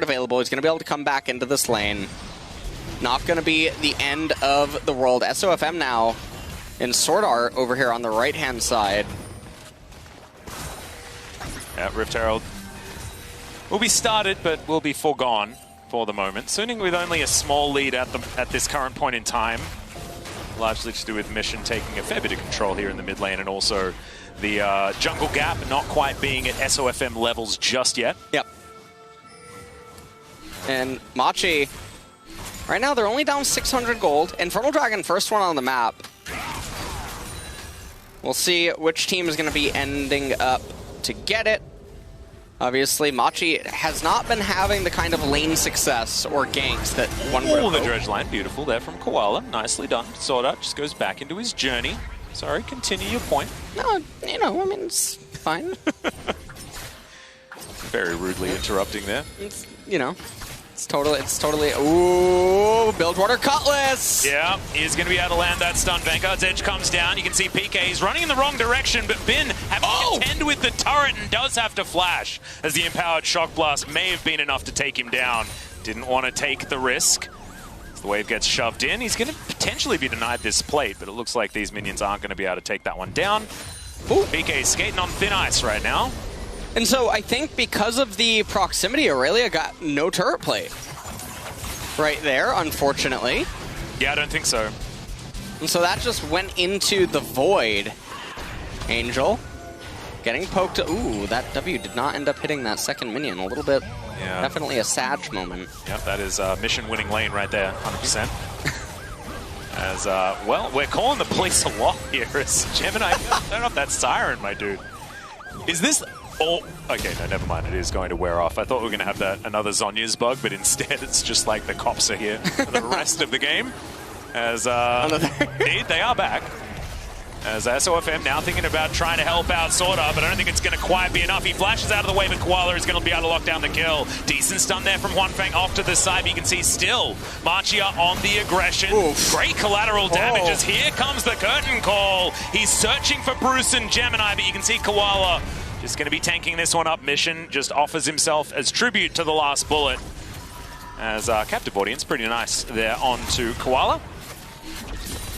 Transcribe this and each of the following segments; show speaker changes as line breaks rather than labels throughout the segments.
available. He's going to be able to come back into this lane. Not going to be the end of the world. SOFM now in Sword Art over here on the right-hand side.
Yeah, Rift Herald will be started, but will be foregone for the moment. Suning with only a small lead at this current point in time. Largely to do with Mission taking a fair bit of control here in the mid lane, and also the jungle gap not quite being at SOFM levels just yet.
Yep. And Machi, right now they're only down 600 gold. Infernal Dragon, first one on the map. We'll see which team is going to be ending up to get it. Obviously, Machi has not been having the kind of lane success or ganks that one would have
the
hoped.
dredge line, beautiful there from Koala. Nicely done. Sword Art just goes back into his journey. Sorry, continue your point.
No, you know, I mean, it's fine.
Very rudely interrupting there.
It's, you know, it's totally, ooh, Bilgewater Cutlass!
Yeah, he's going to be able to land that stun. Vanguard's Edge comes down. You can see PK, he's running in the wrong direction, but Bin having to contend with the turret and does have to flash, as the Empowered Shock Blast may have been enough to take him down. Didn't want to take the risk. As the wave gets shoved in, he's going to potentially be denied this plate, but it looks like these minions aren't going to be able to take that one down. Ooh, PK is skating on thin ice right now.
And so I think because of the proximity, Aurelia got no turret play right there, unfortunately.
Yeah, I don't think so.
And so that just went into the void. Angel getting poked. Ooh, that W did not end up hitting that second minion. A little bit, definitely a Sag moment.
Yep, that is mission winning lane right there, 100%. As, well, we're calling the police a lot here. As Gemini, turn off that siren, my dude. Is this... Oh, okay, no, never mind. It is going to wear off. I thought we were going to have another Zhonya's bug, but instead it's just like the cops are here for the rest of the game. As, indeed, they are back. As SOFM now thinking about trying to help out Sword Art, but I don't think it's going to quite be enough. He flashes out of the way, but Koala is going to be able to lock down the kill. Decent stun there from Huanfeng off to the side, but you can see still Machia on the aggression. Oof. Great collateral damage as here comes the curtain call. He's searching for Bruce and Gemini, but you can see Koala just going to be tanking this one up. Mission just offers himself as tribute to the last bullet. As captive audience, pretty nice there onto Koala.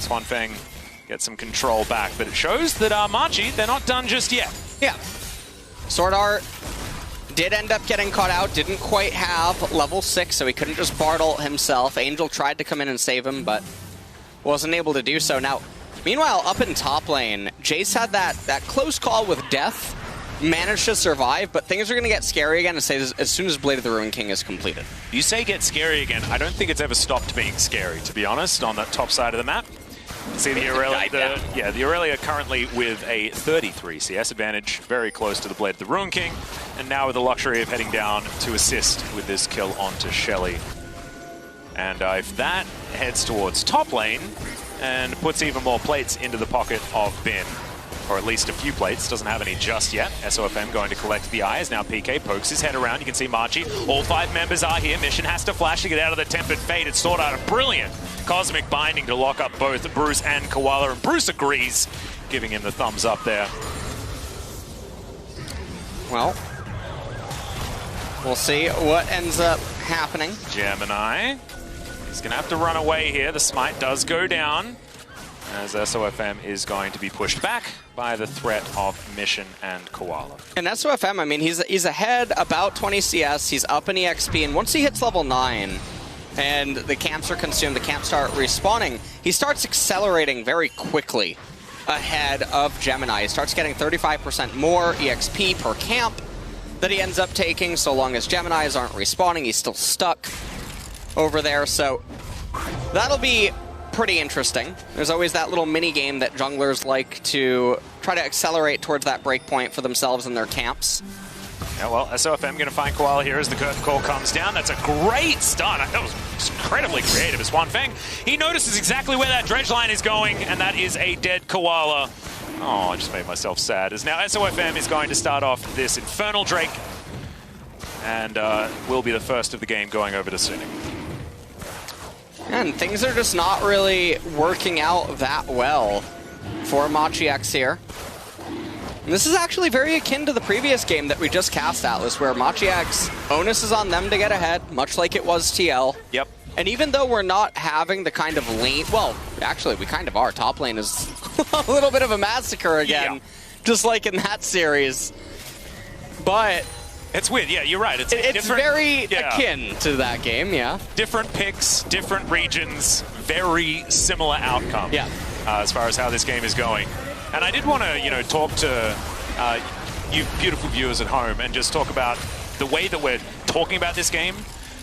Huanfeng gets some control back, but it shows that Machi, they're not done just yet.
Yeah. Sword Art did end up getting caught out, didn't quite have level 6, so he couldn't just Bartle himself. Angel tried to come in and save him, but wasn't able to do so. Now, meanwhile, up in top lane, Jace had that close call with Death, managed to survive, but things are going to get scary again as soon as Blade of the Ruined King is completed.
You say get scary again. I don't think it's ever stopped being scary, to be honest, on that top side of the map. See the Aurelia, the Aurelia currently with a 33 CS advantage, very close to the Blade of the Ruined King, and now with the luxury of heading down to assist with this kill onto Shelly. And if that heads towards top lane and puts even more plates into the pocket of Bin, or at least a few plates, doesn't have any just yet. SOFM going to collect the eye as now PK pokes his head around. You can see Machi. All 5 members are here. Mission has to flash to get out of the Tempered Fate. It's Sword Art a brilliant Cosmic Binding to lock up both Bruce and Koala, and Bruce agrees, giving him the thumbs up there.
Well, we'll see what ends up happening.
Gemini, he's going to have to run away here. The smite does go down, as SOFM is going to be pushed back by the threat of Mission and Koala.
And SOFM, I mean, he's ahead about 20 CS, he's up in EXP, and once he hits level 9, and the camps are consumed, the camps start respawning, he starts accelerating very quickly ahead of Gemini. He starts getting 35% more EXP per camp that he ends up taking, so long as Geminis aren't respawning. He's still stuck over there, so that'll be pretty interesting. There's always that little mini game that junglers like to try to accelerate towards that breakpoint for themselves and their camps.
Yeah, well, SOFM going to find Koala here as the curtain call comes down. That's a great stun. That was incredibly creative as Huanfeng. He notices exactly where that dredge line is going, and that is a dead Koala. Oh, I just made myself sad. As now SOFM is going to start off this Infernal Drake, and will be the first of the game going over to Suning.
And things are just not really working out that well for Machi X here. And this is actually very akin to the previous game that we just cast, Atlas, where Machiax, onus is on them to get ahead, much like it was TL.
Yep.
And even though we're not having the kind of lane, well, actually, we kind of are. Top lane is a little bit of a massacre again, just like in that series. But
it's weird. Yeah, you're right.
It's very akin to that game, yeah.
Different picks, different regions, very similar outcome.
Yeah.
As far as how this game is going. And I did want to, talk to you beautiful viewers at home and just talk about the way that we're talking about this game,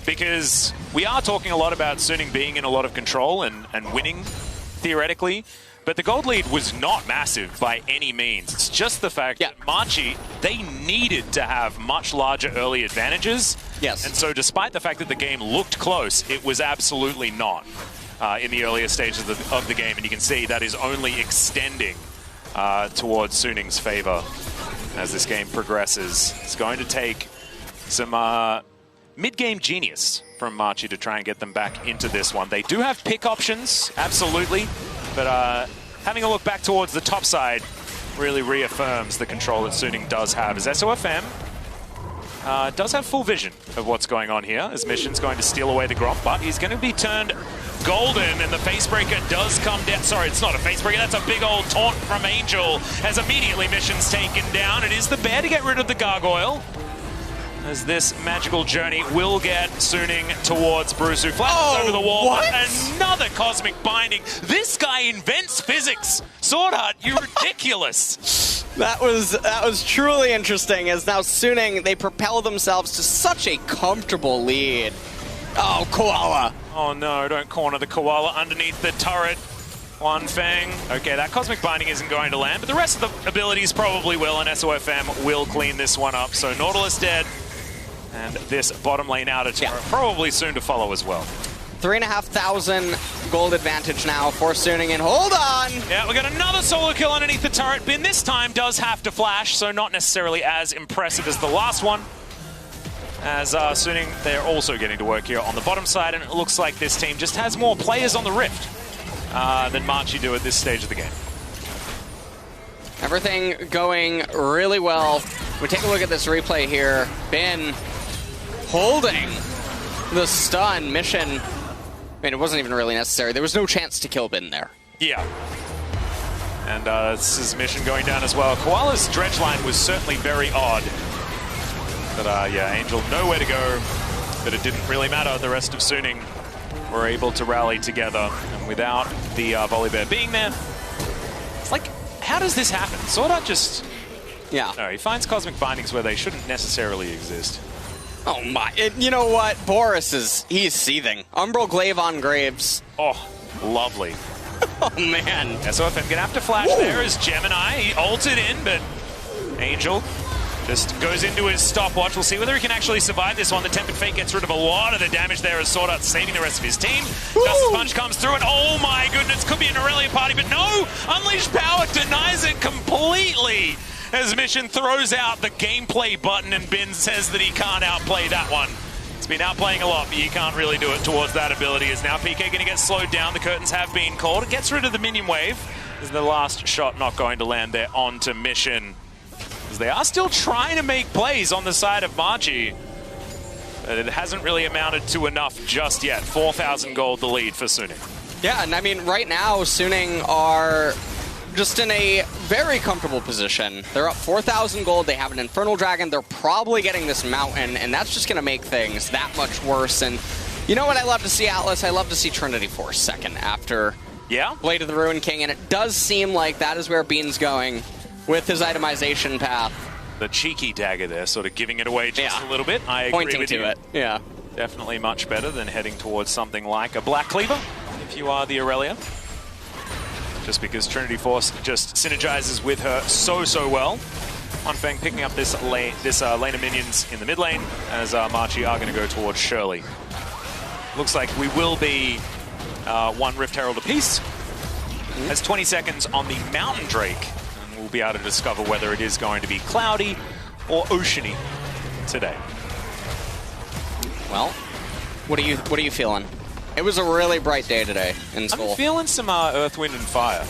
because we are talking a lot about Suning being in a lot of control and winning, theoretically, but the gold lead was not massive by any means. It's just the fact that Machi, they needed to have much larger early advantages.
Yes.
And so despite the fact that the game looked close, it was absolutely not in the earlier stages of the game, and you can see that is only extending towards Suning's favor as this game progresses. It's going to take some mid-game genius from Machi to try and get them back into this one. They do have pick options, absolutely, but having a look back towards the top side really reaffirms the control that Suning does have, as SOFM does have full vision of what's going on here, as Mission's going to steal away the Gromp, but he's going to be turned golden, and the Facebreaker does come down. Sorry, it's not a Facebreaker, that's a big old taunt from Angel, as immediately Mission's taken down. It is the bear to get rid of the Gargoyle, as this magical journey will get Suning towards Bruce, who flashes over the wall.
What?
Another Cosmic Binding. This guy invents physics. Sword Art, you're ridiculous.
That was truly interesting, as now Suning, they propel themselves to such a comfortable lead. Oh, Koala.
Oh no, don't corner the Koala underneath the turret. One Fang. Okay, that Cosmic Binding isn't going to land, but the rest of the abilities probably will, and SOFM will clean this one up. So Nautilus dead, and this bottom lane outer turret probably soon to follow as well.
3,500 gold advantage now for Suning, and hold on!
Yeah, we got another solo kill underneath the turret. Bin this time does have to flash, so not necessarily as impressive as the last one. As Suning, they're also getting to work here on the bottom side, and it looks like this team just has more players on the Rift than Machi do at this stage of the game.
Everything going really well. We take a look at this replay here. Bin holding the stun. Mission, I mean, it wasn't even really necessary. There was no chance to kill Bin there.
Yeah. And this is Mission going down as well. Koala's dredge line was certainly very odd. But yeah, Angel nowhere to go, but it didn't really matter. The rest of Suning were able to rally together, and without the Volibear being there, it's like, how does this happen? Sword Art just...
Yeah.
No, he finds Cosmic Bindings where they shouldn't necessarily exist.
Oh my, you know what? Boris he's seething. Umbral Glaive on Graves.
Oh, lovely.
Oh man.
SOFM gonna have to flash there as Gemini. He ulted in, but Angel just goes into his stopwatch. We'll see whether he can actually survive this one. The Tempered Fate gets rid of a lot of the damage there as Sword Art saving the rest of his team. Justice Punch comes through, and oh my goodness, could be an Aurelia party, but no! Unleashed Power denies it completely as Mission throws out the gameplay button, and Bin says that he can't outplay that one. He's been outplaying a lot, but you can't really do it towards that ability. Is now PK going to get slowed down? The curtains have been called. It gets rid of the minion wave. Is the last shot not going to land there onto Mission? They are still trying to make plays on the side of Machi, but it hasn't really amounted to enough just yet. 4,000 gold the lead for Suning.
Yeah, and I mean, right now, Suning are just in a very comfortable position. They're up 4,000 gold, they have an Infernal Dragon, they're probably getting this Mountain, and that's just going to make things that much worse. And you know what I love to see, Atlas? I love to see Trinity Force second after Blade of the Ruined King, and it does seem like that is where Bean's going with his itemization path.
The cheeky dagger there, sort of giving it away just a little bit. I agree
Pointing
with
to
you.
it, yeah.
Definitely much better than heading towards something like a Black Cleaver, if you are the Aurelia. Just because Trinity Force just synergizes with her so well. Unfang picking up this lane of minions in the mid lane, as Machi are going to go towards Shirley. Looks like we will be one Rift Herald apiece. Has 20 seconds on the Mountain Drake. We'll be able to discover whether it is going to be cloudy or oceany today.
Well, what are you feeling? It was a really bright day today in school.
I'm feeling some Earth, Wind, and Fire.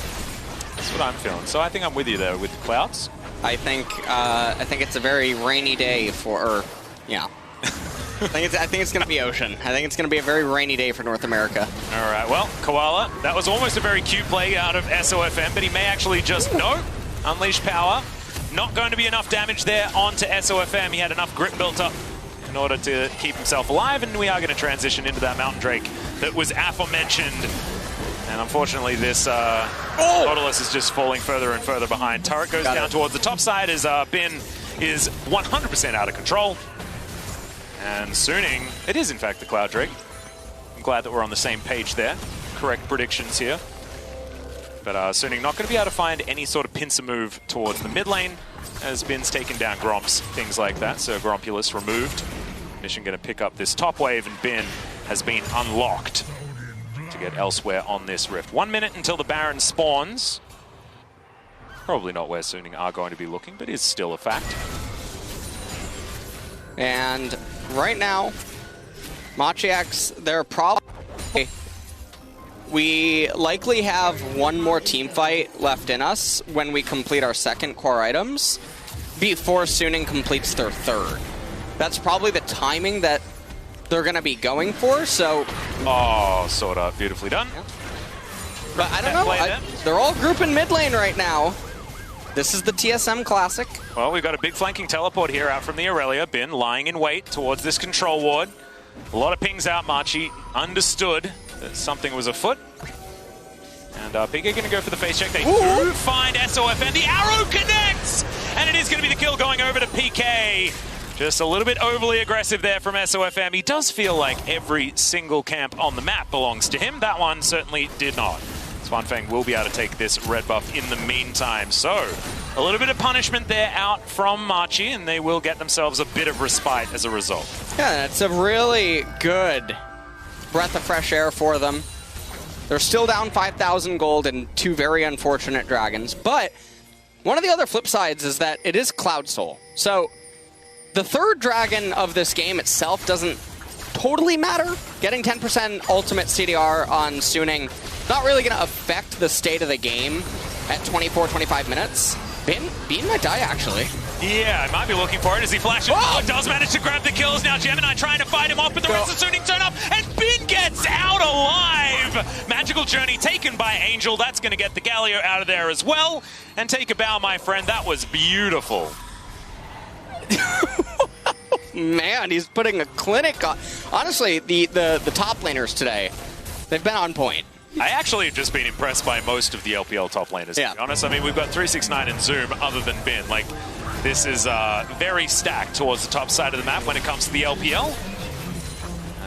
That's what I'm feeling. So I think I'm with you there with the clouds.
I think it's a very rainy day for, yeah. I think it's going to be ocean. I think it's going to be a very rainy day for North America.
All right, well, Koala, that was almost a very cute play out of SOFM, but he may actually just, no, unleash power. Not going to be enough damage there onto SOFM. He had enough grip built up in order to keep himself alive, and we are going to transition into that Mountain Drake that was aforementioned. And unfortunately, this Nautilus is just falling further and further behind. Turret goes down towards the top side as Bin is 100% out of control. And Suning, it is in fact the Cloud Drake. I'm glad that we're on the same page there. Correct predictions here. But Suning not going to be able to find any sort of pincer move towards the mid lane, as Bin's taken down Gromps, things like that. So Grompulus removed. Mission going to pick up this top wave, and Bin has been unlocked to get elsewhere on this rift. 1 minute until the Baron spawns. Probably not where Suning are going to be looking, but is still a fact.
And right now, Machiax, they're probably... We likely have one more team fight left in us when we complete our second core items before Suning completes their third. That's probably the timing that they're going to be going for, so...
Oh, sort of. Beautifully done.
Yeah. But I don't know. They're all grouping mid lane right now. This is the TSM Classic.
Well, we've got a big flanking teleport here out from the Aurelia. Bin lying in wait towards this control ward. A lot of pings out. Machi understood that something was afoot. And Big going to go for the face check. They do find SOFM. The arrow connects! And it is going to be the kill going over to PK. Just a little bit overly aggressive there from SOFM. He does feel like every single camp on the map belongs to him. That one certainly did not. Swanfang will be able to take this red buff in the meantime. So, a little bit of punishment there out from Machi, and they will get themselves a bit of respite as a result.
Yeah, it's a really good breath of fresh air for them. They're still down 5,000 gold and 2 very unfortunate dragons. But one of the other flip sides is that it is Cloud Soul. So, the third dragon of this game itself doesn't totally matter. Getting 10% ultimate CDR on Suning, not really going to affect the state of the game at 24, 25 minutes. Bin might die, actually.
Yeah, I might be looking for it as he flashes. Oh, does manage to grab the kills. Now Gemini trying to fight him off, but the rest of Suning turn up, and Bin gets out alive! Magical Journey taken by Angel. That's going to get the Galio out of there as well. And take a bow, my friend. That was beautiful.
Man, he's putting a clinic on. Honestly, the top laners today, they've been on point.
I actually have just been impressed by most of the LPL top laners, to be honest. I mean, we've got 369 and Zoom other than Bin. Like, this is very stacked towards the top side of the map when it comes to the LPL.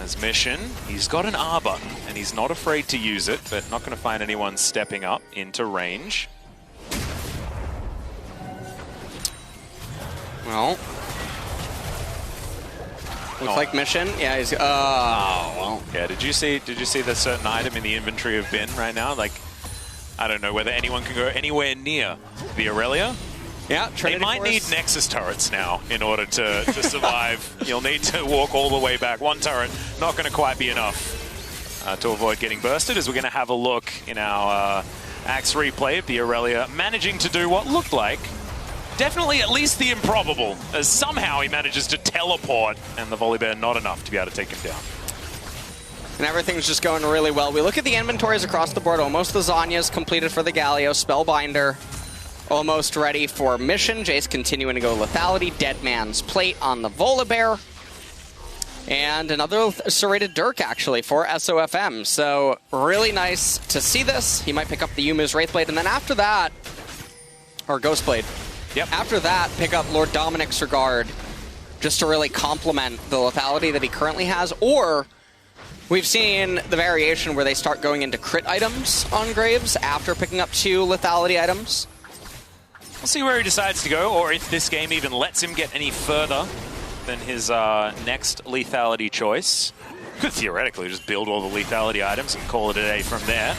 As Mission, he's got an R button, and he's not afraid to use it, but not going to find anyone stepping up into range.
Well... Looks like Mission. Yeah, he's... Oh, well.
Yeah, did you see the certain item in the inventory of Bin right now? Like, I don't know whether anyone can go anywhere near the Aurelia.
Yeah,
they might need Nexus turrets now in order to survive. You'll need to walk all the way back. One turret, not going to quite be enough to avoid getting bursted, as we're going to have a look in our Axe replay of the Aurelia managing to do what looked like definitely at least the improbable, as somehow he manages to teleport, and the Volibear not enough to be able to take him down.
And everything's just going really well. We look at the inventories across the board. Almost the Zanya's completed for the Galio. Spellbinder almost ready for Mission. Jace continuing to go Lethality. Dead Man's Plate on the Volibear. And another serrated Dirk, actually, for SOFM. So really nice to see this. He might pick up the Yuumu's Wraithblade. And then after that, or Ghostblade.
Yep.
After that, pick up Lord Dominik's Regard, just to really complement the lethality that he currently has. Or we've seen the variation where they start going into crit items on Graves after picking up 2 lethality items.
We'll see where he decides to go, or if this game even lets him get any further than his next lethality choice. Could theoretically just build all the lethality items and call it a day from there.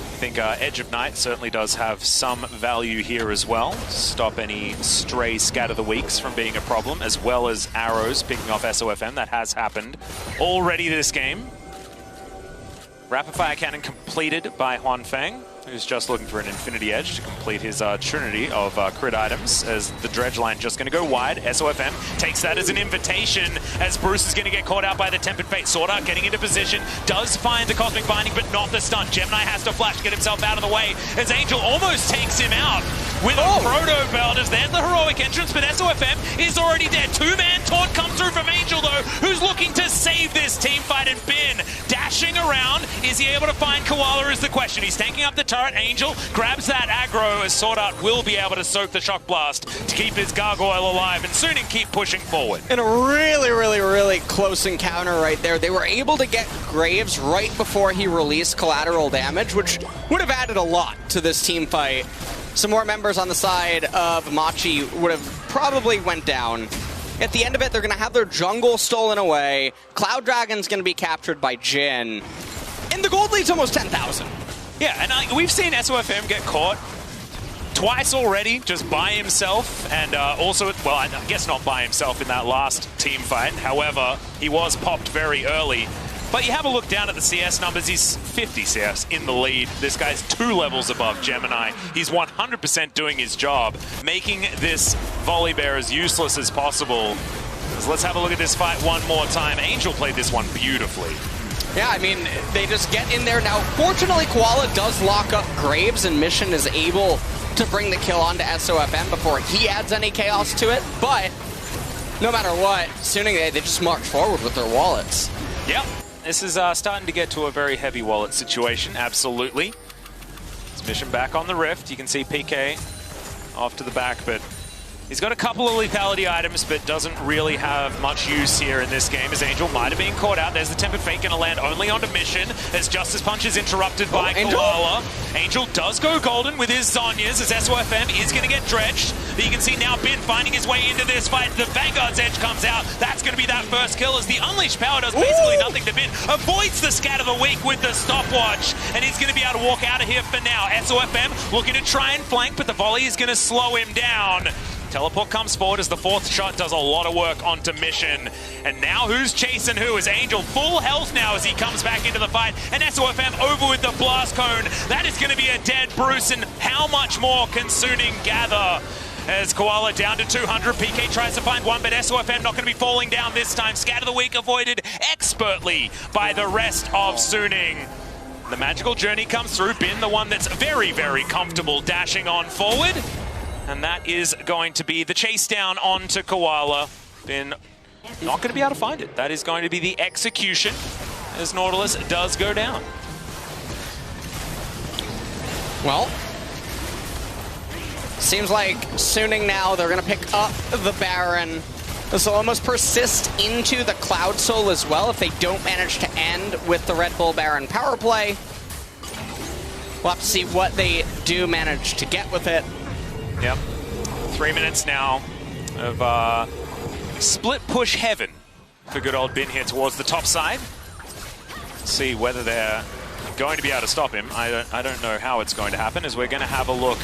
I think Edge of Night certainly does have some value here as well. Stop any stray Scatter the Weaks from being a problem, as well as arrows picking off SOFM. That has happened already this game. Rapid Fire Cannon completed by Huanfeng. who's just looking for an Infinity Edge to complete his trinity of crit items, as the dredge line just going to go wide. SOFM takes that as an invitation, as Bruce is going to get caught out by the Tempered Fate. Sword Art getting into position, does find the Cosmic Binding, but not the stun. Gemini has to flash to get himself out of the way, as Angel almost takes him out with a Proto Belt, as there's the heroic entrance, but SOFM is already dead. Two-man taunt comes through from Angel, though, who's looking to save this team fight, and Bin dashing around. Is he able to find Koala is the question. He's tanking up the turret. Angel grabs that aggro, as Sword Art will be able to soak the Shock Blast to keep his Gargoyle alive and soon keep pushing forward.
In a really close encounter right there, they were able to get Graves right before he released collateral damage, which would have added a lot to this team fight. Some more members on the side of Machi would have probably went down. At the end of it, they're going to have their jungle stolen away. Cloud Dragon's going to be captured by Jhin. And the gold lead's almost 10,000.
Yeah, and we've seen SOFM get caught twice already, just by himself, and also, well, I guess not by himself in that last team fight. However, he was popped very early. But you have a look down at the CS numbers, he's 50 CS in the lead. This guy's 2 levels above Gemini. He's 100% doing his job, making this Volibear as useless as possible. So let's have a look at this fight one more time. Angel played this one beautifully.
Yeah, I mean, they just get in there. Now, fortunately, Koala does lock up Graves, and Mission is able to bring the kill onto SOFM before he adds any chaos to it. But no matter what, Suning, they just march forward with their wallets.
Yep. This is starting to get to a very heavy wallet situation, absolutely. It's Mission back on the Rift. You can see PK off to the back, but he's got a couple of lethality items, but doesn't really have much use here in this game, as Angel might have been caught out. There's the Tempered Fate going to land only onto Mission, as Justice Punch is interrupted by Koala. Angel does go golden with his Zhonya's, as SOFM is going to get dredged. But you can see now Bin finding his way into this fight. The Vanguard's Edge comes out. That's going to be that first kill, as the Unleashed Power does basically nothing to Bin. Avoids the Scat of the Week with the stopwatch, and he's going to be able to walk out of here for now. SOFM looking to try and flank, but the volley is going to slow him down. Teleport comes forward as the 4th shot does a lot of work onto Mission. And now who's chasing who? Is Angel full health now as he comes back into the fight. And SOFM over with the Blast Cone. That is going to be a dead Bruce. And how much more can Suning gather? As Koala down to 200. PK tries to find one, but SOFM not going to be falling down this time. Scat of the Week avoided expertly by the rest of Suning. The magical journey comes through. Bin, the one that's very comfortable dashing on forward. And that is going to be the chase down onto Koala. Bin not going to be able to find it. That is going to be the execution as Nautilus does go down.
Well, seems like Suning now, they're going to pick up the Baron. This will almost persist into the Cloud Soul as well if they don't manage to end with the Red Bull Baron power play. We'll have to see what they do manage to get with it.
Yep. 3 minutes now of split push heaven for good old Bin here towards the top side. See whether they're going to be able to stop him. I don't know how it's going to happen, as we're going to have a look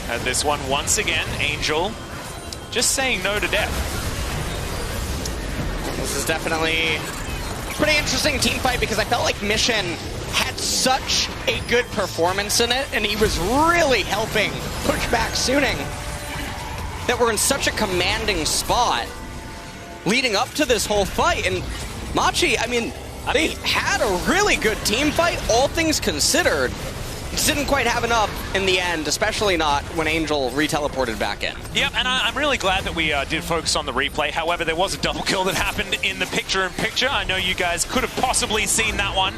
at this one once again. Angel just saying no to death.
This is definitely a pretty interesting team fight, because I felt like Mission had such a good performance in it, and he was really helping push back Suning, that we're in such a commanding spot leading up to this whole fight. And Machi, I mean, they had a really good team fight, all things considered. Just didn't quite have enough in the end, especially not when Angel re-teleported back in.
Yep, and I'm really glad that we did focus on the replay. However, there was a double kill that happened in the picture-in-picture. I know you guys could have possibly seen that one.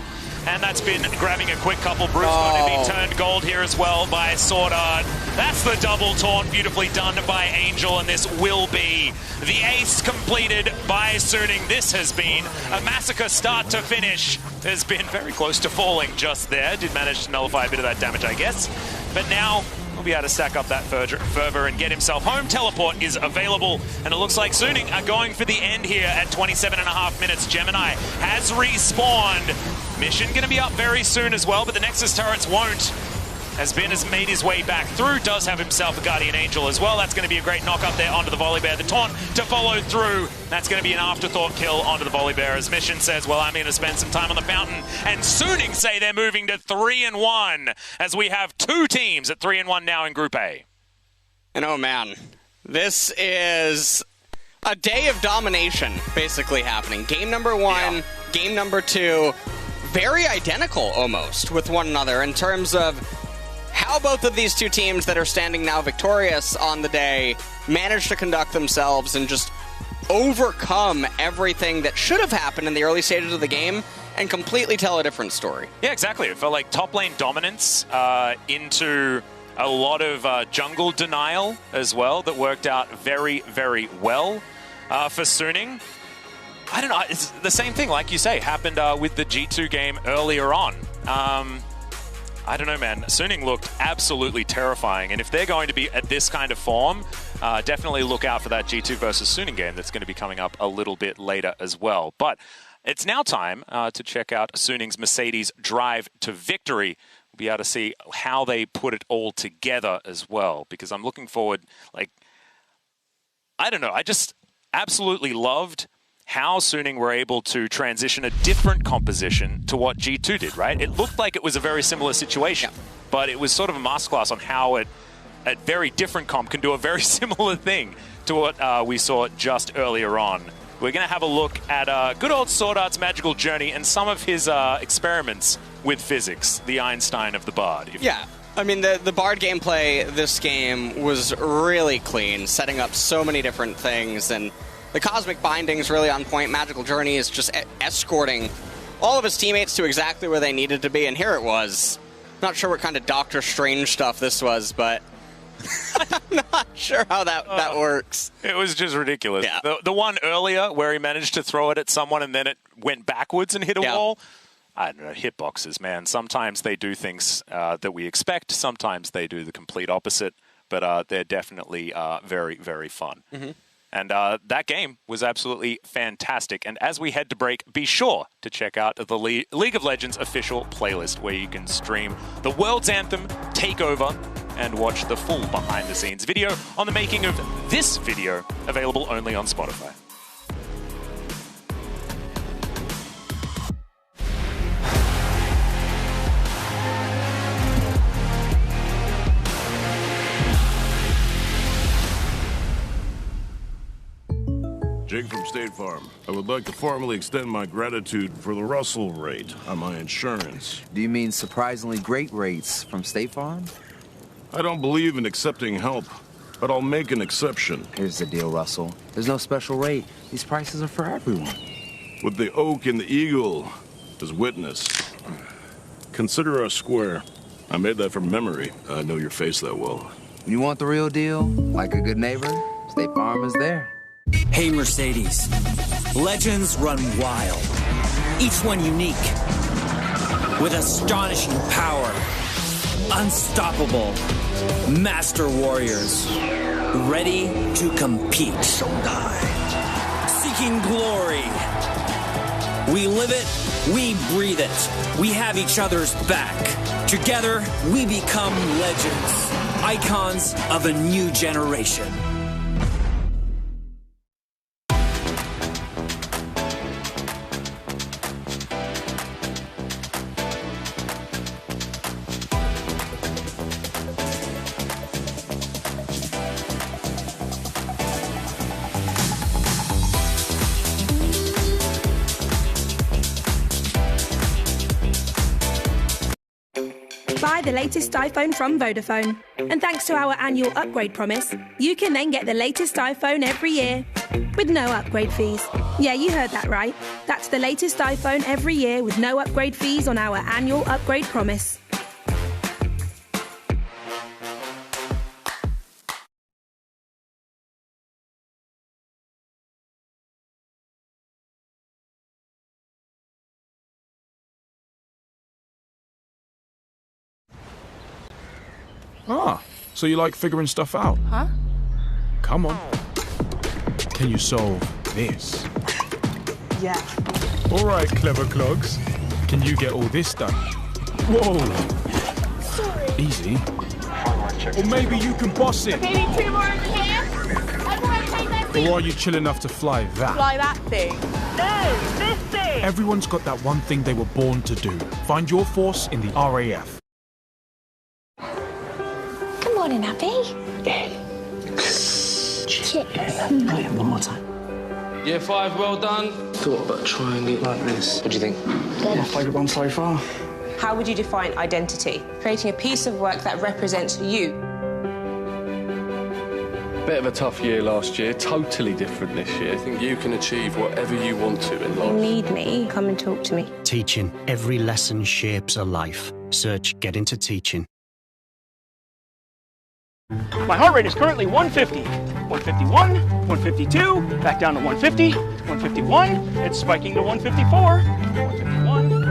And that's Bin grabbing a quick couple. Bruce going to be turned gold here as well by Sword Art. That's the double taunt, beautifully done by Angel, and this will be the ace completed by Suning. This has been a massacre start to finish. Has been very close to falling just there. Did manage to nullify a bit of that damage, I guess. But now we'll be able to stack up that fervor and get himself home. Teleport is available, and it looks like Suning are going for the end here at 27.5 minutes. Gemini has respawned. Mission going to be up very soon as well, but the Nexus turrets won't. has made his way back through, does have himself a Guardian Angel as well. That's going to be a great knock up there onto the Volibear. The taunt to follow through. That's going to be an afterthought kill onto the Volibear as Mission says, well, I'm going to spend some time on the fountain. And Suning say they're moving to 3-1 as we have two teams at 3-1 now in Group A.
And oh man, this is a day of domination basically happening. Game number one, game number two, very identical almost with one another in terms of how both of these two teams that are standing now victorious on the day managed to conduct themselves and just overcome everything that should have happened in the early stages of the game and completely tell a different story.
Yeah, exactly. It felt like top lane dominance into a lot of jungle denial as well that worked out very, very well for Suning. I don't know, it's the same thing, like you say, happened with the G2 game earlier on. I don't know, man. Suning looked absolutely terrifying, and if they're going to be at this kind of form, definitely look out for that G2 versus Suning game that's going to be coming up a little bit later as well. But it's now time to check out Suning's Mercedes drive to victory. We'll be able to see how they put it all together as well, because I'm looking forward, like, I don't know, I just absolutely loved how Suning were able to transition a different composition to what G2 did, right? It looked like it was a very similar situation, but it was sort of a masterclass on how a very different comp can do a very similar thing to what we saw just earlier on. We're going to have a look at good old Sword Art's magical journey and some of his experiments with physics, the Einstein of the Bard.
Yeah. I mean, the Bard gameplay this game was really clean, setting up so many different things, and the Cosmic Binding's really on point. Magical Journey is just escorting all of his teammates to exactly where they needed to be, and here it was. Not sure what kind of Doctor Strange stuff this was, but I'm not sure how that works.
It was just ridiculous.
Yeah.
The one earlier where he managed to throw it at someone and then it went backwards and hit a wall. I don't know, hitboxes, man. Sometimes they do things that we expect. Sometimes they do the complete opposite, but they're definitely very, very fun. Mm-hmm. And that game was absolutely fantastic. And as we head to break, be sure to check out the League of Legends official playlist where you can stream the World's Anthem Takeover and watch the full behind-the-scenes video on the making of this video, available only on Spotify.
Jake from State Farm. I would like to formally extend my gratitude for the Russell rate on my insurance.
Do you mean surprisingly great rates from State Farm?
I don't believe in accepting help, but I'll make an exception.
Here's the deal, Russell. There's no special rate. These prices are for everyone.
With the oak and the eagle as witness. Consider us square. I made that from memory. I know your face that well.
When you want the real deal, like a good neighbor, State Farm is there.
Hey, Mercedes. Legends run wild. Each one unique. With astonishing power. Unstoppable. Master warriors. Ready to compete. Seeking glory. We live it. We breathe it. We have each other's back. Together, we become legends. Icons of a new generation.
Buy the latest iPhone from Vodafone. And thanks to our annual upgrade promise, you can then get the latest iPhone every year with no upgrade fees. Yeah, you heard that right. That's the latest iPhone every year with no upgrade fees on our annual upgrade promise.
Ah, so you like figuring stuff out?
Huh?
Come on. Can you solve this?
Yeah.
All right, clever clogs. Can you get all this done? Whoa!
Sorry.
Easy. Or maybe you can boss it.
Maybe 2 more over here. I want to take that thing.
Or are you chill enough to fly that?
Fly that thing. No, this thing.
Everyone's got that one thing they were born to do. Find your force in the RAF.
Good morning, Abby.
One more time.
Year 5, well done.
Thought about trying it like this. What do you think?
Yeah, favourite one so far.
How would you define identity? Creating a piece of work that represents you.
Bit of a tough year last year, totally different this year. I think you can achieve whatever you want to in life.
You need me, come and talk to me.
Teaching. Every lesson shapes a life. Search Get Into Teaching.
My heart rate is currently 150, 151, 152, back down to 150, 151, it's spiking to 154, 151.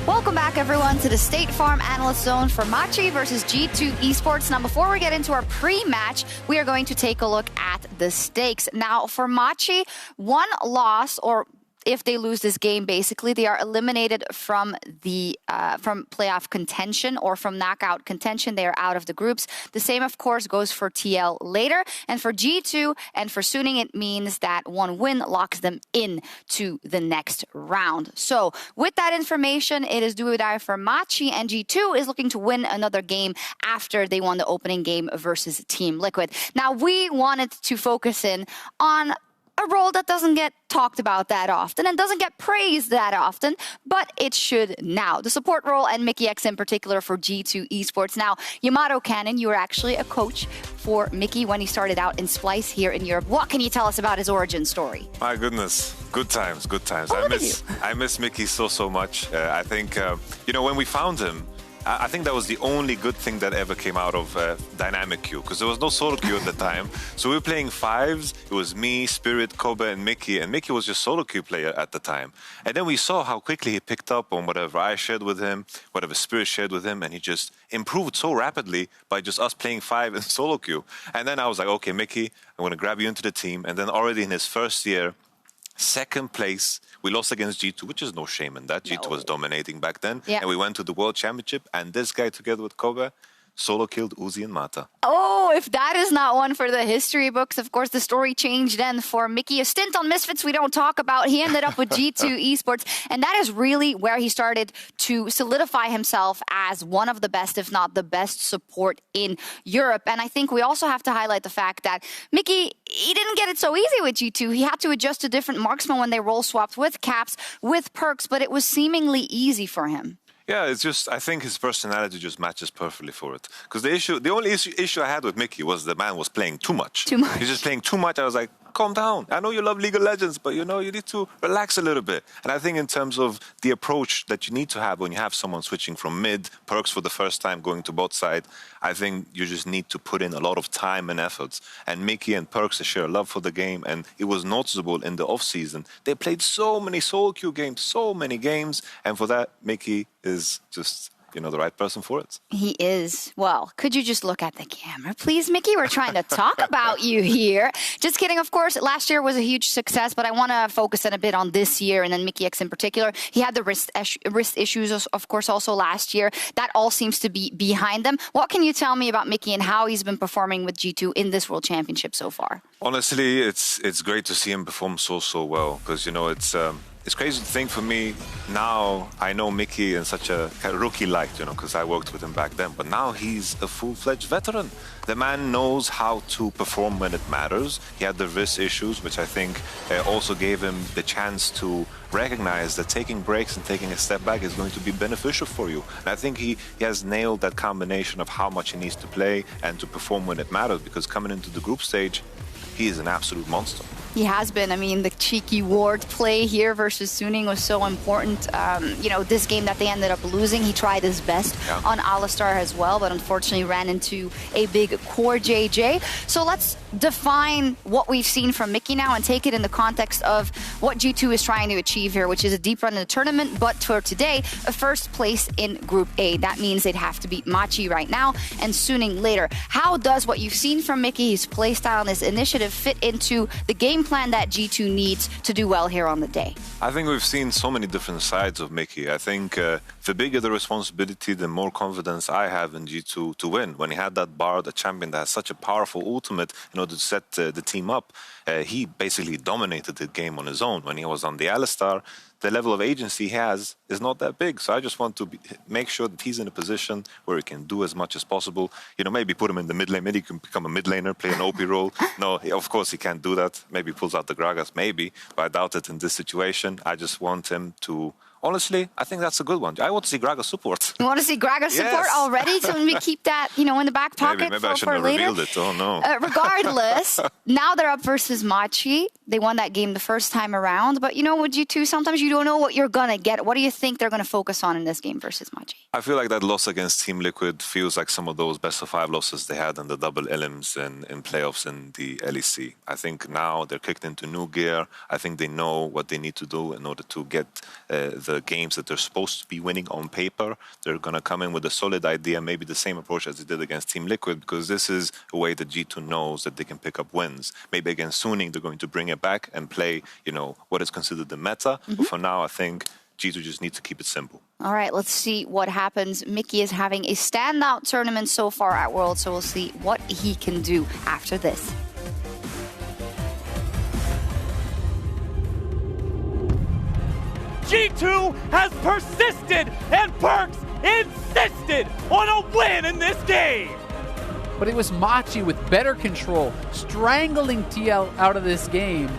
Welcome back, everyone, to the State Farm Analyst Zone for Machi versus G2 Esports. Now, before we get into our pre-match, we are going to take a look at the stakes. Now, for Machi, one loss, or if they lose this game, basically, they are eliminated from the from playoff contention or from knockout contention. They are out of the groups. The same, of course, goes for TL later. And for G2 and for Suning, it means that one win locks them in to the next round. So with that information, it is do or die for Machi, and G2 is looking to win another game after they won the opening game versus Team Liquid. Now, we wanted to focus in on a role that doesn't get talked about that often and doesn't get praised that often, but it should now. The support role, and Mikyx in particular for G2 Esports. Now, Yamato Cannon, you were actually a coach for Mickey when he started out in Splyce here in Europe. What can you tell us about his origin story?
My goodness, good times, good times.
Oh,
I miss Mickey so much. I think, when we found him, I think that was the only good thing that ever came out of Dynamic Queue, because there was no solo queue at the time. So we were playing fives. It was me, Spirit, Kobe, and Mickey was just solo queue player at the time. And then we saw how quickly he picked up on whatever I shared with him, whatever Spirit shared with him, and he just improved so rapidly by just us playing five in solo queue. And then I was like, okay, Mickey, I'm going to grab you into the team. And then already in his first year, second place, we lost against G2, which is no shame in that. G2 was dominating back then.
Yeah.
And we went to the World Championship, and this guy together with Kobe solo killed Uzi and Mata.
Oh, if that is not one for the history books, of course, the story changed then for Mickey. A stint on Misfits we don't talk about. He ended up with G2 Esports, and that is really where he started to solidify himself as one of the best, if not the best support in Europe. And I think we also have to highlight the fact that Mickey, he didn't get it so easy with G2. He had to adjust to different marksmen when they role swapped with Caps, with Perkz, but it was seemingly easy for him.
Yeah, it's just, I think his personality just matches perfectly for it. Because the only issue I had with Mickey was the man was playing too much.
Too much.
He's just playing too much. I was like, calm down. I know you love League of Legends, but you need to relax a little bit. And I think in terms of the approach that you need to have when you have someone switching from mid, Perkz for the first time going to bot side, I think you just need to put in a lot of time and efforts. And Mickey and Perkz share a love for the game, and it was noticeable in the off-season. They played so many solo queue games, so many games, and for that, Mickey is just the right person for it.
He is. Well, could you just look at the camera, please, Mickey? We're trying to talk about you here. Just kidding, of course. Last year was a huge success, but I want to focus in a bit on this year and then Mikyx in particular. He had the wrist issues, of course, also last year. That all seems to be behind them. What can you tell me about Mickey and how he's been performing with G2 in this World Championship so far?
Honestly, it's great to see him perform so well because, it's crazy to think for me now. I know Mickey in such a rookie-like, because I worked with him back then. But now he's a full-fledged veteran. The man knows how to perform when it matters. He had the wrist issues, which I think also gave him the chance to recognize that taking breaks and taking a step back is going to be beneficial for you. And I think he has nailed that combination of how much he needs to play and to perform when it matters. Because coming into the group stage, he is an absolute monster.
He has been. I mean, the cheeky ward play here versus Suning was so important. This game that they ended up losing, he tried his best on Alistar as well, but unfortunately ran into a big core JJ. So let's define what we've seen from Mickey now and take it in the context of what G2 is trying to achieve here, which is a deep run in the tournament, but for today, a first place in Group A. That means they'd have to beat Machi right now and Suning later. How does what you've seen from Mickey, his playstyle and his initiative, fit into the game plan that G2 needs to do well here on the day?
I think we've seen so many different sides of Mickey. I think the bigger the responsibility, the more confidence I have in G2 to win. When he had that Bard, a champion that has such a powerful ultimate in order to set the team up, he basically dominated the game on his own. When he was on the Alistar, the level of agency he has is not that big. So I just want to make sure that he's in a position where he can do as much as possible. Maybe put him in the mid lane. Maybe he can become a mid laner, play an OP role. No, of course he can't do that. Maybe he pulls out the Gragas, maybe. But I doubt it in this situation. I just want him to... Honestly, I think that's a good one. I want to see Gragas support.
You want to see Gragas support already? So we keep that, in the back pocket
maybe I shouldn't
for
have
later.
revealed it. Oh, no.
Regardless, now they're up versus Machi. They won that game the first time around. But, with G2, sometimes you don't know what you're going to get. What do you think they're going to focus on in this game versus Machi?
I feel like that loss against Team Liquid feels like some of those best-of-5 losses they had in the double elims in playoffs in the LEC. I think now they're kicked into new gear. I think they know what they need to do in order to get the games that they're supposed to be winning on paper. They're going to come in with a solid idea, maybe the same approach as they did against Team Liquid, because this is a way that G2 knows that they can pick up wins. Maybe against Suning, they're going to bring it back and play, what is considered the meta. But for now, I think G2 just needs to keep it simple.
All right, let's see what happens. Mickey is having a standout tournament so far at Worlds, so we'll see what he can do after this.
G2 has persisted and Perkz insisted on a win in this game.
But it was Machi with better control, strangling TL out of this game.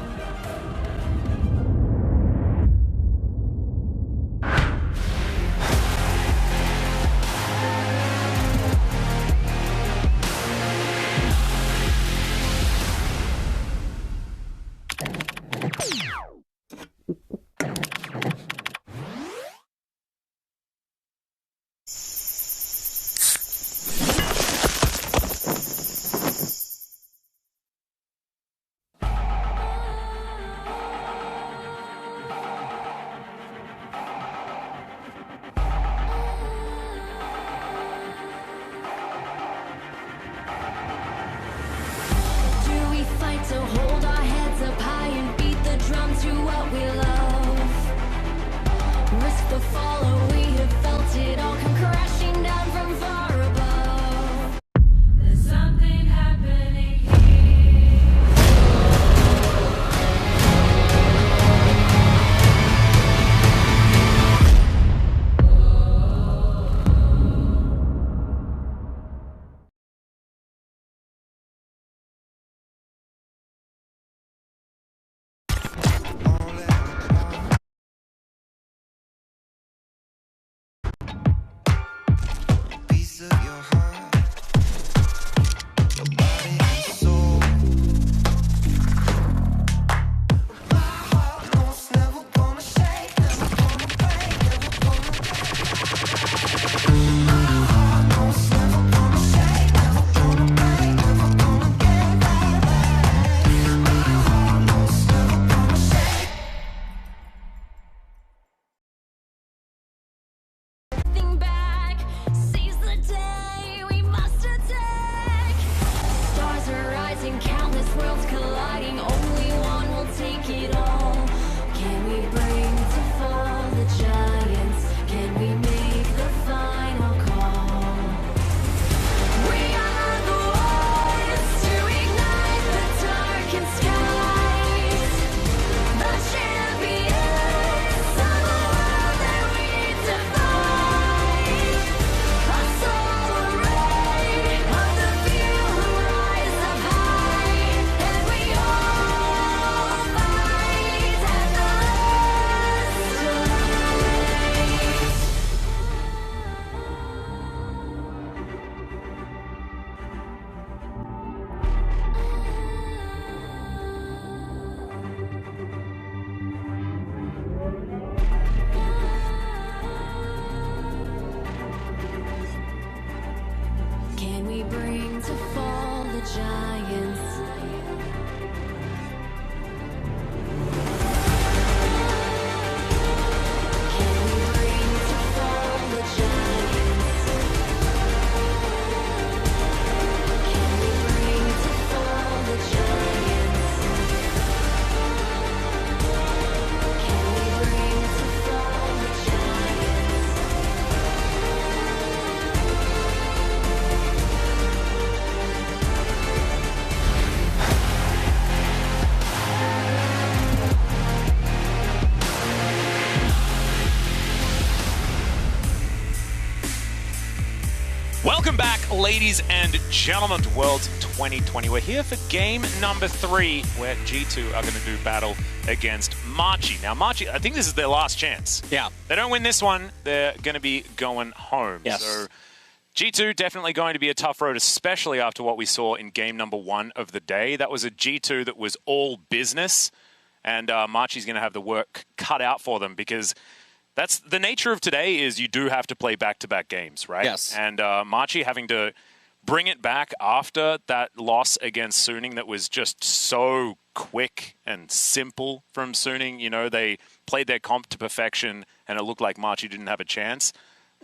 So hold our heads up high and beat the drums to what we love. Risk the fall, or we have felt it all come crashing down from far above. There's something happening back.
ladies and gentlemen, to Worlds 2020. We're here for game number 3, where G2 are going to do battle against Machi. Now, Machi, I think this is their last chance.
Yeah.
They don't win this one, they're going to be going home.
Yes.
So G2 definitely going to be a tough road, especially after what we saw in game number 1 of the day. That was a G2 that was all business, and Machi's going to have the work cut out for them, because that's the nature of today. Is you do have to play back-to-back games, right?
Yes.
And Machi having to bring it back after that loss against Suning that was just so quick and simple from Suning. You know, they played their comp to perfection, and it looked like Machi didn't have a chance.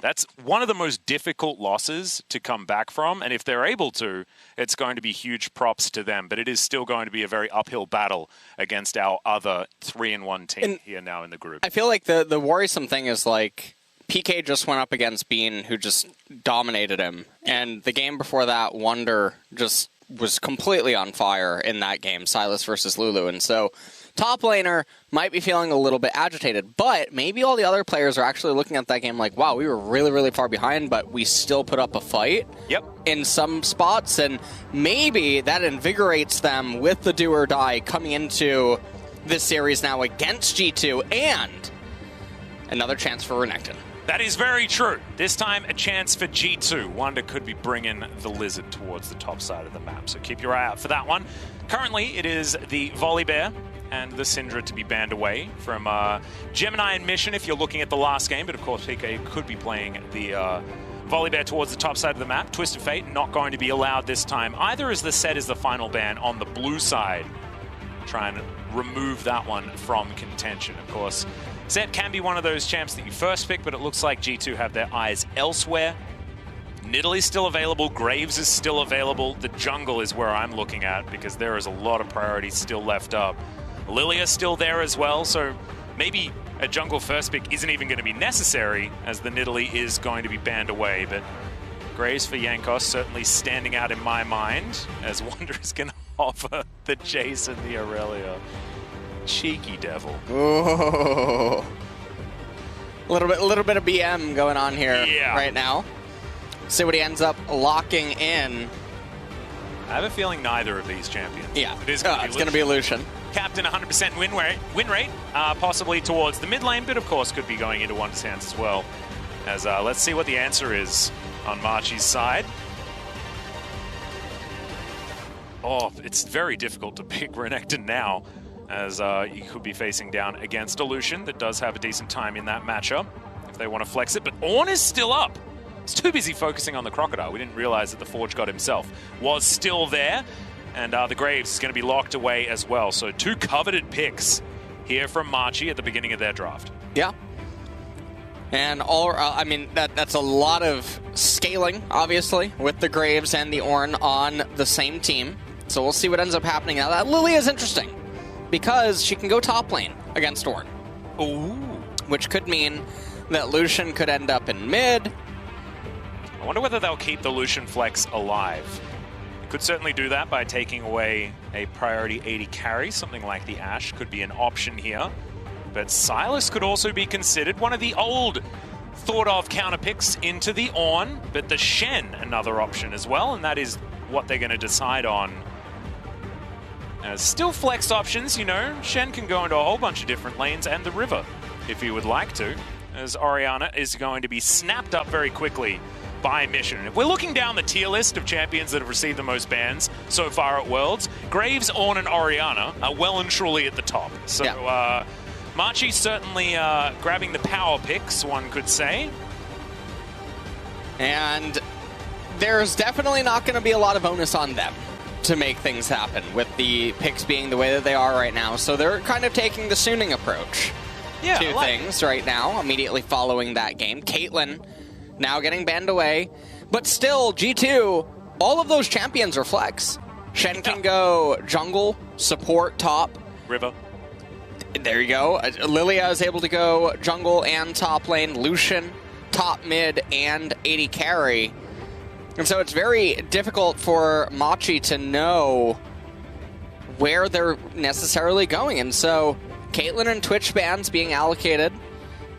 That's one of the most difficult losses to come back from, and if they're able to, it's going to be huge props to them. But it is still going to be a very uphill battle against our other 3-1 team here now in the group.
I feel like the worrisome thing is, like, PK just went up against Bean, who just dominated him, and the game before that, Wonder just was completely on fire in that game, Sylas versus Lulu, and so top laner might be feeling a little bit agitated, but maybe all the other players are actually looking at that game like, wow, we were really, really far behind, but we still put up a fight in some spots, and maybe that invigorates them with the do or die coming into this series now against G2, and another chance for Renekton.
That is very true. This time, a chance for G2. Wonder could be bringing the Lizard towards the top side of the map, so keep your eye out for that one. Currently, it is the Volibear and the Syndra to be banned away from Gemini and Mission if you're looking at the last game, but of course PK could be playing the Volibear towards the top side of the map. Twisted Fate not going to be allowed this time, either as the set is the final ban on the blue side. Try and remove that one from contention, of course. Zed can be one of those champs that you first pick, but it looks like G2 have their eyes elsewhere. Nidalee's still available, Graves is still available, the jungle is where I'm looking at, because there is a lot of priority still left up. Lilia's still there as well, so maybe a jungle first pick isn't even going to be necessary, as the Nidalee is going to be banned away, but Graves for Jankos certainly standing out in my mind, as Wonder is going to offer the Jace and the Aurelia. Cheeky devil.
Ooh. A little bit of BM going on here right now. See what he ends up locking in.
I have a feeling neither of these champions.
Yeah,
it's
going to be Lucian.
Captain 100% win rate, possibly towards the mid lane, but of course could be going into Wonder's hands as well. As let's see what the answer is on Machi's side. Oh, it's very difficult to pick Renekton now, as you could be facing down against a Lucian that does have a decent time in that matchup if they want to flex it. But Ornn is still up. He's too busy focusing on the Crocodile. We didn't realize that the Forge God himself was still there. And the Graves is going to be locked away as well. So 2 coveted picks here from Machi at the beginning of their draft.
Yeah. And I mean, that's a lot of scaling, obviously, with the Graves and the Ornn on the same team. So we'll see what ends up happening. Now, that Lilia is interesting, because she can go top lane against Ornn.
Ooh.
Which could mean that Lucian could end up in mid.
I wonder whether they'll keep the Lucian flex alive. They could certainly do that by taking away a priority 80 carry. Something like the Ashe could be an option here. But Sylas could also be considered, one of the old thought-of counter picks into the Ornn. But the Shen, another option as well, and that is what they're going to decide on. Still flex options, you know. Shen can go into a whole bunch of different lanes, and the River, if he would like to, as Orianna is going to be snapped up very quickly by Mission. If we're looking down the tier list of champions that have received the most bans so far at Worlds, Graves, Ornn, and Orianna are well and truly at the top. So Machi certainly grabbing the power picks, one could say.
And there's definitely not going to be a lot of bonus on them to make things happen, with the picks being the way that they are right now. So they're kind of taking the Suning approach to things right now, immediately following that game. Caitlyn now getting banned away. But still, G2, all of those champions are flex. Shen can go jungle, support, top.
River.
There you go. Lilia is able to go jungle and top lane. Lucian, top mid, and 80 carry. And so it's very difficult for Machi to know where they're necessarily going. And so Caitlyn and Twitch bans being allocated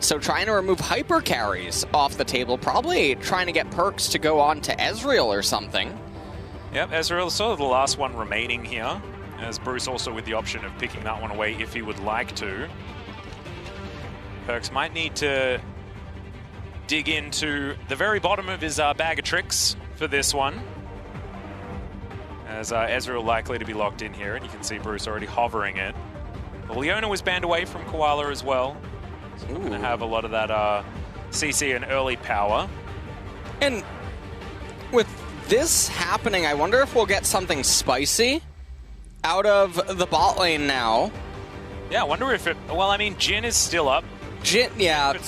So trying to remove hyper carries off the table, probably trying to get perks to go on to Ezreal or something.
Yep, Ezreal is sort of the last one remaining here, as Bruce also with the option of picking that one away if he would like to. Perkz might need to dig into the very bottom of his bag of tricks for this one, as Ezreal likely to be locked in here, and you can see Bruce already hovering it. But Leona was banned away from Koala as well. So we're going to have a lot of that CC and early power.
And with this happening, I wonder if we'll get something spicy out of the bot lane now.
Yeah, I wonder if it... Well, I mean, Jhin is still up.
Jhin, yeah.
It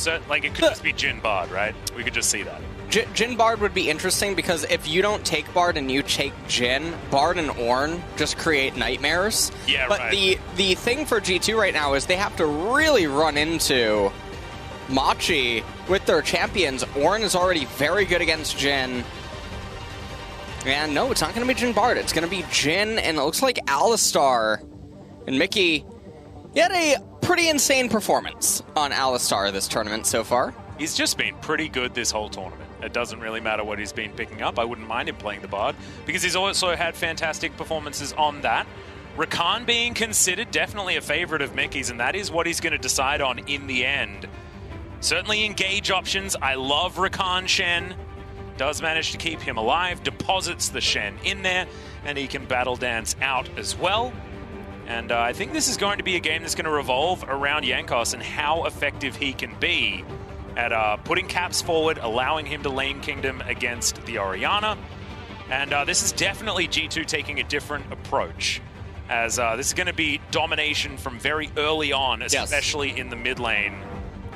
could just be Jhin Bard, right? We could just see that.
Jhin Bard would be interesting because if you don't take Bard and you take Jhin, Bard and Ornn just create nightmares.
Yeah,
but
right.
the thing for G2 right now is they have to really run into Machi with their champions. Ornn is already very good against Jhin. And no, it's not going to be Jhin Bard. It's going to be Jhin, and it looks like Alistar and Mickey. He had a pretty insane performance on Alistar this tournament so far.
He's just been pretty good this whole tournament. It doesn't really matter what he's been picking up. I wouldn't mind him playing the Bard, because he's also had fantastic performances on that. Rakan being considered definitely a favorite of Mickey's, and that is what he's going to decide on in the end. Certainly engage options. I love Rakan Shen. Does manage to keep him alive, deposits the Shen in there, and he can battle dance out as well. And I think this is going to be a game that's going to revolve around Jankos and how effective he can be at putting Caps forward, allowing him to lane Kingdom against the Orianna. And this is definitely G2 taking a different approach, as this is going to be domination from very early on, especially in the mid lane,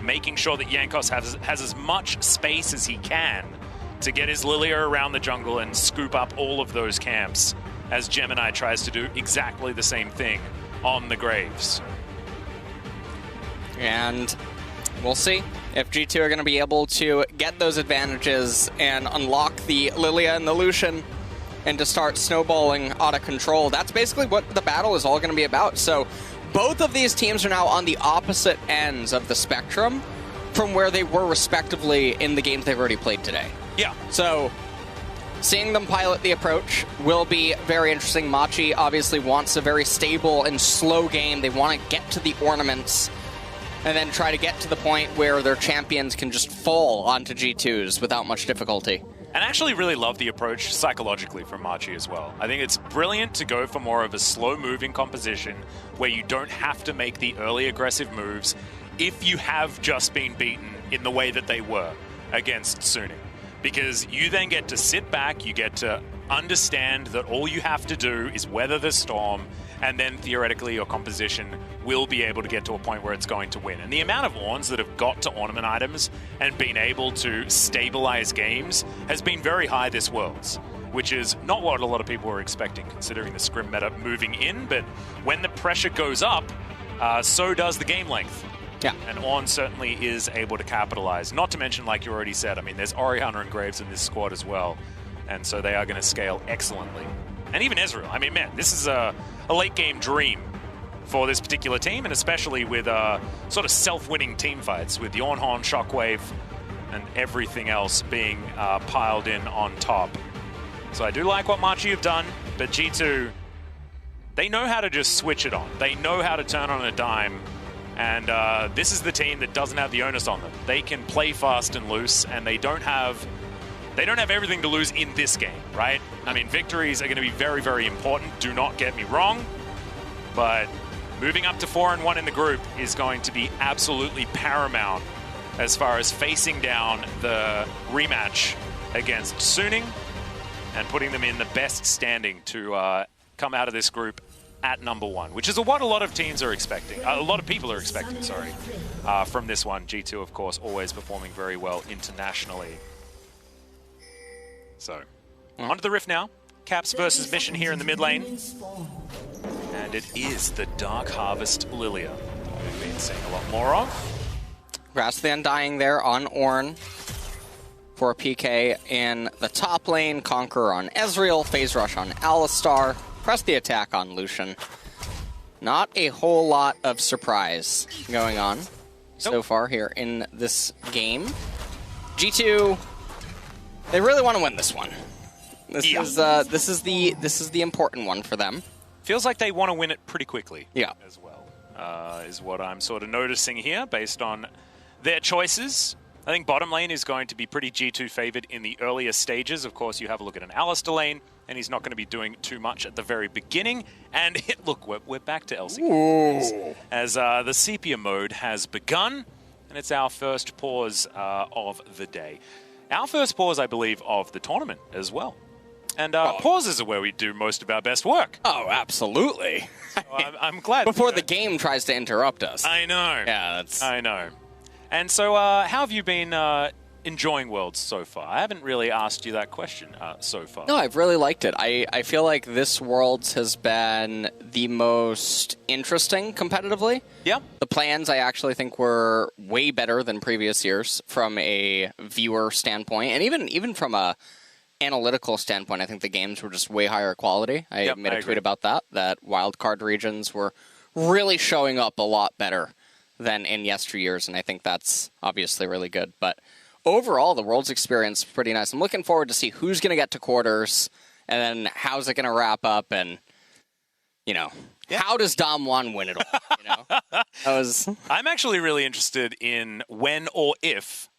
making sure that Jankos has as much space as he can to get his Lilia around the jungle and scoop up all of those camps, as Gemini tries to do exactly the same thing on the Graves.
And we'll see if G2 are going to be able to get those advantages and unlock the Lilia and the Lucian and to start snowballing out of control. That's basically what the battle is all going to be about. So both of these teams are now on the opposite ends of the spectrum from where they were respectively in the games they've already played today.
Yeah.
So seeing them pilot the approach will be very interesting. Machi obviously wants a very stable and slow game. They want to get to the ornaments and then try to get to the point where their champions can just fall onto G2s without much difficulty.
And I actually really love the approach psychologically from Machi as well. I think it's brilliant to go for more of a slow-moving composition where you don't have to make the early aggressive moves if you have just been beaten in the way that they were against Suning. Because you then get to sit back, you get to understand that all you have to do is weather the storm, and then theoretically your composition will be able to get to a point where it's going to win. And the amount of Ornns that have got to ornament items and been able to stabilize games has been very high this Worlds, which is not what a lot of people were expecting considering the scrim meta moving in, but when the pressure goes up, so does the game length.
Yeah.
And Ornn certainly is able to capitalize. Not to mention, like you already said, I mean, there's Orianna and Graves in this squad as well. And so they are going to scale excellently. And even Ezreal. I mean, man, this is a late game dream for this particular team, and especially with sort of self-winning team fights with the Ornn, Shockwave, and everything else being piled in on top. So I do like what Machi have done, but G2, they know how to just switch it on. They know how to turn on a dime. And this is the team that doesn't have the onus on them. They can play fast and loose, and they don't have everything to lose in this game, right? I mean, victories are going to be very, very important. Do not get me wrong. But moving up to 4-1 in the group is going to be absolutely paramount as far as facing down the rematch against Suning and putting them in the best standing to come out of this group at #1, which is what a lot of teams are expecting. A lot of people are expecting, sorry, from this one. G2, of course, always performing very well internationally. So, onto the Rift now. Caps versus Mission here in the mid lane. And it is the Dark Harvest Lilia we've been seeing a lot more of.
Grasp the Undying there on Ornn for a PK in the top lane. Conqueror on Ezreal. Phase Rush on Alistar. Press the attack on Lucian. Not a whole lot of surprise going on. so far here in this game. G2, they really want to win this one. This is the important one for them.
Feels like they want to win it pretty quickly.
Yeah.
As well, is what I'm sort of noticing here based on their choices. I think bottom lane is going to be pretty G2 favored in the earlier stages. Of course, you have a look at an Alistar lane, and he's not going to be doing too much at the very beginning. And look, we're back to LCK as the sepia mode has begun, and it's our first pause of the day. Our first pause, I believe, of the tournament as well. And pauses are where we do most of our best work.
Oh, absolutely.
So I'm glad.
Before the game tries to interrupt us.
I know.
Yeah,
I know. And so, how have you been enjoying Worlds so far? I haven't really asked you that question so far.
No, I've really liked it. I feel like this Worlds has been the most interesting competitively.
Yeah.
The plans, I actually think, were way better than previous years from a viewer standpoint. And even from a analytical standpoint, I think the games were just way higher quality. I made a tweet about that wildcard regions were really showing up a lot better than in yesteryears, and I think that's obviously really good. But overall, the Worlds experience is pretty nice. I'm looking forward to see who's going to get to quarters, and then how's it going to wrap up, and, how does Damwon win it all?
I'm actually really interested in when or if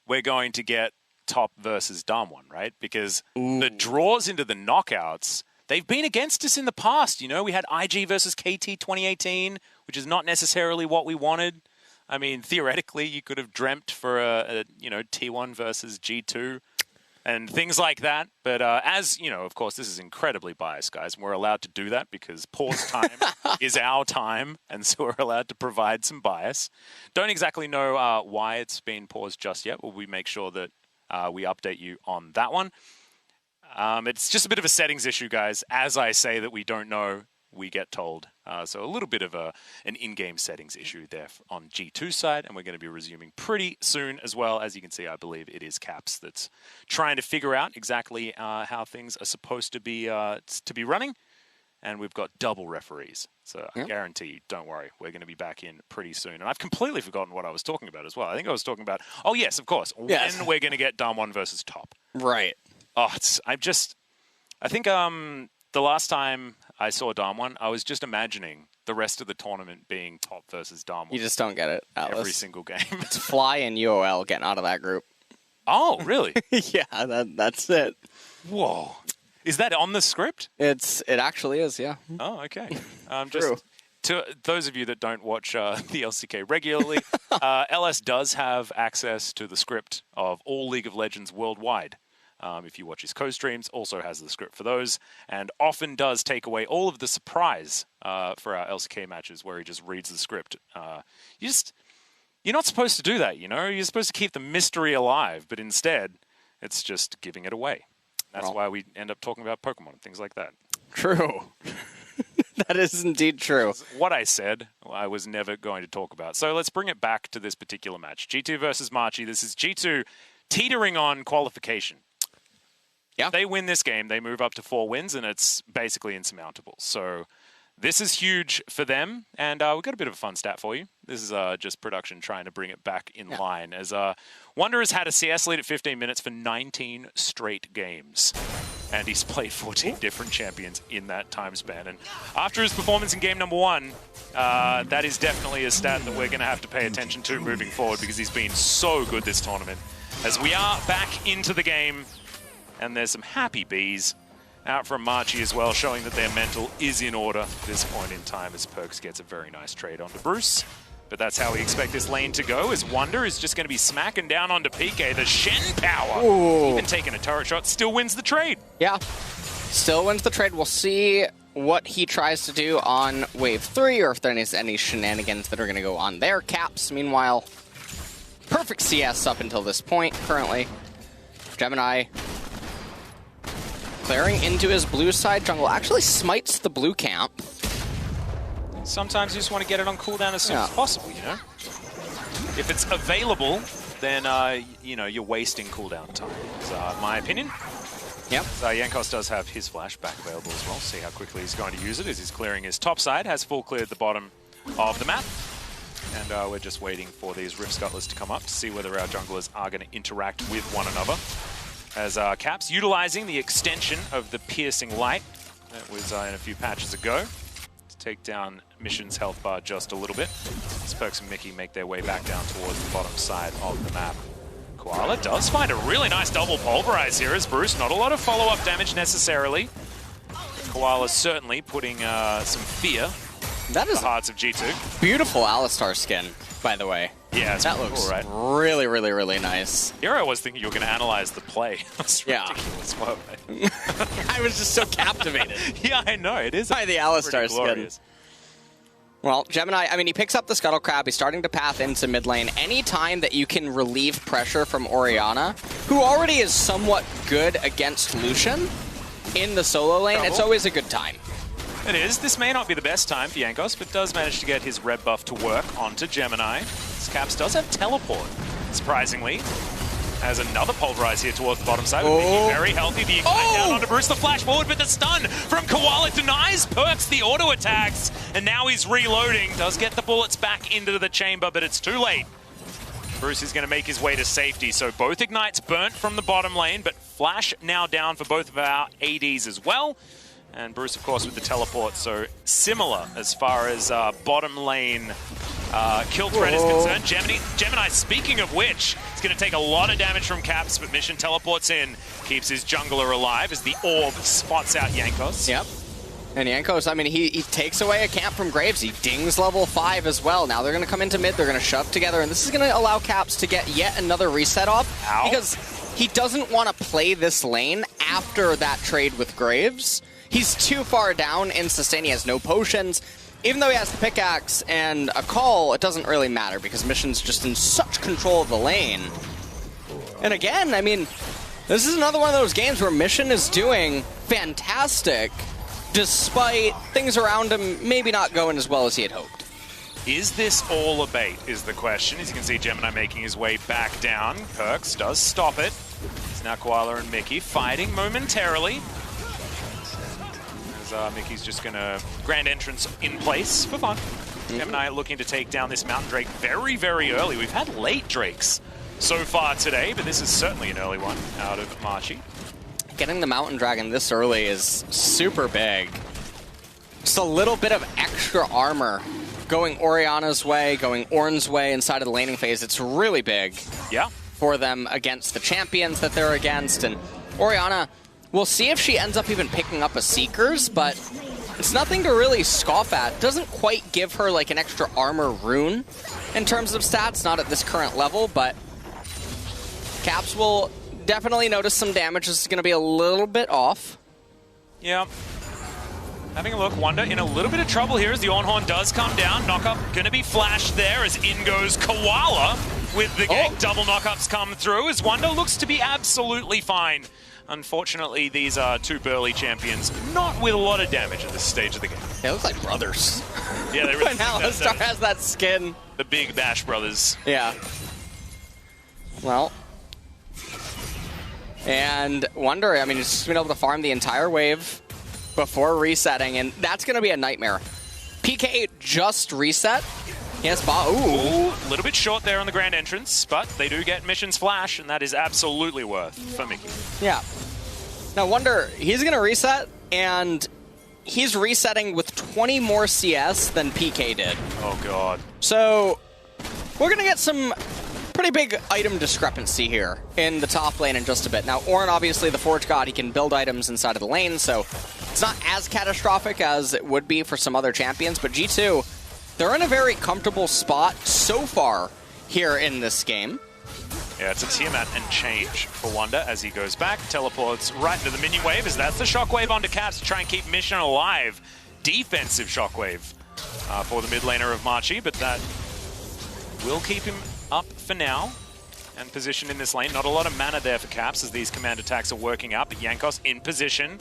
we're going to get top versus Damwon, right? Because the draws into the knockouts, they've been against us in the past. We had IG versus KT 2018, which is not necessarily what we wanted. I mean, theoretically, you could have dreamt for a T1 versus G2 and things like that. But as, of course, this is incredibly biased, guys. And we're allowed to do that because pause time is our time. And so we're allowed to provide some bias. Don't exactly know why it's been paused just yet. Will we make sure that we update you on that one? It's just a bit of a settings issue, guys. As I say that we don't know, we get told. So a little bit of an in-game settings issue there on G2 side, and we're going to be resuming pretty soon as well. As you can see, I believe it is Caps that's trying to figure out exactly how things are supposed to be running. And we've got double referees. So I guarantee you, don't worry, we're going to be back in pretty soon. And I've completely forgotten what I was talking about as well. I think I was talking about, oh yes, of course, when we're going to get Damwon versus top.
Right.
Oh, I think the last time I saw Damwon, I was just imagining the rest of the tournament being top versus Damwon.
You just don't get it, Atlas.
Every single game.
It's Fly and UOL getting out of that group.
Oh, really?
Yeah, that's it.
Whoa. Is that on the script?
It actually is, yeah.
Oh, okay. Just to those of you that don't watch the LCK regularly, LS does have access to the script of all League of Legends worldwide. If you watch his co-streams, also has the script for those, and often does take away all of the surprise for our LCK matches where he just reads the script. You're not supposed to do that, You're supposed to keep the mystery alive, but instead, it's just giving it away. That's why we end up talking about Pokemon and things like that.
True. That is indeed true.
What I said, I was never going to talk about. So let's bring it back to this particular match. G2 versus Marchi. This is G2 teetering on qualification.
Yeah.
If they win this game, they move up to 4 wins, and it's basically insurmountable. So this is huge for them, and we've got a bit of a fun stat for you. This is just production trying to bring it back in line, as Wunder has had a CS lead at 15 minutes for 19 straight games, and he's played 14 different champions in that time span. And after his performance in game number 1, that is definitely a stat that we're going to have to pay attention to moving forward, because he's been so good this tournament. As we are back into the game, and there's some happy bees out from Marchi as well, showing that their mental is in order at this point in time, as Perkz gets a very nice trade onto Bruce. But that's how we expect this lane to go, as Wunder is just going to be smacking down onto PK. The Shen power, even taking a turret shot, still wins the trade.
Yeah, still wins the trade. We'll see what he tries to do on Wave 3, or if there's any shenanigans that are going to go on there. Caps, meanwhile, perfect CS up until this point currently. Gemini clearing into his blue side jungle, actually smites the blue camp.
Sometimes you just want to get it on cooldown as soon as possible, If it's available, then, you're wasting cooldown time, is my opinion.
Yep.
So Jankos does have his flashback available as well. See how quickly he's going to use it as he's clearing his top side. Has full cleared the bottom of the map. And we're just waiting for these Rift Scuttlers to come up to see whether our junglers are going to interact with one another. As Caps utilizing the extension of the Piercing Light that was in a few patches ago to take down Mission's health bar just a little bit. As Perkz and Mickey make their way back down towards the bottom side of the map. Koala does find a really nice double pulverize here as Bruce. Not a lot of follow-up damage necessarily. But Koala certainly putting some fear
that is
in the hearts of G2.
Beautiful Alistar skin, by that looks
cool, right?
really, really, really nice.
Here I was thinking you were going to analyze the play. That's ridiculous. Wow.
I was just so captivated.
Yeah, I know. It is
by the Alistar skin. Well, Gemini, I mean, he picks up the Scuttle Crab. He's starting to path into mid lane. Any time that you can relieve pressure from Orianna, who already is somewhat good against Lucian in the solo lane, it's always a good time.
It is. This may not be the best time for Jankos, but does manage to get his red buff to work onto Gemini. This Caps does have teleport, surprisingly. Has another pulverize here towards the bottom side. Mickey very healthy. The ignite down onto Bruce, the flash forward, but the stun from Koala denies Perkz the auto attacks. And now he's reloading. Does get the bullets back into the chamber, but it's too late. Bruce is going to make his way to safety. So both ignites burnt from the bottom lane, but flash now down for both of our ADs as well. And Bruce, of course, with the teleport, so similar as far as bottom lane kill threat is concerned. Gemini, speaking of which, is going to take a lot of damage from Caps, but Mission teleports in, keeps his jungler alive as the orb spots out Jankos.
Yep. And Jankos, I mean, he takes away a camp from Graves. He dings level 5 as well. Now they're going to come into mid, they're going to shove together, and this is going to allow Caps to get yet another reset off.
Ow.
Because he doesn't want to play this lane after that trade with Graves. He's too far down in sustain. He has no potions. Even though he has the pickaxe and a call, it doesn't really matter because Mission's just in such control of the lane. And again, I mean, this is another one of those games where Mission is doing fantastic despite things around him maybe not going as well as he had hoped.
Is this all a bait is the question. As you can see, Gemini making his way back down. Perkz does stop it. It's now Koala and Mickey fighting momentarily. Mickey's just going to grand entrance in place for fun. Gemini looking to take down this Mountain Drake very, very early. We've had late Drakes so far today, but this is certainly an early one out of Marchi.
Getting the Mountain Dragon this early is super big. Just a little bit of extra armor going Orianna's way, going Ornn's way inside of the laning phase. It's really big for them against the champions that they're against. And Orianna, we'll see if she ends up even picking up a Seekers, but it's nothing to really scoff at. Doesn't quite give her like an extra armor rune in terms of stats, not at this current level, but Caps will definitely notice some damage. This is going to be a little bit off.
Yeah. Having a look, Wonder in a little bit of trouble here as the Ornhorn does come down. Knockup going to be flashed there as in goes Koala with the gank. Double knockups come through as Wonder looks to be absolutely fine. Unfortunately, these are two burly champions, not with a lot of damage at this stage of the game.
They look like brothers.
Yeah, they really
now Alistar has that skin.
The big Bash brothers.
Yeah. Well. And Wonder, I mean, he's just been able to farm the entire wave before resetting, and that's going to be a nightmare. PK just reset. Yes,
Ooh, a little bit short there on the grand entrance, but they do get Mission's flash, and that is absolutely worth for Mickey.
Yeah. Now, Wonder, he's going to reset, and he's resetting with 20 more CS than PK did.
Oh, God.
So, we're going to get some pretty big item discrepancy here in the top lane in just a bit. Now, Ornn, obviously, the Forge God, he can build items inside of the lane, so it's not as catastrophic as it would be for some other champions, but G2, they're in a very comfortable spot so far here in this game.
Yeah, it's a Tiamat and change for Wonder as he goes back, teleports right into the minion wave, as that's the shockwave onto Caps to try and keep Mission alive. Defensive shockwave for the mid laner of Marchi, but that will keep him up for now and positioned in this lane. Not a lot of mana there for Caps as these command attacks are working out, but Jankos in position.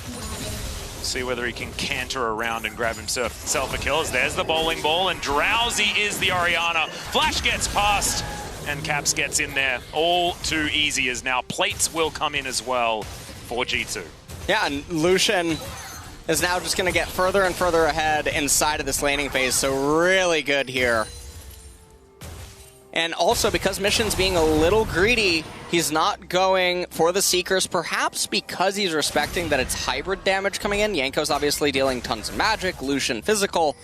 See whether he can canter around and grab himself a kill. As there's the bowling ball, and Drowsy is the Orianna. Flash gets past, and Caps gets in there. All too easy as now plates will come in as well for G2.
Yeah, and Lucian is now just going to get further and further ahead inside of this laning phase, so really good here And also, because Mission's being a little greedy, he's not going for the Seekers, perhaps because he's respecting that it's hybrid damage coming in. Yanko's obviously dealing tons of magic, Lucian physical.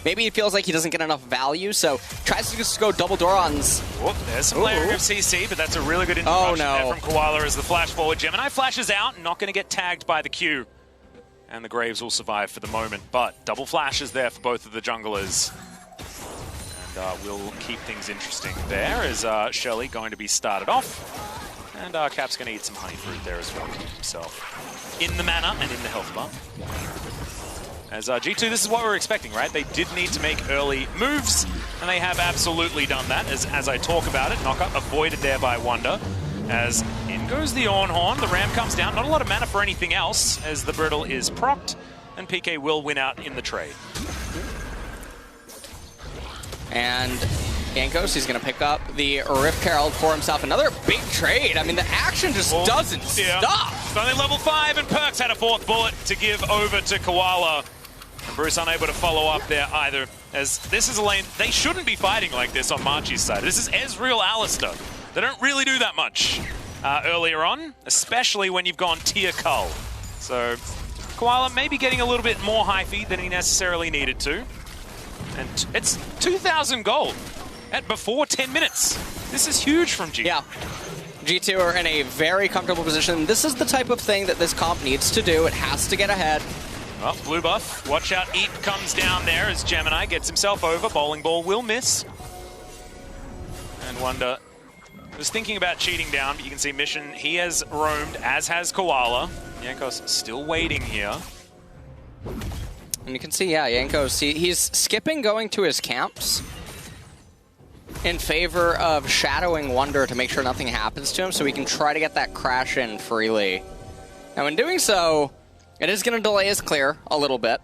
Maybe he feels like he doesn't get enough value, so tries to just go double Dorons.
Whoop, there's some layering of CC, but that's a really good introduction there from Koala as the flash forward. Gemini flashes out, not going to get tagged by the Q. And the Graves will survive for the moment, but double flashes there for both of the junglers. And we'll keep things interesting there as Shelly going to be started off. And Cap's going to eat some honey fruit there as well to keep himself in the mana and in the health bar. As G2, this is what we were expecting, right? They did need to make early moves, and they have absolutely done that. As I talk about it, Knockup avoided there by Wonder. As in goes the Ornhorn, the Ram comes down. Not a lot of mana for anything else, as the Brittle is procced, and PK will win out in the trade.
And Jankos, he's going to pick up the Rift Herald for himself. Another big trade. I mean, the action just doesn't stop.
It's only level 5, and Perkz had a 4th bullet to give over to Koala. And Bruce unable to follow up there either, as this is a lane they shouldn't be fighting like this on Marchi's side. This is Ezreal Alistar. They don't really do that much earlier on, especially when you've gone tier Cull. So Koala maybe getting a little bit more hyphy than he necessarily needed to. And it's 2,000 gold at before 10 minutes. This is huge from G2.
Yeah. G2 are in a very comfortable position. This is the type of thing that this comp needs to do. It has to get ahead.
Well, blue buff. Watch out. Eep comes down there as Gemini gets himself over. Bowling ball will miss. And Wonder was thinking about cheating down, but you can see Mission, he has roamed, as has Koala. Jankos still waiting here.
And you can see, yeah, Jankos, he's skipping going to his camps in favor of shadowing Wonder to make sure nothing happens to him so he can try to get that crash in freely. Now, in doing so, it is going to delay his clear a little bit.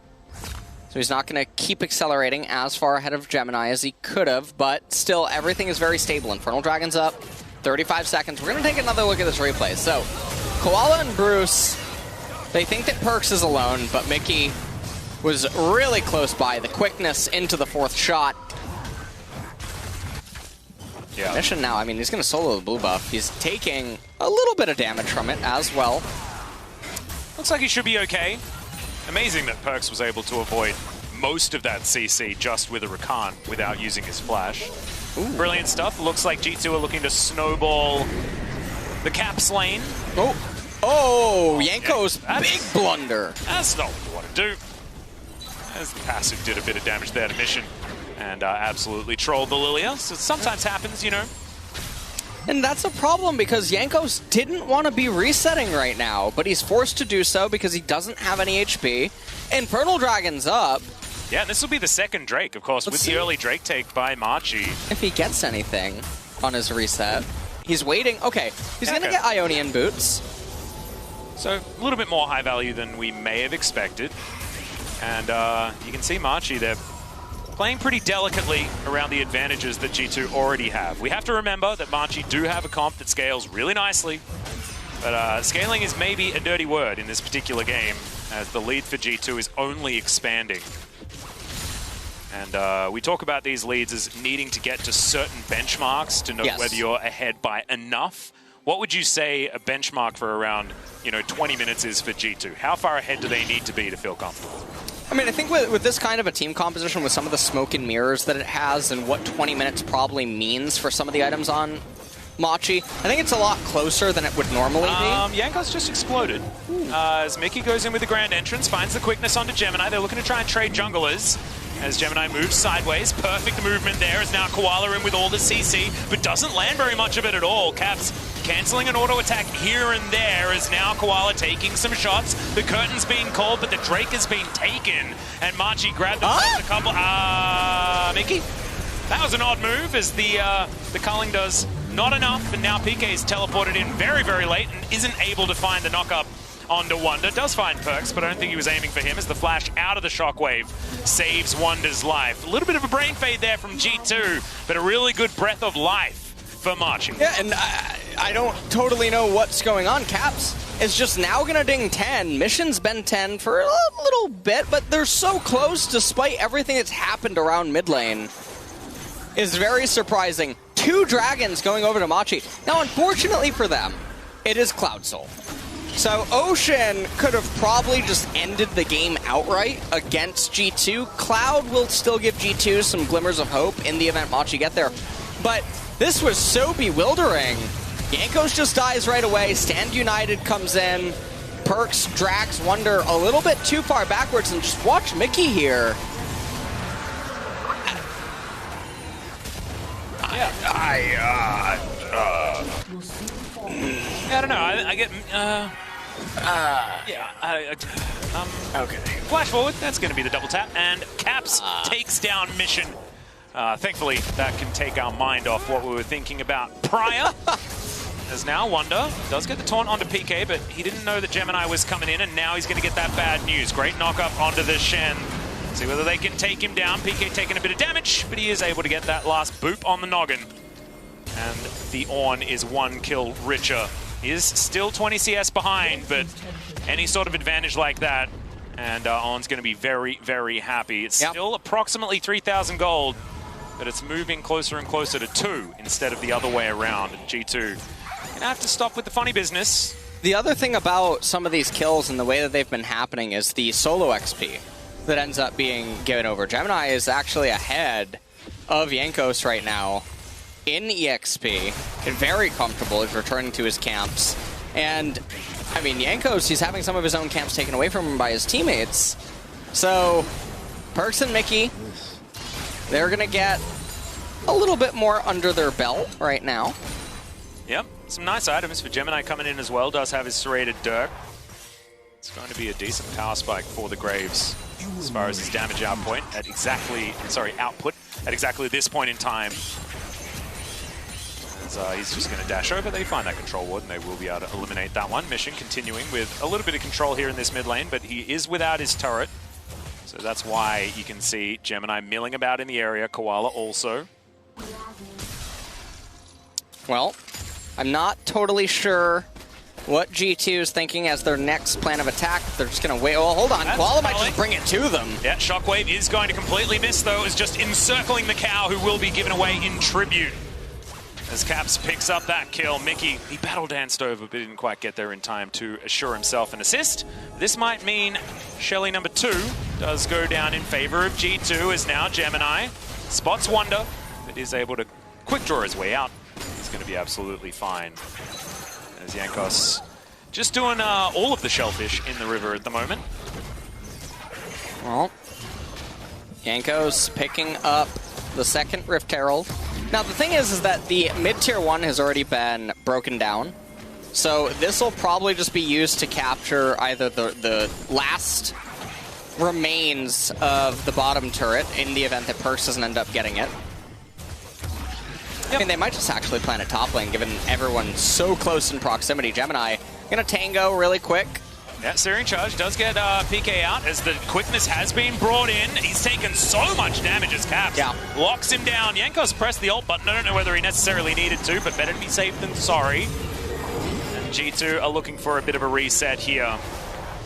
So he's not going to keep accelerating as far ahead of Gemini as he could have, but still, everything is very stable. Infernal Dragon's up, 35 seconds. We're going to take another look at this replay. So, Koala and Bruce, they think that Perkz is alone, but Mickey was really close by. The quickness into the 4th shot.
Yeah.
Mission now, I mean, he's going to solo the blue buff. He's taking a little bit of damage from it as well.
Looks like he should be okay. Amazing that Perkz was able to avoid most of that CC just with a Rakan without using his flash. Ooh. Brilliant stuff. Looks like G2 are looking to snowball the Caps lane.
Oh, Yanko's big blunder.
That's not what you want to do. As the passive did a bit of damage there to Mission and absolutely trolled the Lilia. So it sometimes happens, you know.
And that's a problem because Jankos didn't want to be resetting right now, but he's forced to do so because he doesn't have any HP. Infernal Dragon's up.
Yeah, this will be the second Drake, of course, with the early Drake take by Marchi.
If he gets anything on his reset. He's waiting. Okay, he's going to get Ionian boots.
So a little bit more high value than we may have expected. And you can see Marchi there playing pretty delicately around the advantages that G2 already have. We have to remember that Marchi do have a comp that scales really nicely, but scaling is maybe a dirty word in this particular game, as the lead for G2 is only expanding. And we talk about these leads as needing to get to certain benchmarks to know whether you're ahead by enough. What would you say a benchmark for around 20 minutes is for G2? How far ahead do they need to be to feel comfortable?
I mean, I think with this kind of a team composition, with some of the smoke and mirrors that it has and what 20 minutes probably means for some of the items on Machi, I think it's a lot closer than it would normally be.
Jankos just exploded. As Mickey goes in with the grand entrance, finds the quickness onto Gemini. They're looking to try and trade junglers. As Gemini moves sideways, perfect movement there as now Koala in with all the CC, but doesn't land very much of it at all. Caps cancelling an auto attack here and there as now Koala taking some shots. The curtain's being called, but the Drake has been taken, and Marchi grabbed himself a couple. Mickey? That was an odd move as the culling does not enough, and now PK is teleported in very, very late and isn't able to find the knock-up onto Wonder. Does find Perkz, but I don't think he was aiming for him as the flash out of the shockwave saves Wonder's life. A little bit of a brain fade there from G2, but a really good breath of life for Marchi.
Yeah, and I don't totally know what's going on. Caps is just now going to ding 10. Mission's been 10 for a little bit, but they're so close despite everything that's happened around mid lane. Is very surprising. 2 dragons going over to Machi. Now, unfortunately for them, it is Cloud Soul. So Ocean could have probably just ended the game outright against G2. Cloud will still give G2 some glimmers of hope in the event Machi get there. But this was so bewildering. Jankos just dies right away. Stand United comes in. Perkz drags Wunder a little bit too far backwards, and just watch Mickey here.
I don't know. I get. Okay. Flash forward. That's going to be the double tap, and Caps takes down Mission. Thankfully, that can take our mind off what we were thinking about prior. As now Wunder does get the taunt onto PK, but he didn't know that Gemini was coming in, and now he's going to get that bad news. Great knock up onto the Shen. See whether they can take him down. PK taking a bit of damage, but he is able to get that last boop on the noggin. And the Ornn is 1 kill richer. He is still 20 CS behind, but any sort of advantage like that, and Ornn's going to be very, very happy. It's still approximately 3,000 gold, but it's moving closer and closer to 2 instead of the other way around. And G2 gonna have to stop with the funny business.
The other thing about some of these kills and the way that they've been happening is the solo XP that ends up being given over. Gemini is actually ahead of Jankos right now in EXP, and very comfortable. He's returning to his camps. And, I mean, Jankos, he's having some of his own camps taken away from him by his teammates. So, Perkz and Mickey, they're going to get a little bit more under their belt right now.
Yep, some nice items for Gemini coming in as well. Does have his serrated Dirk. It's going to be a decent power spike for the Graves as far as his damage output at exactly this point in time. As he's just going to dash over. They find that control ward, and they will be able to eliminate that one. Mission continuing with a little bit of control here in this mid lane, but he is without his turret. So that's why you can see Gemini milling about in the area. Koala also.
Well, I'm not totally sure what G2 is thinking as their next plan of attack. They're just going to wait. Oh, hold on. Koala might just bring it to them.
Yeah, Shockwave is going to completely miss, though, is just encircling the cow, who will be given away in tribute. As Caps picks up that kill, Mickey, he battle danced over, but didn't quite get there in time to assure himself an assist. This might mean Shelly number 2 does go down in favor of G2, as now Gemini spots Wunder, but is able to quick draw his way out. He's going to be absolutely fine. As Jankos just doing all of the shellfish in the river at the moment.
Well, Jankos picking up the second Rift Herald. Now, the thing is that the mid-tier 1 has already been broken down. So this will probably just be used to capture either the last remains of the bottom turret in the event that Perkz doesn't end up getting it. I mean, they might just actually plan a top lane, given everyone's so close in proximity. Gemini gonna tango really quick.
Yeah, Searing Charge does get PK out as the quickness has been brought in. He's taken so much damage as Caps locks him down. Jankos pressed the ult button. I don't know whether he necessarily needed to, but better to be safe than sorry. And G2 are looking for a bit of a reset here.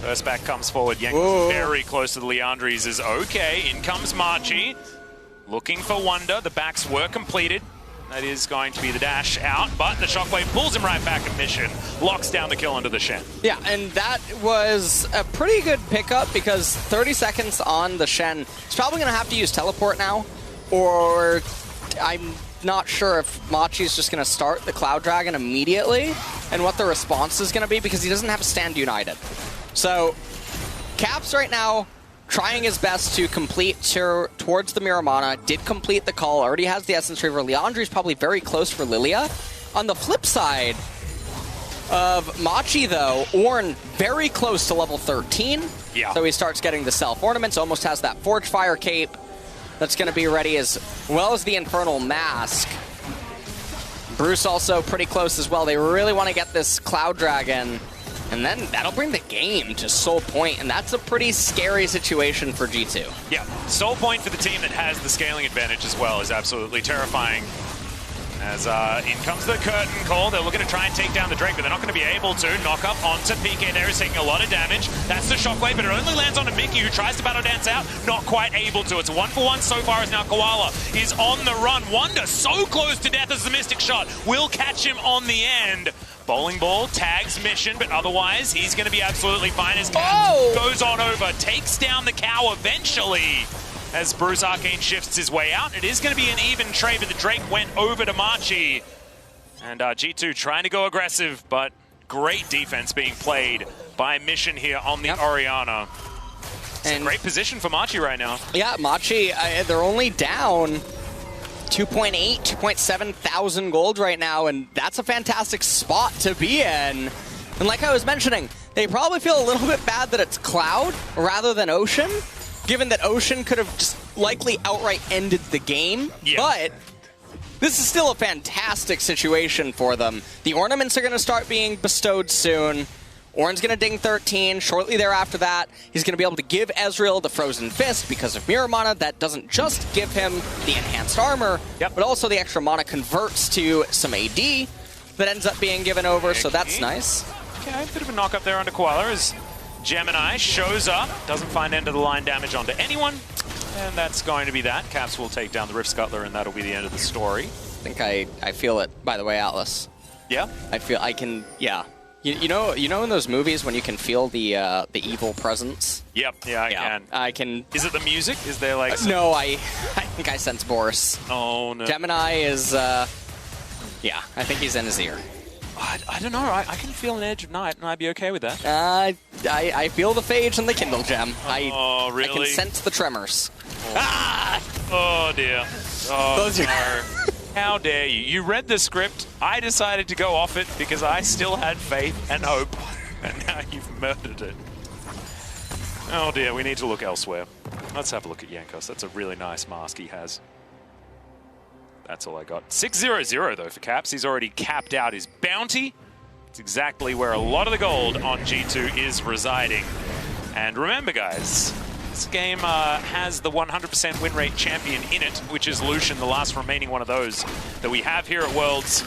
First back comes forward. Jankos very close to the Liandry's. Is okay. In comes Machi. Looking for Wunder. The backs were completed. That is going to be the dash out, but the Shockwave pulls him right back at Mission, locks down the kill onto the Shen.
Yeah, and that was a pretty good pickup because 30 seconds on the Shen. He's probably going to have to use teleport now, or I'm not sure if Machi's just going to start the Cloud Dragon immediately and what the response is going to be because he doesn't have Stand United. So, Caps right now trying his best to complete towards the Miramana, did complete the call, already has the Essence Reaver. Liandry's probably very close for Lilia. On the flip side of Machi, though, Ornn very close to level 13.
Yeah.
So he starts getting the self-ornaments, almost has that Forge Fire cape that's going to be ready, as well as the Infernal Mask. Bruce also pretty close as well. They really want to get this Cloud Dragon, and then that'll bring the game to Soul Point, and that's a pretty scary situation for G2.
Yeah, Soul Point for the team that has the scaling advantage as well is absolutely terrifying. As in comes the curtain call. They're looking to try and take down the Drake, but they're not going to be able to. Knock up onto PK there, is taking a lot of damage. That's the shockwave, but it only lands on a Mickey, who tries to battle dance out. Not quite able to. It's a 1-for-1 so far as now Koala is on the run. Wonder so close to death as the Mystic Shot will catch him on the end. Bowling Ball tags Mission, but otherwise he's going to be absolutely fine as Cat goes on over, takes down the cow eventually. As Bruce Arcane shifts his way out, it is going to be an even trade, but the Drake went over to Machi. And G2 trying to go aggressive, but great defense being played by Mission here on the Orianna. It's a great position for Machi right now.
Yeah, Machi, they're only down 2.8, 2.7 thousand gold right now, and that's a fantastic spot to be in. And like I was mentioning, they probably feel a little bit bad that it's Cloud rather than Ocean, given that Ocean could have just likely outright ended the game. Yeah. But this is still a fantastic situation for them. The ornaments are going to start being bestowed soon. Orin's going to ding 13. Shortly thereafter that, he's going to be able to give Ezreal the Frozen Fist because of Mirror Mana. That doesn't just give him the enhanced armor, but also the extra mana converts to some AD that ends up being given over, so that's nice.
Okay, bit of a knock up there onto Koala as Gemini shows up, doesn't find end of the line damage onto anyone, and that's going to be that. Caps will take down the Rift Scuttler, and that'll be the end of the story.
I think I feel it, by the way, Atlas.
Yeah?
I can, yeah. You know in those movies when you can feel the evil presence?
Yep, yeah, I can.
I can.
Is it the music? Is there like...
No, I think I sense Boris.
Oh, no.
Gemini is, yeah, I think he's in his ear.
I don't know. I can feel an edge of night, and I'd be okay with that.
I feel the phage and the Kindle Gem.
Oh, really?
I can sense the tremors.
Oh, oh dear. Oh, no. How dare you? You read the script. I decided to go off it because I still had faith and hope, and now you've murdered it. Oh dear, we need to look elsewhere. Let's have a look at Jankos. That's a really nice mask he has. That's all I got. 6-0-0 though for Caps. He's already capped out his bounty. It's exactly where a lot of the gold on G2 is residing. And remember guys, this game has the 100% win rate champion in it, which is Lucian, the last remaining one of those that we have here at Worlds.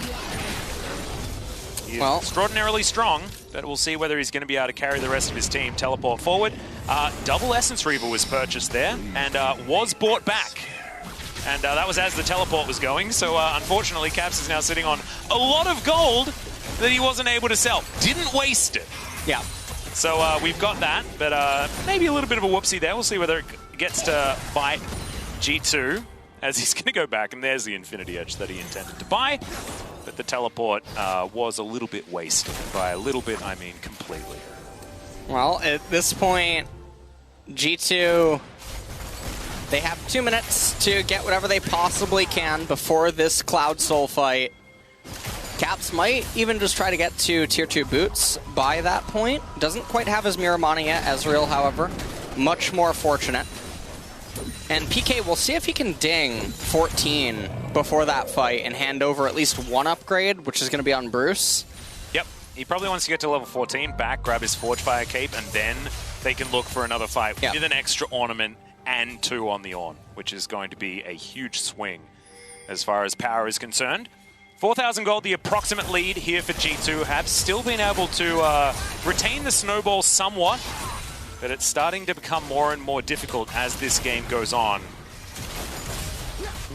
He is extraordinarily strong, but we'll see whether he's going to be able to carry the rest of his team. Teleport forward. Double Essence Reaver was purchased there and was bought back. And that was as the teleport was going, so unfortunately Caps is now sitting on a lot of gold that he wasn't able to sell. Didn't waste it.
Yeah.
So we've got that, but maybe a little bit of a whoopsie there. We'll see whether it gets to bite G2 as he's going to go back, and there's the Infinity Edge that he intended to buy. But the teleport was a little bit wasted. By a little bit, I mean completely.
Well, at this point, G2, they have 2 minutes to get whatever they possibly can before this Cloud Soul fight. Caps might even just try to get to Tier 2 boots by that point. Doesn't quite have his Mirror Mana yet, Ezreal, however. Much more fortunate. And PK, we'll see if he can ding 14 before that fight and hand over at least one upgrade, which is going to be on Bruce.
Yep, he probably wants to get to level 14, back, grab his Forgefire Cape, and then they can look for another fight with an extra ornament and 2 on the Ornn, which is going to be a huge swing as far as power is concerned. 4,000 gold, the approximate lead here for G2. Have still been able to retain the snowball somewhat, but it's starting to become more and more difficult as this game goes on.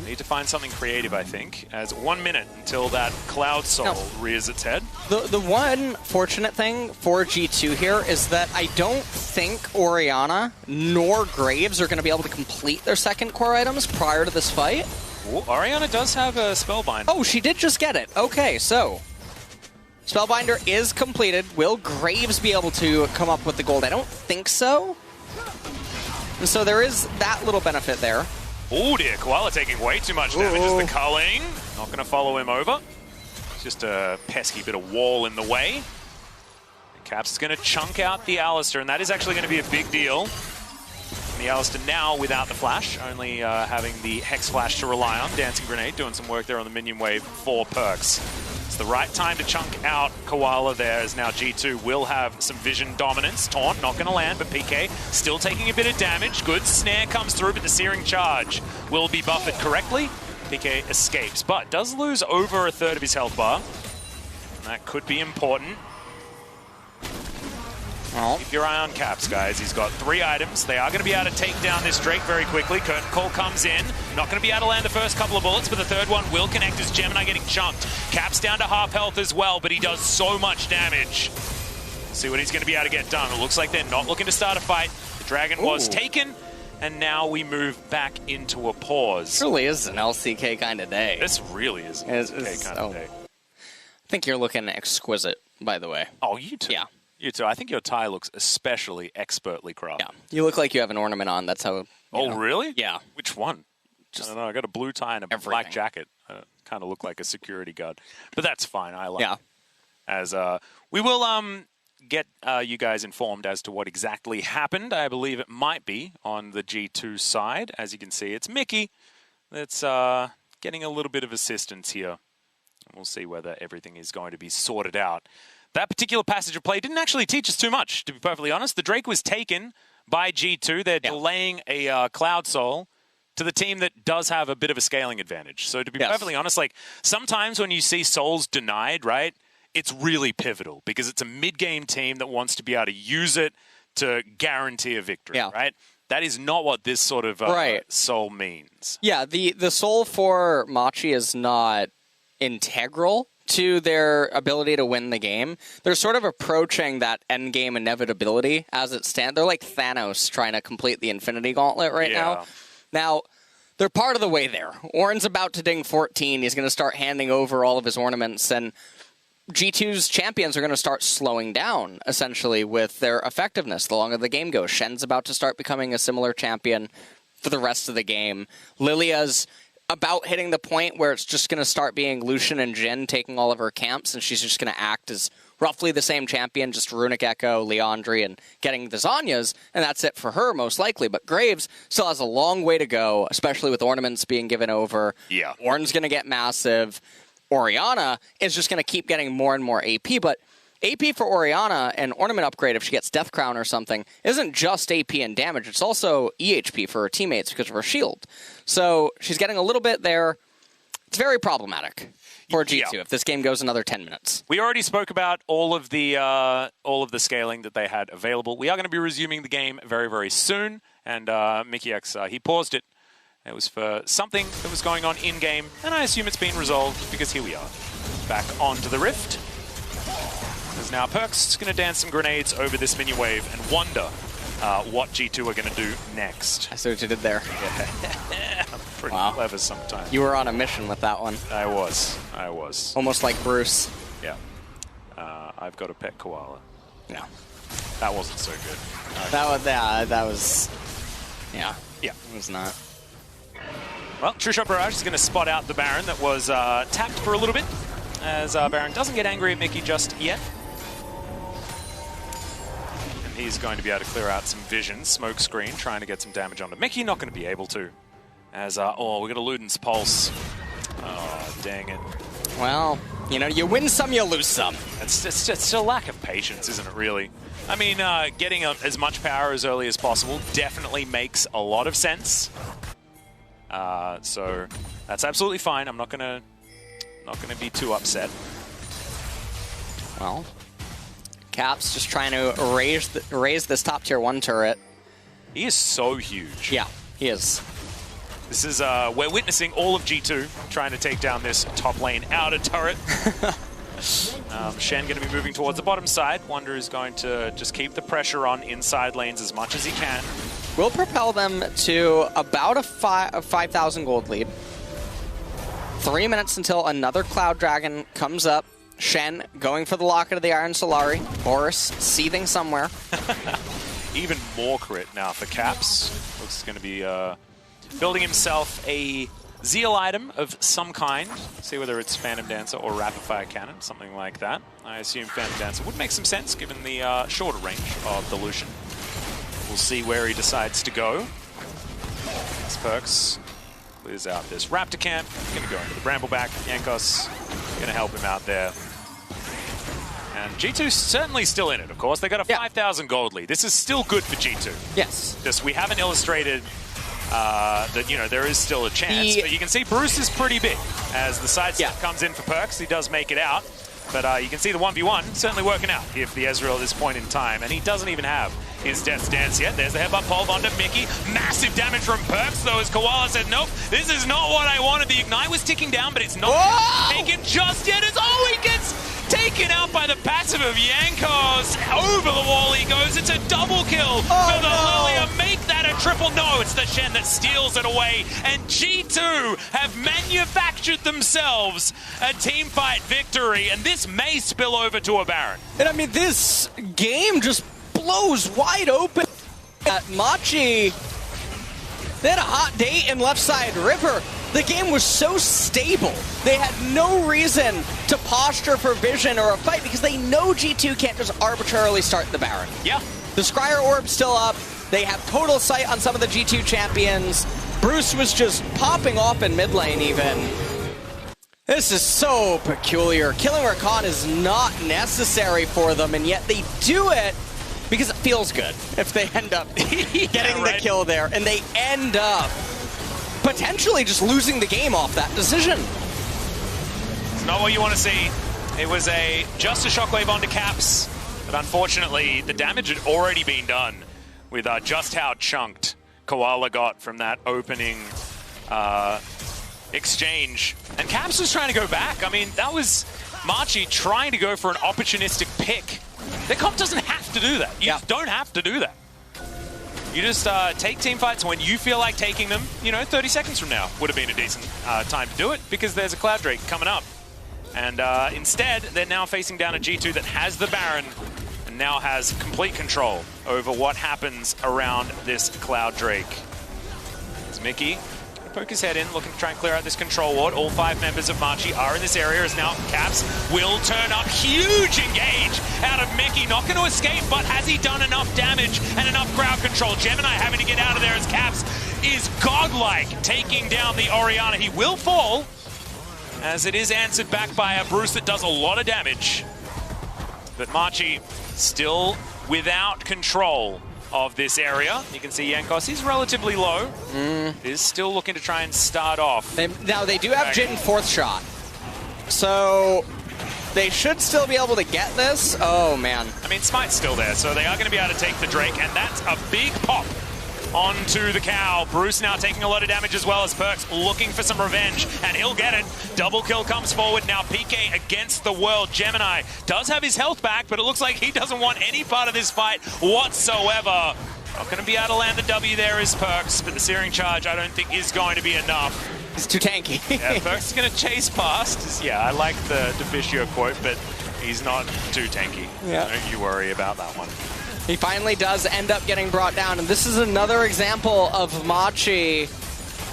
Need to find something creative, I think, as 1 minute until that Cloud Soul rears its head.
The one fortunate thing for G2 here is that I don't think Orianna nor Graves are going to be able to complete their second core items prior to this fight.
Ooh, Orianna does have a Spellbind.
Oh, she did just get it. Okay, so Spellbinder is completed. Will Graves be able to come up with the gold? I don't think so. And so there is that little benefit there.
Oh dear, Koala taking way too much damage as the culling. Not going to follow him over. It's just a pesky bit of wall in the way. Caps is going to chunk out the Alistar, and that is actually going to be a big deal. The Alistar now without the flash, only having the Hex Flash to rely on. Dancing Grenade doing some work there on the minion wave for perks. It's the right time to chunk out Koala there, as now G2 will have some vision dominance. Taunt not going to land, but PK still taking a bit of damage. Good snare comes through, but the Searing Charge will be buffered correctly. PK escapes, but does lose over a third of his health bar. And that could be important.
Well,
keep your eye on Caps, guys. He's got 3 items. They are going to be able to take down this Drake very quickly. Curtain Call comes in. Not going to be able to land the first couple of bullets, but the third one will connect as Gemini getting chunked. Caps down to half health as well, but he does so much damage. See what he's going to be able to get done. It looks like they're not looking to start a fight. The Dragon was taken, and now we move back into a pause.
It really is an LCK kind of day.
This really is an LCK kind of day.
I think you're looking exquisite, by the way.
Oh, you too.
Yeah.
You too. I think your tie looks especially expertly crafted.
Yeah. You look like you have an ornament on. That's how...
Really?
Yeah.
Which one? I don't know. I got a blue tie and a black jacket. Kind of look like a security guard. But that's fine. I like it. As we will get you guys informed as to what exactly happened. I believe it might be on the G2 side. As you can see, it's Mickey that's getting a little bit of assistance here. We'll see whether everything is going to be sorted out. That particular passage of play didn't actually teach us too much, to be perfectly honest. The Drake was taken by G2. They're delaying a Cloud Soul to the team that does have a bit of a scaling advantage. So to be perfectly honest, like sometimes when you see Souls denied, right, it's really pivotal because it's a mid-game team that wants to be able to use it to guarantee a victory, right? That is not what this sort of Soul means.
Yeah, the Soul for Machi is not integral to their ability to win the game. They're sort of approaching that endgame inevitability as it stands. They're like Thanos trying to complete the Infinity Gauntlet right now. Now, they're part of the way there. Ornn's about to ding 14. He's going to start handing over all of his ornaments, and G2's champions are going to start slowing down, essentially, with their effectiveness the longer the game goes. Shen's about to start becoming a similar champion for the rest of the game. Lilia's about hitting the point where it's just going to start being Lucian and Jhin taking all of her camps, and she's just going to act as roughly the same champion, just Runic Echo, Leandri, and getting the Zhonya's, and that's it for her, most likely. But Graves still has a long way to go, especially with ornaments being given over.
Yeah.
Ornn's going to get massive. Orianna is just going to keep getting more and more AP, but AP for Orianna, an ornament upgrade if she gets Death Crown or something, isn't just AP and damage. It's also EHP for her teammates because of her shield. So she's getting a little bit there. It's very problematic for G2 if this game goes another 10 minutes.
We already spoke about all of the scaling that they had available. We are going to be resuming the game very, very soon. And Mickey X, he paused it. It was for something that was going on in-game, and I assume it's been resolved because here we are. Back onto the Rift. There's now Perkz going to dance some grenades over this minion wave and wonder what G2 are going to do next.
I see what you did there.
Pretty clever sometimes.
You were on a mission with that one.
I was.
Almost like Bruce.
Yeah. I've got a pet koala.
Yeah.
That wasn't so good.
That was... Yeah.
Yeah.
It was not.
Well, True Shot Barrage is going to spot out the Baron that was tapped for a little bit, as Baron doesn't get angry at Mickey just yet. And he's going to be able to clear out some vision, smoke screen, trying to get some damage onto Mickey. Not going to be able to. As, we got a Luden's Pulse. Oh, dang it.
Well, you know, you win some, you lose some.
It's just a lack of patience, isn't it, really? I mean, getting as much power as early as possible definitely makes a lot of sense. So that's absolutely fine. I'm not gonna be too upset.
Well, Caps just trying to raise this top tier 1 turret.
He is so huge.
Yeah, he is.
This is we're witnessing all of G2 trying to take down this top lane outer turret. Shen going to be moving towards the bottom side. Wunder is going to just keep the pressure on inside lanes as much as he can.
Will propel them to about a 5,000 gold lead. 3 minutes until another Cloud Dragon comes up. Shen going for the Locket of the Iron Solari. Boris seething somewhere.
Even more crit now for Caps. Looks going to be building himself a Zeal item of some kind. See whether it's Phantom Dancer or Rapid Fire Cannon, something like that. I assume Phantom Dancer would make some sense given the shorter range of the Lucian. We'll see where he decides to go. This Perkz clears out this Raptor camp. Going to go into the Brambleback. Jankos going to help him out there. And G2 certainly still in it, of course. They got a 5,000 gold lead. This is still good for G2.
Yes.
Just we haven't illustrated that, you know, there is still a chance. But you can see Bruce is pretty big as the sidestep comes in for Perkz. He does make it out. But you can see the 1v1 certainly working out here for the Ezreal at this point in time. And he doesn't even have his Death's Dance yet. There's the headbutt pole onto Mickey. Massive damage from Perkz, though, as Koala said, nope, this is not what I wanted. The Ignite was ticking down, but it's not taken just yet. As he gets taken out by the passive of Jankos. Over the wall he goes. It's a double kill for the Lilia. Make that a triple. No, it's the Shen that steals it away. And G2 have manufactured themselves a team fight victory. And this may spill over to a Baron.
And I mean, this game just blows wide open. Machi, they had a hot date in left side river. The game was so stable. They had no reason to posture for vision or a fight because they know G2 can't just arbitrarily start the Baron.
Yeah.
The Scryer Orb's still up. They have total sight on some of the G2 champions. Bruce was just popping off in mid lane even. This is so peculiar. Killing Rakan is not necessary for them, and yet they do it because it feels good if they end up getting the kill there, and they end up potentially just losing the game off that decision.
It's not what you want to see. It was just a shockwave onto Caps, but unfortunately the damage had already been done with just how chunked Koala got from that opening exchange. And Caps was trying to go back. I mean, that was Machi trying to go for an opportunistic pick. The comp doesn't have to do that. You don't have to do that. You just take team fights when you feel like taking them. You know, 30 seconds from now would have been a decent time to do it because there's a Cloud Drake coming up. And instead, they're now facing down a G2 that has the Baron and now has complete control over what happens around this Cloud Drake. It's Mickey. Poke his head in, looking to try and clear out this control ward. All 5 members of Machi are in this area as now Caps will turn up. Huge engage out of Mickey. Not going to escape, but has he done enough damage and enough crowd control? Gemini having to get out of there as Caps is godlike, taking down the Orianna. He will fall, as it is answered back by a Bruce that does a lot of damage. But Machi still without control of this area. You can see Jankos, he's relatively low. Is still looking to try and start off.
Now they do have Jhin 4th shot. So they should still be able to get this. Oh man.
I mean, Smite's still there, so they are going to be able to take the Drake, and that's a big pop onto the cow. Bruce now taking a lot of damage as well as Perkz looking for some revenge, and he'll get it. Double kill comes forward. Now PK against the world. Gemini does have his health back, but it looks like he doesn't want any part of this fight whatsoever. Not going to be able to land the W there is Perkz, but the Searing Charge I don't think is going to be enough.
He's too tanky.
Yeah, Perkz is going to chase past. Yeah, I like the Deficio quote, but he's not too tanky.
Yeah.
Don't you worry about that one.
He finally does end up getting brought down, and this is another example of Machi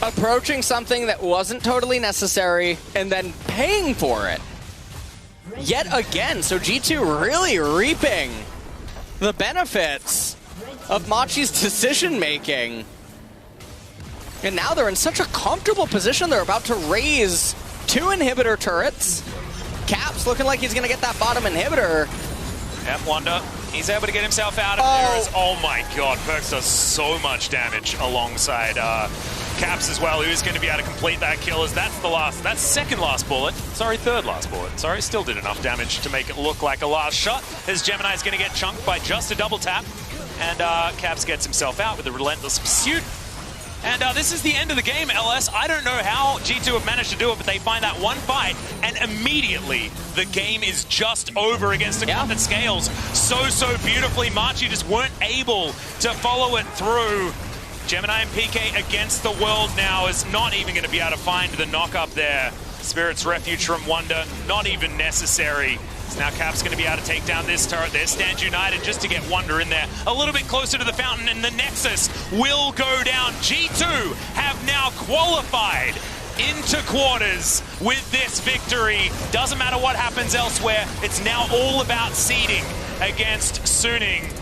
approaching something that wasn't totally necessary and then paying for it yet again. So G2 really reaping the benefits of Machi's decision-making. And now they're in such a comfortable position. They're about to raise 2 inhibitor turrets. Caps looking like he's going to get that bottom inhibitor.
Yep, Wonder. He's able to get himself out of there. Oh my god, Perkz does so much damage alongside Caps as well, who's going to be able to complete that kill as that's second last bullet. Sorry, third last bullet. Sorry, still did enough damage to make it look like a last shot, as Gemini's going to get chunked by just a double tap. And Caps gets himself out with a relentless pursuit. And this is the end of the game, LS. I don't know how G2 have managed to do it, but they find that one fight, and immediately the game is just over against a comp that scales so beautifully. Machi just weren't able to follow it through. Gemini and PK against the world now is not even going to be able to find the knock up there. Spirit's Refuge from Wonder, not even necessary. So now Cap's going to be able to take down this turret. There stands United just to get Wonder in there. A little bit closer to the fountain, and the Nexus will go down. G2 have now qualified into quarters with this victory. Doesn't matter what happens elsewhere. It's now all about seeding against Suning.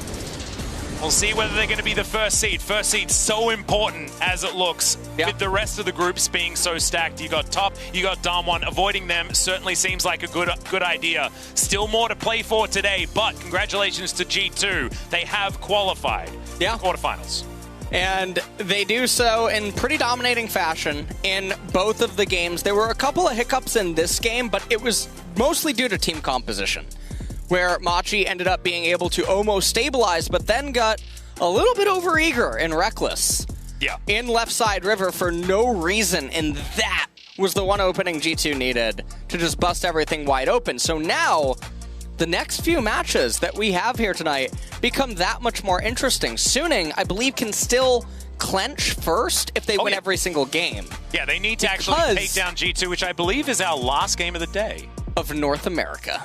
We'll see whether they're going to be the first seed. First seed so important as it looks. With the rest of the groups being so stacked. You got Top, you got Damwon. Avoiding them certainly seems like a good idea. Still more to play for today, but congratulations to G2. They have qualified. Quarterfinals.
And they do so in pretty dominating fashion in both of the games. There were a couple of hiccups in this game, but it was mostly due to team composition, where Machi ended up being able to almost stabilize, but then got a little bit overeager and reckless in left side river for no reason, and that was the one opening G2 needed to just bust everything wide open. So now, the next few matches that we have here tonight become that much more interesting. Suning, I believe, can still clench first if they win every single game.
Yeah, they need to actually take down G2, which I believe is our last game of the day.
Of North America.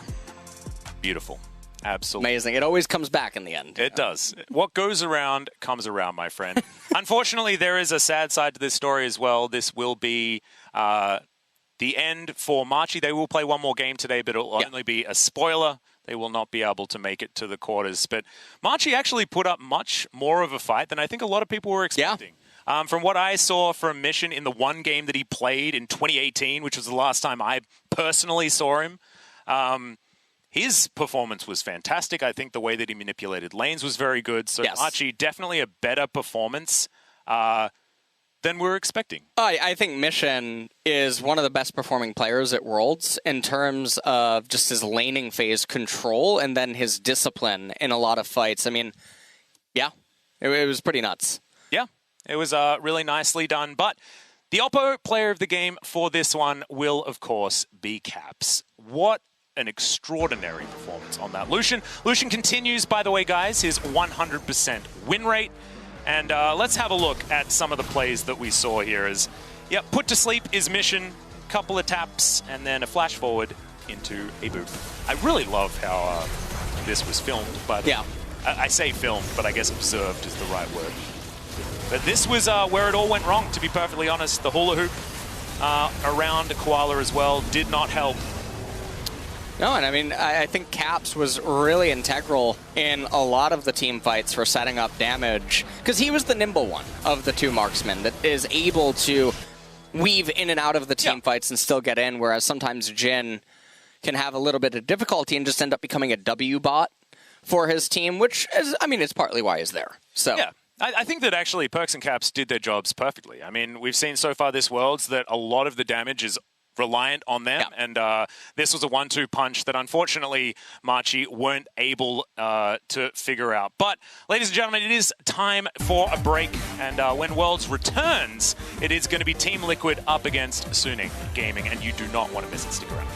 Beautiful. Absolutely.
Amazing. It always comes back in the end.
It does. What goes around comes around, my friend. Unfortunately, there is a sad side to this story as well. This will be the end for Machi. They will play one more game today, but it'll only be a spoiler. They will not be able to make it to the quarters. But Machi actually put up much more of a fight than I think a lot of people were expecting. From what I saw from Mission in the one game that he played in 2018, which was the last time I personally saw him, his performance was fantastic. I think the way that he manipulated lanes was very good. So Machi, definitely a better performance than we're expecting.
I think Mission is one of the best performing players at Worlds in terms of just his laning phase control and then his discipline in a lot of fights. I mean, it was pretty nuts.
Yeah, it was really nicely done. But the Oppo player of the game for this one will, of course, be Caps. What an extraordinary performance on that Lucian. Lucian continues, by the way, guys, his 100% win rate. And let's have a look at some of the plays that we saw here. Put to sleep is Mission, couple of taps, and then a flash forward into a boot. I really love how this was filmed. But I say filmed, but I guess observed is the right word. But this was where it all went wrong, to be perfectly honest. The hula hoop around Koala as well did not help.
No, and I mean, I think Caps was really integral in a lot of the team fights for setting up damage, because he was the nimble one of the two marksmen that is able to weave in and out of the team fights and still get in, whereas sometimes Jin can have a little bit of difficulty and just end up becoming a W bot for his team, which is, I mean, it's partly why he's there. So
yeah. I think that actually Perkz and Caps did their jobs perfectly. I mean, we've seen so far this Worlds that a lot of the damage is reliant on them, and this was a 1-2 punch that unfortunately Machi weren't able to figure out. But, ladies and gentlemen, it is time for a break, and when Worlds returns, it is going to be Team Liquid up against Suning Gaming, and you do not want to miss it. Stick around.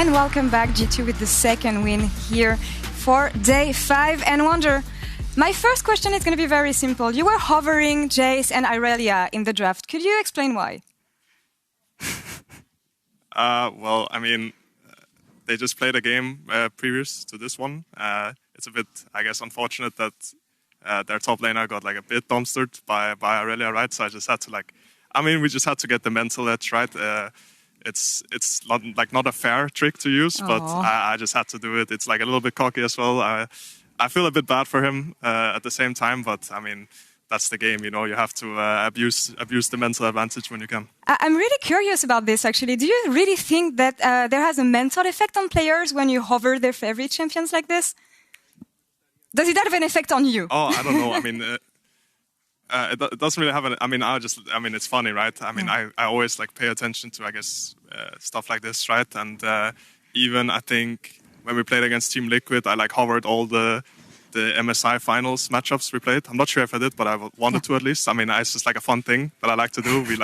And welcome back, G2 with the second win here for day 5. And Wonder, my first question is going to be very simple. You were hovering Jace and Irelia in the draft. Could you explain why?
Well, I mean, they just played a game previous to this one. It's a bit, I guess, unfortunate that their top laner got like a bit dumpstered by Irelia, right? So I just had to we just had to get the mental edge, right? It's not a fair trick to use, but I just had to do it. It's like a little bit cocky as well. I feel a bit bad for him at the same time, but I mean, that's the game, you know. You have to abuse the mental advantage when you can.
I'm really curious about this, actually. Do you really think that there has a mental effect on players when you hover their favorite champions like this? Does it have an effect on you?
Oh, I don't know. I mean, it doesn't really have an. It's funny, right? I mean, I always pay attention to, I guess, stuff like this, right? And even I think when we played against Team Liquid, I hovered all the MSI finals matchups we played. I'm not sure if I did, but I wanted to at least. I mean, it's just a fun thing that I like to do. We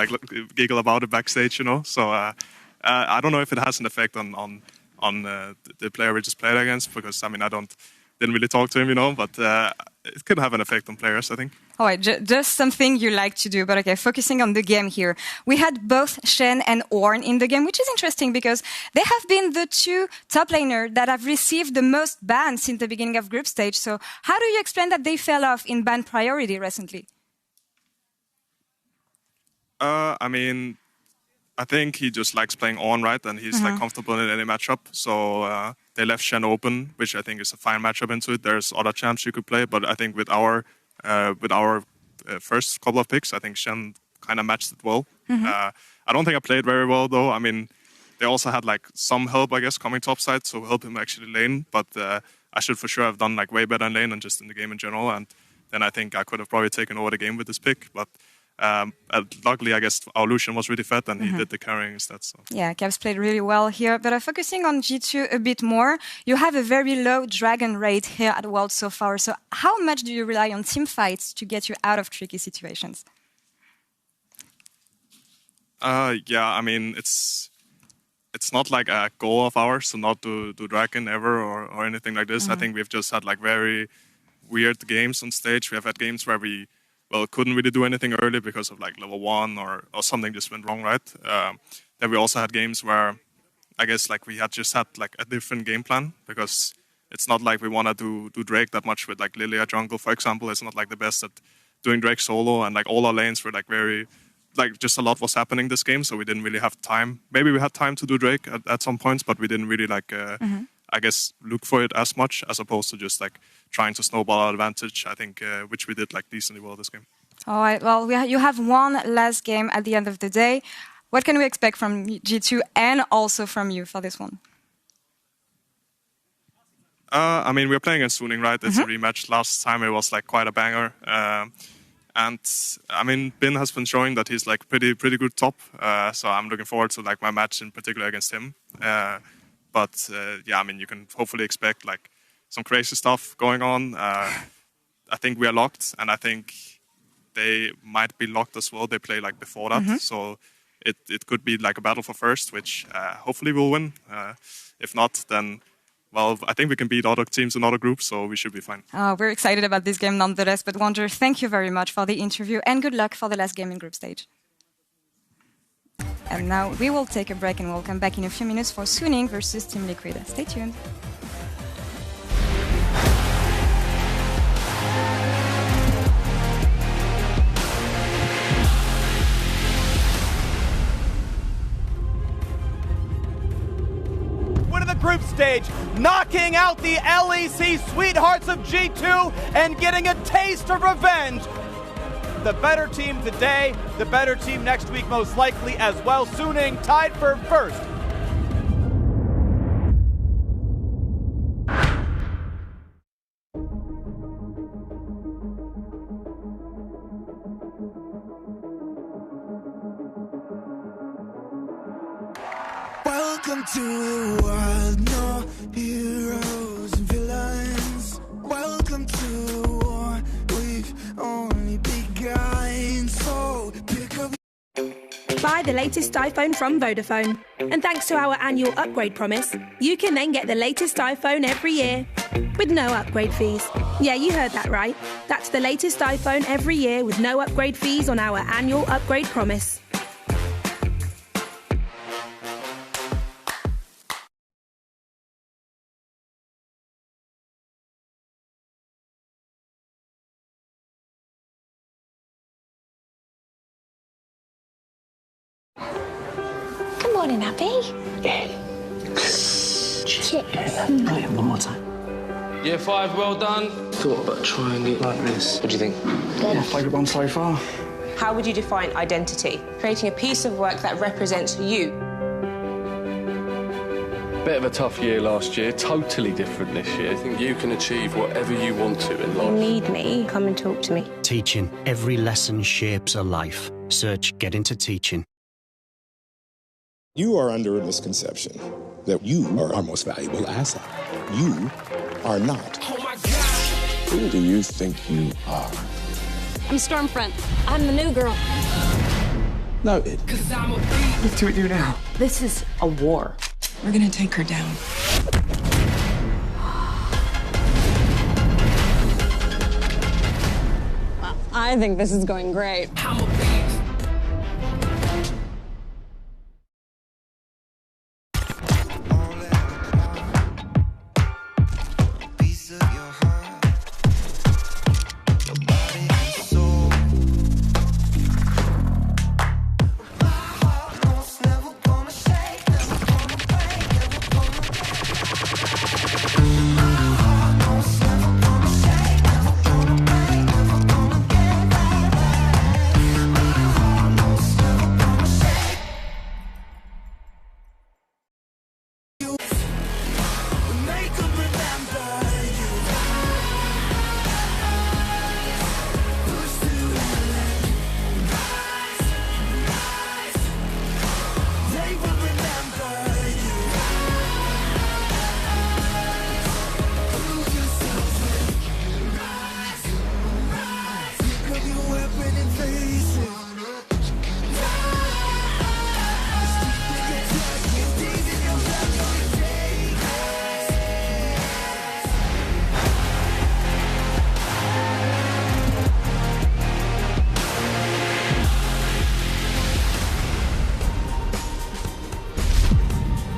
giggle about it backstage, you know. So I don't know if it has an effect on the player we just played against, because I mean, didn't really talk to him, you know, but it could have an effect on players, I think.
All right, just something you like to do, but okay, focusing on the game here. We had both Shen and Ornn in the game, which is interesting because they have been the two top laners that have received the most bans since the beginning of group stage. So how do you explain that they fell off in ban priority recently?
I mean, I think he just likes playing Ornn, right? And he's comfortable in any matchup. So they left Shen open, which I think is a fine matchup into it. There's other champs you could play, but I think with our first couple of picks, I think Shen kind of matched it well. I don't think I played very well, though. I mean, they also had some help, I guess, coming topside, so help him actually lane. But I should for sure have done way better in lane and just in the game in general. And then I think I could have probably taken over the game with this pick. But luckily, I guess our Lucian was really fat and he did the carrying instead. So.
Yeah, Cavs played really well here. But focusing on G2 a bit more, you have a very low dragon rate here at World so far. So how much do you rely on team fights to get you out of tricky situations?
Yeah, I mean, it's not like a goal of ours to not do dragon ever or anything like this. I think we've just had very weird games on stage. We have had games where we couldn't really do anything early because of level 1 or something just went wrong, right? Then we also had games where I guess we had just had a different game plan, because it's not like we want to do Drake that much with Lilia jungle, for example. It's not the best at doing Drake solo, and all our lanes were very just a lot was happening this game, so we didn't really have time. Maybe we had time to do Drake at some points, but we didn't really I guess look for it as much, as opposed to just trying to snowball our advantage, I think, which we did decently well this game.
All right, well, you have one last game at the end of the day. What can we expect from G2 and also from you for this one?
I mean, we're playing against Suning, right? It's a rematch. Last time it was quite a banger. And I mean, Bin has been showing that he's pretty good top. So I'm looking forward to my match in particular against him. But yeah, I mean, you can hopefully expect some crazy stuff going on. I think we are locked, and I think they might be locked as well. They play before that, so it could be a battle for first, which hopefully we'll win. If not, then I think we can beat other teams in other groups, so we should be fine.
We're excited about this game nonetheless. But Wonder, thank you very much for the interview, and good luck for the last game in group stage. And now we will take a break and we'll come back in a few minutes for Suning versus Team Liquid. Stay tuned.
Winning the group stage, knocking out the LEC Sweethearts of G2 and getting a taste of revenge. The better team today, the better team next week most likely as well. Suning tied for first.
Welcome to the world, no heroes and villains. Welcome to the war, we've only begun, so pick up.
By the the latest iPhone from Vodafone. And thanks to our annual upgrade promise, you can then get the latest iPhone every year with no upgrade fees. Yeah, you heard that right. That's the latest iPhone every year with no upgrade fees on our annual upgrade promise.
Good morning, Abby.
Shit. Right, one more time.
Year 5, well done.
Thought about trying it like this. What do you think?
Good.
Favourite one so far?
How would you define identity? Creating a piece of work that represents you.
Bit of a tough year last year, totally different this year. I think you can achieve whatever you want to in
You
life.
need me, come and talk to me.
Teaching. Every lesson shapes a life. Search Get Into Teaching.
You are under a misconception that you are our most valuable asset. You are not.
Oh my God!
Who do you think you are?
I'm Stormfront. I'm the new girl.
Noted.
What do we do now?
This is a war.
We're gonna take her down.
Well, I think this is going great.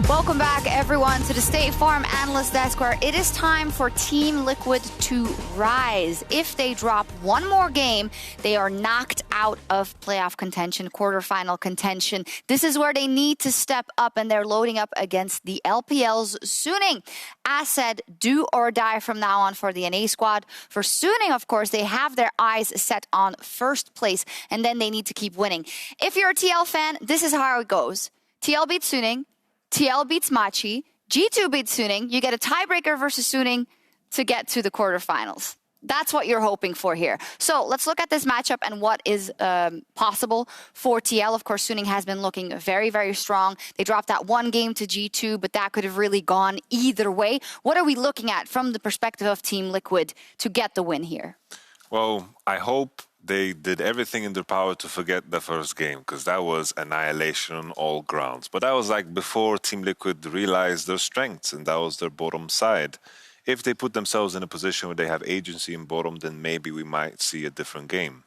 Welcome back, everyone, to the State Farm Analyst Desk, where it is time for Team Liquid to rise. If they drop one more game, they are knocked out of playoff contention, quarterfinal contention. This is where they need to step up, and they're loading up against the LPL's Suning. As said, do or die from now on for the NA squad. For Suning, of course, they have their eyes set on first place, and then they need to keep winning. If you're a TL fan, this is how it goes. TL beats Suning. TL beats Machi, G2 beats Suning, you get a tiebreaker versus Suning to get to the quarterfinals. That's what you're hoping for here. So let's look at this matchup and what is possible for TL. Of course, Suning has been looking very, very strong. They dropped that one game to G2, but that could have really gone either way. What are we looking at from the perspective of Team Liquid to get the win here?
Well, I hope they did everything in their power to forget the first game, because that was annihilation on all grounds. But that was like before Team Liquid realized their strengths, and that was their bottom side. If they put themselves in a position where they have agency in bottom, then maybe we might see a different game.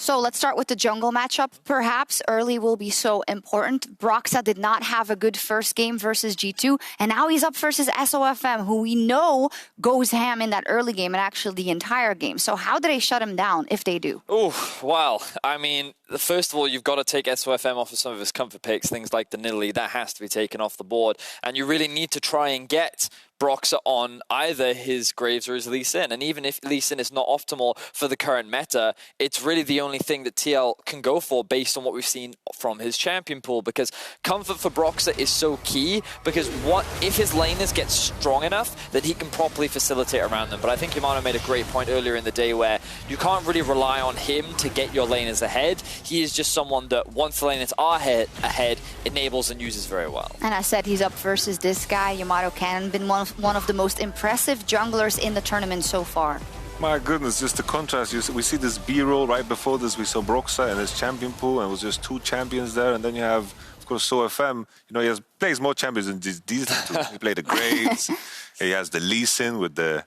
So let's start with the jungle matchup. Perhaps early will be so important. Broxah did not have a good first game versus G2, and now he's up versus SOFM, who we know goes ham in that early game and actually the entire game. So how do they shut him down if they do?
Oh, well, I mean, first of all, you've got to take SOFM off of some of his comfort picks, things like the Nidalee. That has to be taken off the board. And you really need to try and get Broxah on either his Graves or his Lee Sin. And even if Lee Sin is not optimal for the current meta, it's really the only thing that TL can go for based on what we've seen from his champion pool, because comfort for Broxah is so key, because what if his laners get strong enough that he can properly facilitate around them. But I think Yamano made a great point earlier in the day where you can't really rely on him to get your laners ahead. He is just someone that once the laners are ahead, enables and uses very well.
And I said he's up versus this guy, Yamato Cannon, been one of the most impressive junglers in the tournament so far.
My goodness, just the contrast. We see this B-roll right before this. We saw Broxah and his champion pool, and it was just 2 champions there. And then you have, of course, SoFM. You know, plays more champions than these 2. He played the Graves. He has the Lee Sin with the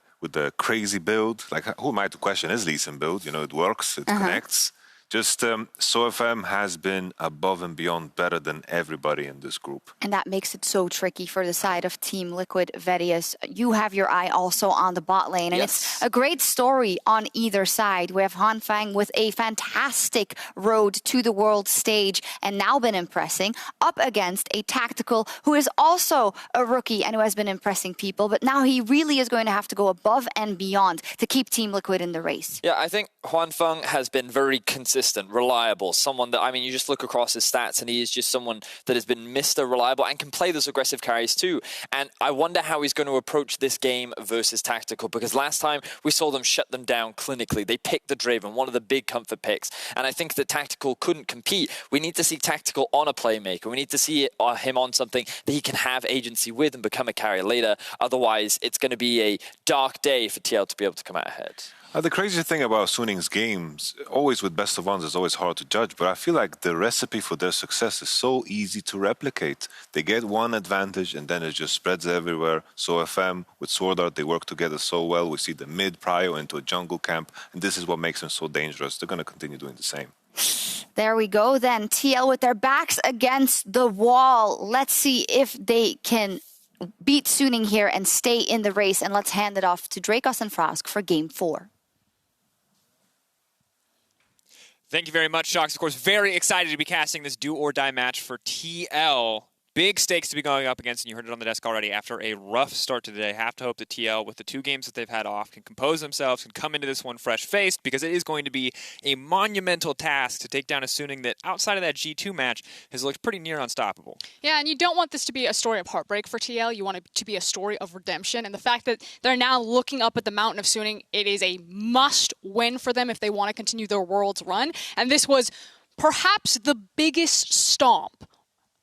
crazy build. Like, who am I to question his Lee Sin build? You know, it works, it connects. Just SoFM has been above and beyond better than everybody in this group.
And that makes it so tricky for the side of Team Liquid. Vedius, you have your eye also on the bot lane. And it's a great story on either side. We have Hwanfeng with a fantastic road to the world stage and now been impressing, up against a Tactical who is also a rookie and who has been impressing people. But now he really is going to have to go above and beyond to keep Team Liquid in the race.
Yeah, I think Hwanfeng has been very consistent, reliable, someone that, I mean, you just look across his stats and he is just someone that has been Mr. Reliable and can play those aggressive carries too. And I wonder how he's going to approach this game versus Tactical, because last time we saw them shut them down clinically. They picked the Draven, one of the big comfort picks. And I think that Tactical couldn't compete. We need to see Tactical on a playmaker. We need to see him on something that he can have agency with and become a carrier later. Otherwise, it's going to be a dark day for TL to be able to come out ahead.
The crazy thing about Suning's games, always with best of ones, is always hard to judge, but I feel like the recipe for their success is so easy to replicate. They get one advantage and then it just spreads everywhere. SoFM with Sword Art, they work together so well. We see the mid prio into a jungle camp, and this is what makes them so dangerous. They're going to continue doing the same.
There we go then. TL with their backs against the wall. Let's see if they can beat Suning here and stay in the race. And let's hand it off to Drakos and Frosk for Game 4.
Thank you very much, Shox. Of course, very excited to be casting this do-or-die match for TL. Big stakes to be going up against, and you heard it on the desk already. After a rough start to the day, have to hope that TL, with the 2 games that they've had off, can compose themselves, can come into this one fresh-faced, because it is going to be a monumental task to take down a Suning that, outside of that G2 match, has looked pretty near unstoppable.
Yeah, and you don't want this to be a story of heartbreak for TL. You want it to be a story of redemption. And the fact that they're now looking up at the mountain of Suning, it is a must-win for them if they want to continue their Worlds run. And this was perhaps the biggest stomp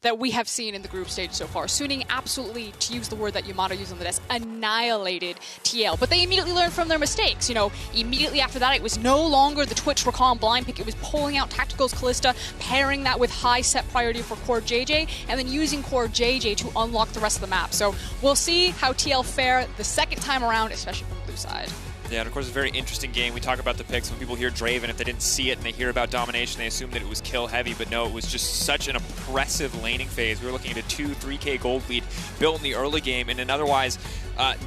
that we have seen in the group stage so far. Suning absolutely, to use the word that Yamato used on the desk, annihilated TL. But they immediately learned from their mistakes. You know, immediately after that, it was no longer the Twitch Recall blind pick. It was pulling out Tactical's Kalista, pairing that with high set priority for Core JJ, and then using Core JJ to unlock the rest of the map. So we'll see how TL fare the second time around, especially from the blue side.
Yeah, and of course, it's a very interesting game. We talk about the picks. When people hear Draven, if they didn't see it and they hear about domination, they assume that it was kill heavy, but no, it was just such an oppressive laning phase. We were looking at a 2-3K gold lead built in the early game in an otherwise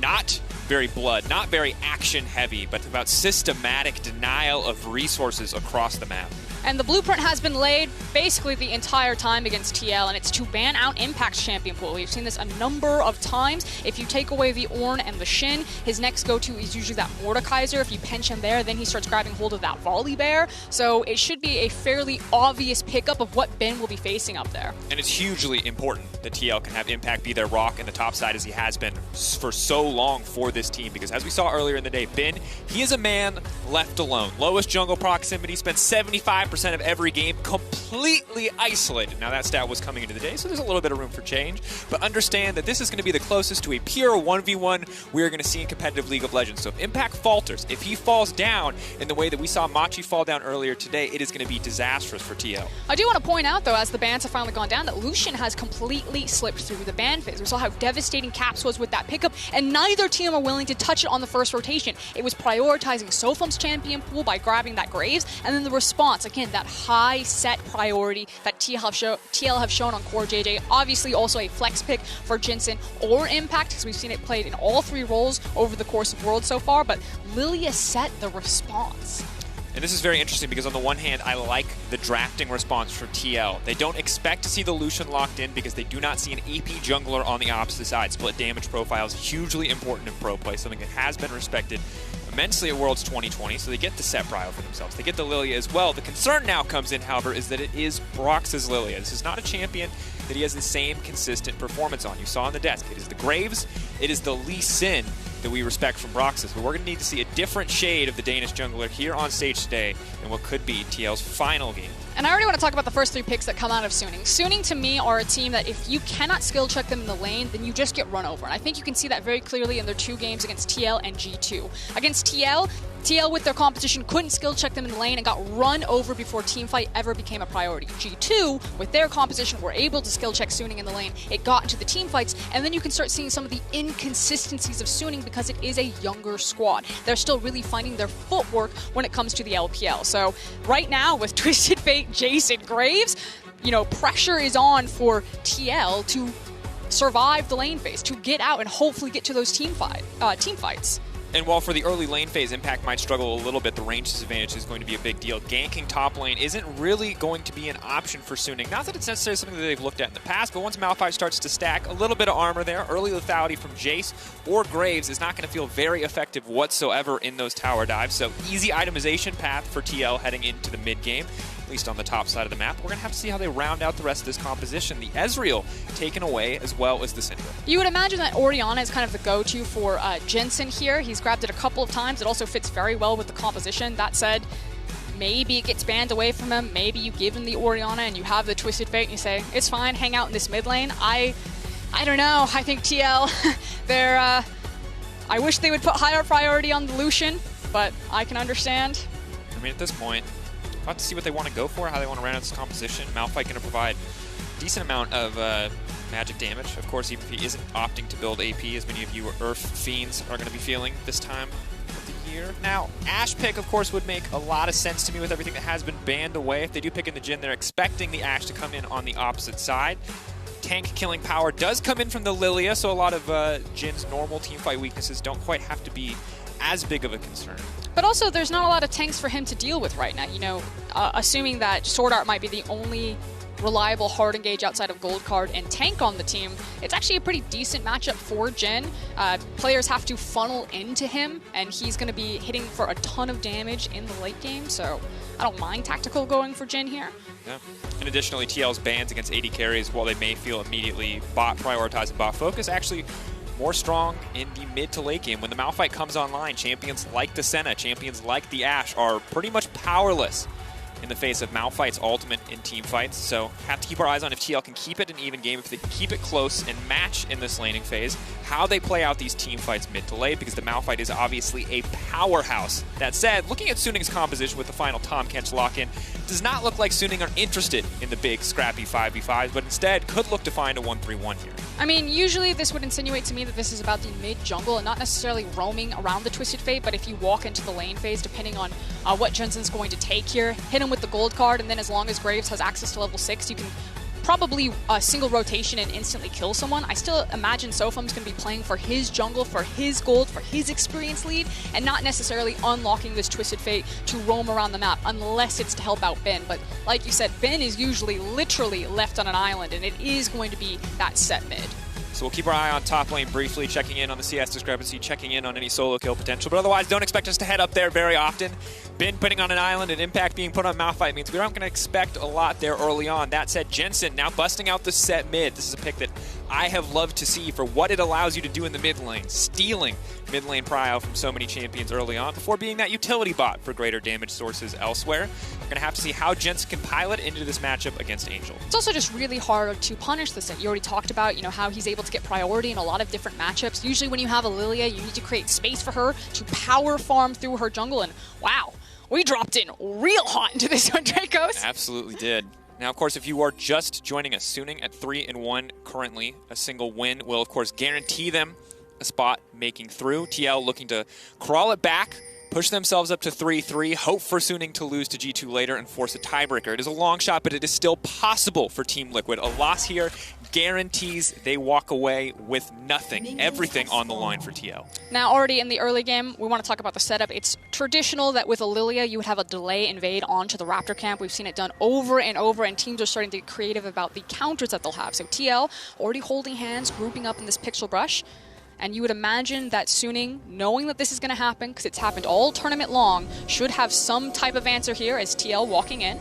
not very blood, not very action heavy, but about systematic denial of resources across the map.
And the blueprint has been laid basically the entire time against TL, and it's to ban out Impact's champion pool. We've seen this a number of times. If you take away the Ornn and the Shin, his next go-to is usually that Mordekaiser. If you pinch him there, then he starts grabbing hold of that Volley Bear. So it should be a fairly obvious pickup of what Ben will be facing up there.
And it's hugely important that TL can have Impact be their rock in the top side as he has been for so long for this team, because as we saw earlier in the day, Ben, he is a man left alone. Lowest jungle proximity, spent 75% of every game completely isolated. Now that stat was coming into the day, so there's a little bit of room for change, but understand that this is going to be the closest to a pure 1v1 we are going to see in competitive League of Legends. So if Impact falters, if he falls down in the way that we saw Machi fall down earlier today, it is going to be disastrous for TL.
I do want to point out, though, as the bans have finally gone down, that Lucian has completely slipped through the ban phase. We saw how devastating Caps was with that pickup, and neither team are willing to touch it on the first rotation. It was prioritizing SoFM's champion pool by grabbing that Graves, and then the response, again, that high set priority that TL have shown on Core JJ. Obviously also a flex pick for Jinsen or Impact, because we've seen it played in all 3 roles over the course of Worlds so far, but Lilia set the response.
And this is very interesting because on the one hand, I like the drafting response for TL. They don't expect to see the Lucian locked in because they do not see an AP jungler on the opposite side. Split damage profile is hugely important in pro play, something that has been respected immensely at Worlds 2020, so they get the set prio for themselves. They get the Lilia as well. The concern now comes in, however, is that it is Brox's Lilia. This is not a champion that he has the same consistent performance on. You saw on the desk, it is the Graves, it is the Lee Sin that we respect from Brox's, but we're going to need to see a different shade of the Danish jungler here on stage today in what could be TL's final game.
And I already want to talk about the first 3 picks that come out of Suning. Suning, to me, are a team that if you cannot skill check them in the lane, then you just get run over. And I think you can see that very clearly in their 2 games against TL and G2. Against TL, TL with their composition couldn't skill check them in the lane and got run over before teamfight ever became a priority. G2, with their composition, were able to skill check Suning in the lane. It got into the teamfights, and then you can start seeing some of the inconsistencies of Suning because it is a younger squad. They're still really finding their footwork when it comes to the LPL. So right now, with Twisted Fate, Jason Graves, pressure is on for TL to survive the lane phase, to get out and hopefully get to those team fights.
And while for the early lane phase, Impact might struggle a little bit, the range disadvantage is going to be a big deal. Ganking top lane isn't really going to be an option for Suning. Not that it's necessarily something that they've looked at in the past, but once Malphite starts to stack a little bit of armor there, early lethality from Jace or Graves is not going to feel very effective whatsoever in those tower dives. So easy itemization path for TL heading into the mid game, at least on the top side of the map. We're going to have to see how they round out the rest of this composition. The Ezreal taken away as well as the Syndra.
You would imagine that Orianna is kind of the go-to for Jensen here. He's grabbed it a couple of times. It also fits very well with the composition. That said, maybe it gets banned away from him. Maybe you give him the Orianna and you have the Twisted Fate and you say, it's fine, hang out in this mid lane. I don't know. I think TL, I wish they would put higher priority on the Lucian, but I can understand.
I mean, at this point, we'll have to see what they want to go for, how they want to round out this composition. Malphite going to provide a decent amount of magic damage. Of course, even if he isn't opting to build AP, as many of you Earth Fiends are going to be feeling this time of the year. Now, Ashe pick, of course, would make a lot of sense to me with everything that has been banned away. If they do pick in the Jhin, they're expecting the Ashe to come in on the opposite side. Tank killing power does come in from the Lilia, so a lot of Jhin's normal teamfight weaknesses don't quite have to be as big of a concern.
But also, there's not a lot of tanks for him to deal with right now. Assuming that Sword Art might be the only reliable hard engage outside of Gold Card and tank on the team, it's actually a pretty decent matchup for Jhin. Players have to funnel into him, and he's going to be hitting for a ton of damage in the late game, so I don't mind tactical going for Jhin here.
Yeah. And additionally, TL's bans against AD carries, while they may feel immediately bot prioritized and bot focus, actually more strong in the mid to late game. When the Malphite comes online, champions like the Senna, champions like the Ashe are pretty much powerless in the face of Malphite's ultimate in team fights. So have to keep our eyes on if TL can keep it an even game, if they can keep it close and match in this laning phase, how they play out these team fights mid to late, because the Malphite is obviously a powerhouse. That said, looking at Suning's composition with the final Tahm Kench lock-in, does not look like Suning are interested in the big scrappy 5v5s, but instead could look to find a 1-3-1 here.
I mean, usually this would insinuate to me that this is about the mid-jungle and not necessarily roaming around the Twisted Fate, but if you walk into the lane phase, depending on what Jensen's going to take here, hit him with the gold card, and then as long as Graves has access to level 6, you can probably single rotation and instantly kill someone. I still imagine Sophum's going to be playing for his jungle, for his gold, for his experience lead, and not necessarily unlocking this Twisted Fate to roam around the map, unless it's to help out Ben. But like you said, Ben is usually literally left on an island, and it is going to be that set mid.
So we'll keep our eye on top lane briefly, checking in on the CS discrepancy, checking in on any solo kill potential. But otherwise, don't expect us to head up there very often. Ben putting on an island and Impact being put on Malphite means we aren't going to expect a lot there early on. That said, Jensen now busting out the set mid. This is a pick that I have loved to see for what it allows you to do in the mid lane, stealing mid lane prio from so many champions early on before being that utility bot for greater damage sources elsewhere. We're going to have to see how Jensen can pilot into this matchup against Angel.
It's also just really hard to punish the set. You already talked about, how he's able to get priority in a lot of different matchups. Usually when you have a Lilia, you need to create space for her to power farm through her jungle, and wow, we dropped in real hot into this one, Dracos.
Absolutely did. Now, of course, if you are just joining us, Suning at 3-1 currently, a single win will, of course, guarantee them a spot making through. TL looking to crawl it back, push themselves up to 3-3, hope for Suning to lose to G2 later and force a tiebreaker. It is a long shot, but it is still possible for Team Liquid. A loss here guarantees they walk away with nothing, everything on the line for TL.
Now, already in the early game, we want to talk about the setup. It's traditional that with a Lilia, you would have a delay invade onto the Raptor camp. We've seen it done over and over, and teams are starting to get creative about the counters that they'll have. So TL already holding hands, grouping up in this pixel brush. And you would imagine that Suning, knowing that this is going to happen, because it's happened all tournament long, should have some type of answer here as TL walking in.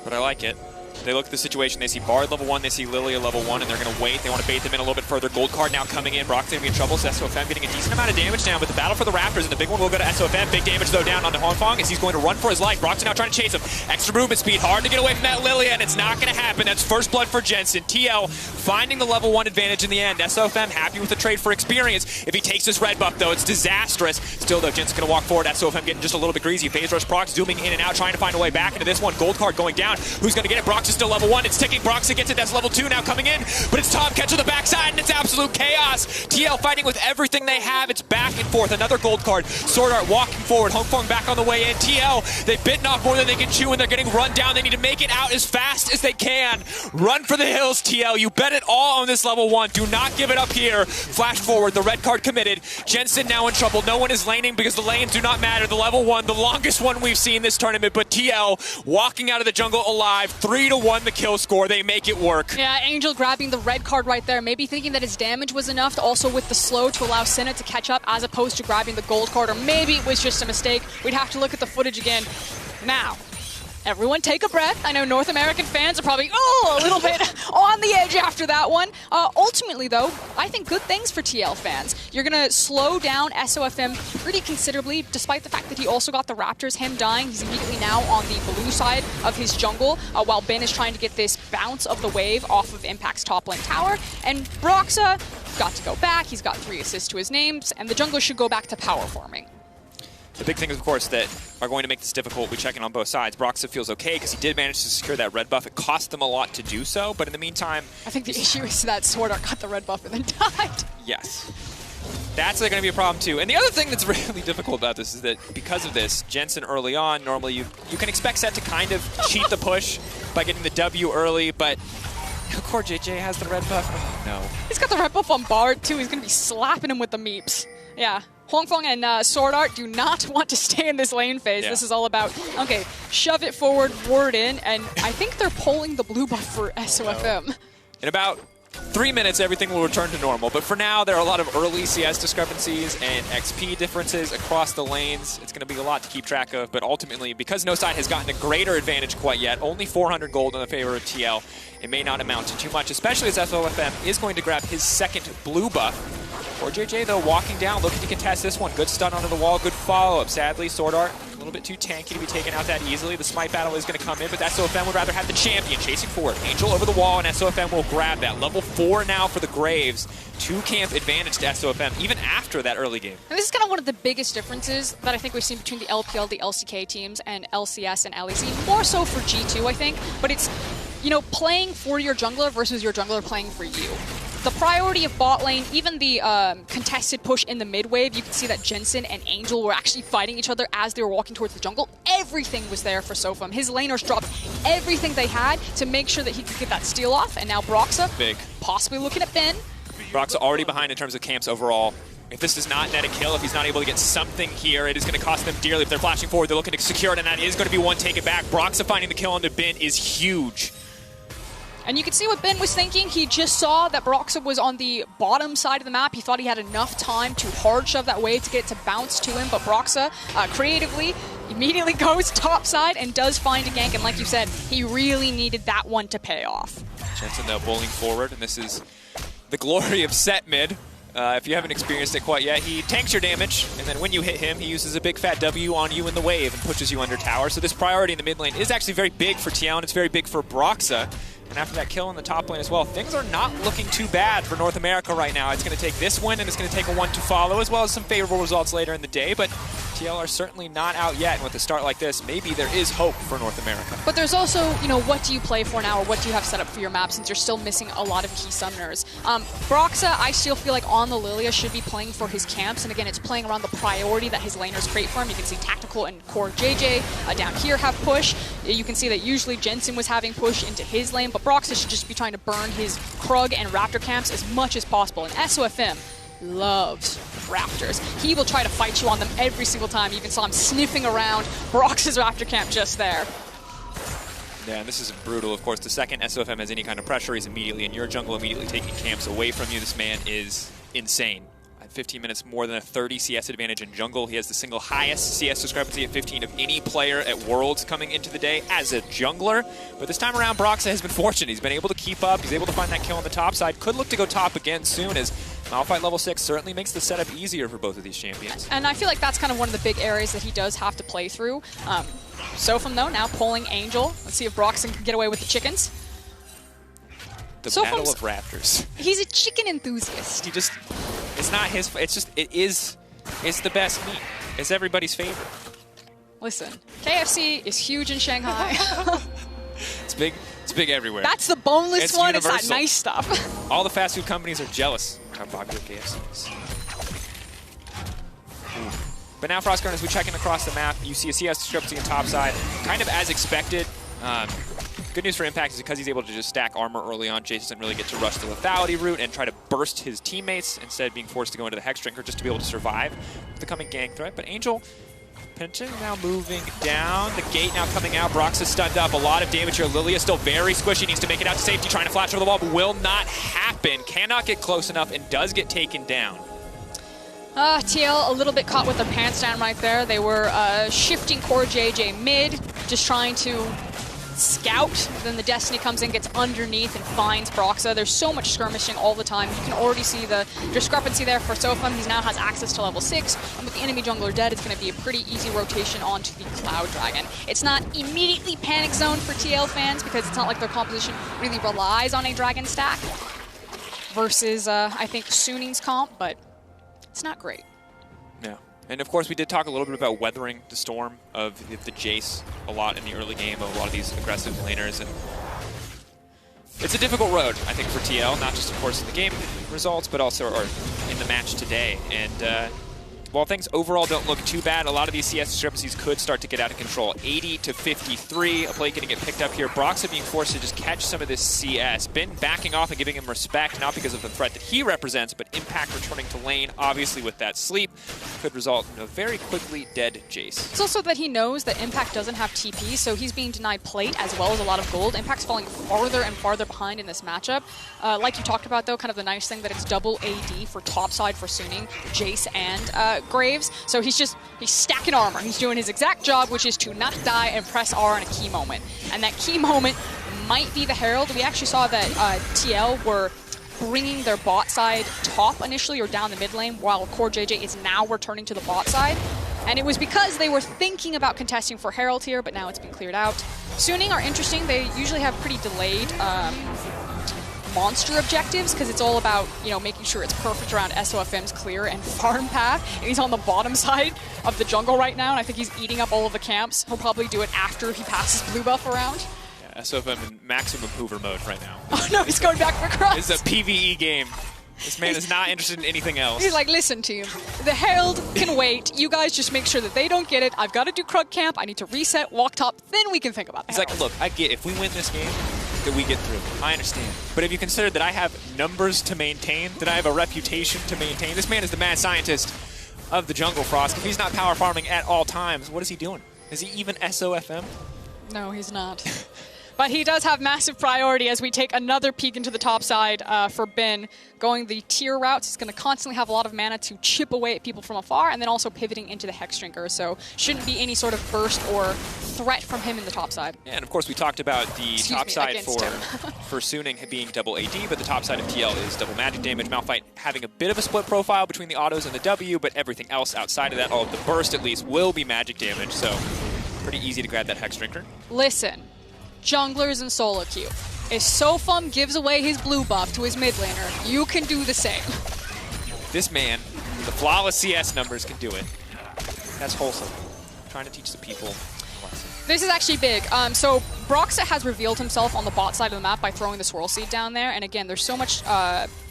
But I like it. They look at the situation, they see Bard level 1, they see Lilia level 1, and they're going to wait. They want to bait them in a little bit further. Gold card now coming in. Brock's going to be in trouble. So SOFM getting a decent amount of damage down, but the battle for the Raptors, and the big one will go to SOFM. Big damage, though, down onto Hongfong as he's going to run for his life. Brock's now trying to chase him. Extra movement speed, hard to get away from that Lilia, and it's not going to happen. That's first blood for Jensen. TL finding the level 1 advantage in the end. SOFM happy with the trade for experience. If he takes this red buff, though, it's disastrous. Still, though, Jensen's going to walk forward. SOFM getting just a little bit greasy. Phase rush Brock zooming in and out, trying to find a way back into this one. Gold card going down. Who's going to get it? Brock's is still level 1. It's ticking. Brock's gets it. That's level 2 now coming in. But it's Tom Catch on the backside, and it's absolute chaos. TL fighting with everything they have. It's back and forth. Another gold card. Sword Art walking forward. Hongfong back on the way in. TL, they've bitten off more than they can chew, and they're getting run down. They need to make it out as fast as they can. Run for the hills, TL. You bet it all on this level 1. Do not give it up here. Flash forward. The red card committed. Jensen now in trouble. No one is laning because the lanes do not matter. The level 1, the longest one we've seen this tournament, but TL walking out of the jungle alive. 3-1 the kill score. They make it work.
Yeah, Angel grabbing the red card right there, maybe thinking that his damage was enough to also with the slow to allow Senna to catch up as opposed to grabbing the gold card, or maybe it was just a mistake. We'd have to look at the footage again. Now, everyone take a breath. I know North American fans are probably, a little bit on the edge after that one. Ultimately, though, I think good things for TL fans. You're going to slow down SOFM pretty considerably, despite the fact that he also got the Raptors. Him dying, he's immediately now on the blue side of his jungle, while Ben is trying to get this bounce of the wave off of Impact's top lane tower. And Broxah got to go back. He's got 3 assists to his names, and the jungle should go back to power farming.
The big things, of course, that are going to make this difficult, we check in on both sides. Broxah feels okay because he did manage to secure that red buff. It cost them a lot to do so, but in the meantime...
I think the issue is that Sword Art got the red buff and then died.
Yes. That's going to be a problem, too. And the other thing that's really difficult about this is that because of this, Jensen early on, normally you can expect Set to kind of cheat the push by getting the W early, but... Core JJ has the red buff. Oh, no.
He's got the red buff on Bard, too. He's going to be slapping him with the meeps. Yeah. Hongfong and Sword Art do not want to stay in this lane phase. Yeah. This is all about, okay, shove it forward, ward in, and I think they're pulling the blue buff for SOFM.
In about 3 minutes, everything will return to normal. But for now, there are a lot of early CS discrepancies and XP differences across the lanes. It's going to be a lot to keep track of. But ultimately, because no side has gotten a greater advantage quite yet, only 400 gold in the favor of TL, it may not amount to too much, especially as SOFM is going to grab his second blue buff. Or JJ, though, walking down, looking to contest this one. Good stun onto the wall, good follow-up. Sadly, Sword Art, a little bit too tanky to be taken out that easily. The smite battle is going to come in, but SOFM would rather have the champion chasing forward. Angel over the wall, and SOFM will grab that. Level 4 now for the Graves. 2-camp advantage to SOFM, even after that early game.
And this is kind of one of the biggest differences that I think we've seen between the LPL, the LCK teams, and LCS and LEC. More so for G2, I think, but it's, playing for your jungler versus your jungler playing for you. The priority of bot lane, even the contested push in the mid wave, you can see that Jensen and Angel were actually fighting each other as they were walking towards the jungle. Everything was there for SOFM. His laners dropped everything they had to make sure that he could get that steal off, and now Broxah,
big,
possibly looking at Ben.
Broxah already behind in terms of camps overall. If this does not net a kill, if he's not able to get something here, it is going to cost them dearly. If they're flashing forward, they're looking to secure it, and that is going to be one take it back. Broxah finding the kill onto Ben is huge.
And you can see what Ben was thinking. He just saw that Broxah was on the bottom side of the map. He thought he had enough time to hard shove that wave to get it to bounce to him, but Broxah creatively immediately goes top side and does find a gank, and like you said, he really needed that one to pay off.
Jensen now bowling forward, and this is the glory of set mid. If you haven't experienced it quite yet, he tanks your damage, and then when you hit him, he uses a big fat W on you in the wave and pushes you under tower. So this priority in the mid lane is actually very big for TL, and it's very big for Broxah. And after that kill in the top lane as well, things are not looking too bad for North America right now. It's going to take this win, and it's going to take a one to follow, as well as some favorable results later in the day. But TL are certainly not out yet, and with a start like this, maybe there is hope for North America.
But there's also, what do you play for now, or what do you have set up for your map, since you're still missing a lot of key summoners? Broxah, I still feel like on the Lilia should be playing for his camps, and again, it's playing around the priority that his laners create for him. You can see Tactical and Core JJ down here have push. You can see that usually Jensen was having push into his lane, but Broxah should just be trying to burn his Krug and Raptor camps as much as possible. And SOFM loves Raptors. He will try to fight you on them every single time. You even saw him sniffing around Broxah's Raptor camp just there.
Yeah, and this is brutal, of course. The second SOFM has any kind of pressure, he's immediately in your jungle, immediately taking camps away from you. This man is insane. 15 minutes, more than a 30 CS advantage in jungle. He has the single highest CS discrepancy at 15 of any player at Worlds coming into the day as a jungler. But this time around, Broxah has been fortunate. He's been able to keep up. He's able to find that kill on the top side. Could look to go top again soon, as Malphite level 6 certainly makes the setup easier for both of these champions.
And I feel like that's kind of one of the big areas that he does have to play through. Sofum, though, now pulling Angel. Let's see if Broxah can get away with the chickens.
The
Sofum's,
Battle of Raptors.
He's a chicken enthusiast.
He just, it's not his, it's the best meat. It's everybody's favorite.
Listen, KFC is huge in Shanghai.
It's big everywhere.
That's the boneless
it's
one.
Universal.
It's that nice stuff.
All the fast food companies are jealous of how popular KFC is. But now, Frostguard, as we check in across the map, you see a CS discrepancy in top side, kind of as expected. Good news for Impact is because he's able to just stack armor early on, Jace doesn't really get to rush the lethality route and try to burst his teammates, instead being forced to go into the Hex Drinker just to be able to survive the coming gang threat. But Angel, Penton now moving down. The gate now coming out. Broxah is stunned up. A lot of damage here. Lilia still very squishy. Needs to make it out to safety. Trying to flash over the wall, but will not happen. Cannot get close enough and does get taken down.
TL a little bit caught with their pants down right there. They were shifting core JJ mid, just trying to scout. Then the Destiny comes in, gets underneath, and finds Broxah. There's so much skirmishing all the time. You can already see the discrepancy there for Sofum. He now has access to level 6, and with the enemy jungler dead, it's going to be a pretty easy rotation onto the Cloud Dragon. It's not immediately panic zone for TL fans because it's not like their composition really relies on a Dragon stack versus, I think, Suning's comp, but it's not great.
Yeah. And of course, we did talk a little bit about weathering the storm of the Jace a lot in the early game of a lot of these aggressive laners. And it's a difficult road, I think, for TL, not just, of course, in the game results, but also in the match today. And while things overall don't look too bad, a lot of these CS discrepancies could start to get out of control. 80 to 53, a play going to get picked up here. Broxah being forced to just catch some of this CS. Bin backing off and giving him respect, not because of the threat that he represents, but Impact returning to lane, obviously with that sleep, could result in a very quickly dead Jace.
It's also that he knows that Impact doesn't have TP, so he's being denied plate as well as a lot of gold. Impact's falling farther and farther behind in this matchup. Like you talked about, though, kind of the nice thing that it's double AD for topside for Suning, Jace, and Graves. So he's stacking armor. He's doing his exact job, which is to not die and press R in a key moment. And that key moment might be the Herald. We actually saw that TL were bringing their bot side top initially or down the mid lane, while Core JJ is now returning to the bot side. And it was because they were thinking about contesting for Herald here, but now it's been cleared out. Suning are interesting. They usually have pretty delayed monster objectives because it's all about, you know, making sure it's perfect around SOFM's clear and farm path. And he's on the bottom side of the jungle right now, and I think he's eating up all of the camps. He'll probably do it after he passes blue buff around.
Yeah, SOFM in maximum Hoover mode right now.
Oh no, he's going back for Crux.
It's a PvE game. This man is not interested in anything else.
He's like, listen to you. The Herald can wait. You guys just make sure that they don't get it. I've got to do Krug camp. I need to reset, walk top. Then we can think about it.
He's like, look, I get if we win this game, that we get through. I understand. But have you considered that I have numbers to maintain, that I have a reputation to maintain? This man is the mad scientist of the jungle, Frost. If he's not power farming at all times, what is he doing? Is he even SOFM?
No, he's not. But he does have massive priority as we take another peek into the top side for Bin. Going the tier routes, he's going to constantly have a lot of mana to chip away at people from afar, and then also pivoting into the Hex Drinker. So shouldn't be any sort of burst or threat from him in the top side.
Yeah, and of course we talked about the top side for Suning being double AD, but the top side of TL is double magic damage. Malphite having a bit of a split profile between the autos and the W, but everything else outside of that, all of the burst at least, will be magic damage. So pretty easy to grab that Hex Drinker.
Listen. Junglers and solo queue. If Sofum gives away his blue buff to his mid laner, you can do the same.
This man, the flawless CS numbers, can do it. That's wholesome. Trying to teach the people a lesson.
This is actually big. So Broxah has revealed himself on the bot side of the map by throwing the Swirl Seed down there. And again, there's so much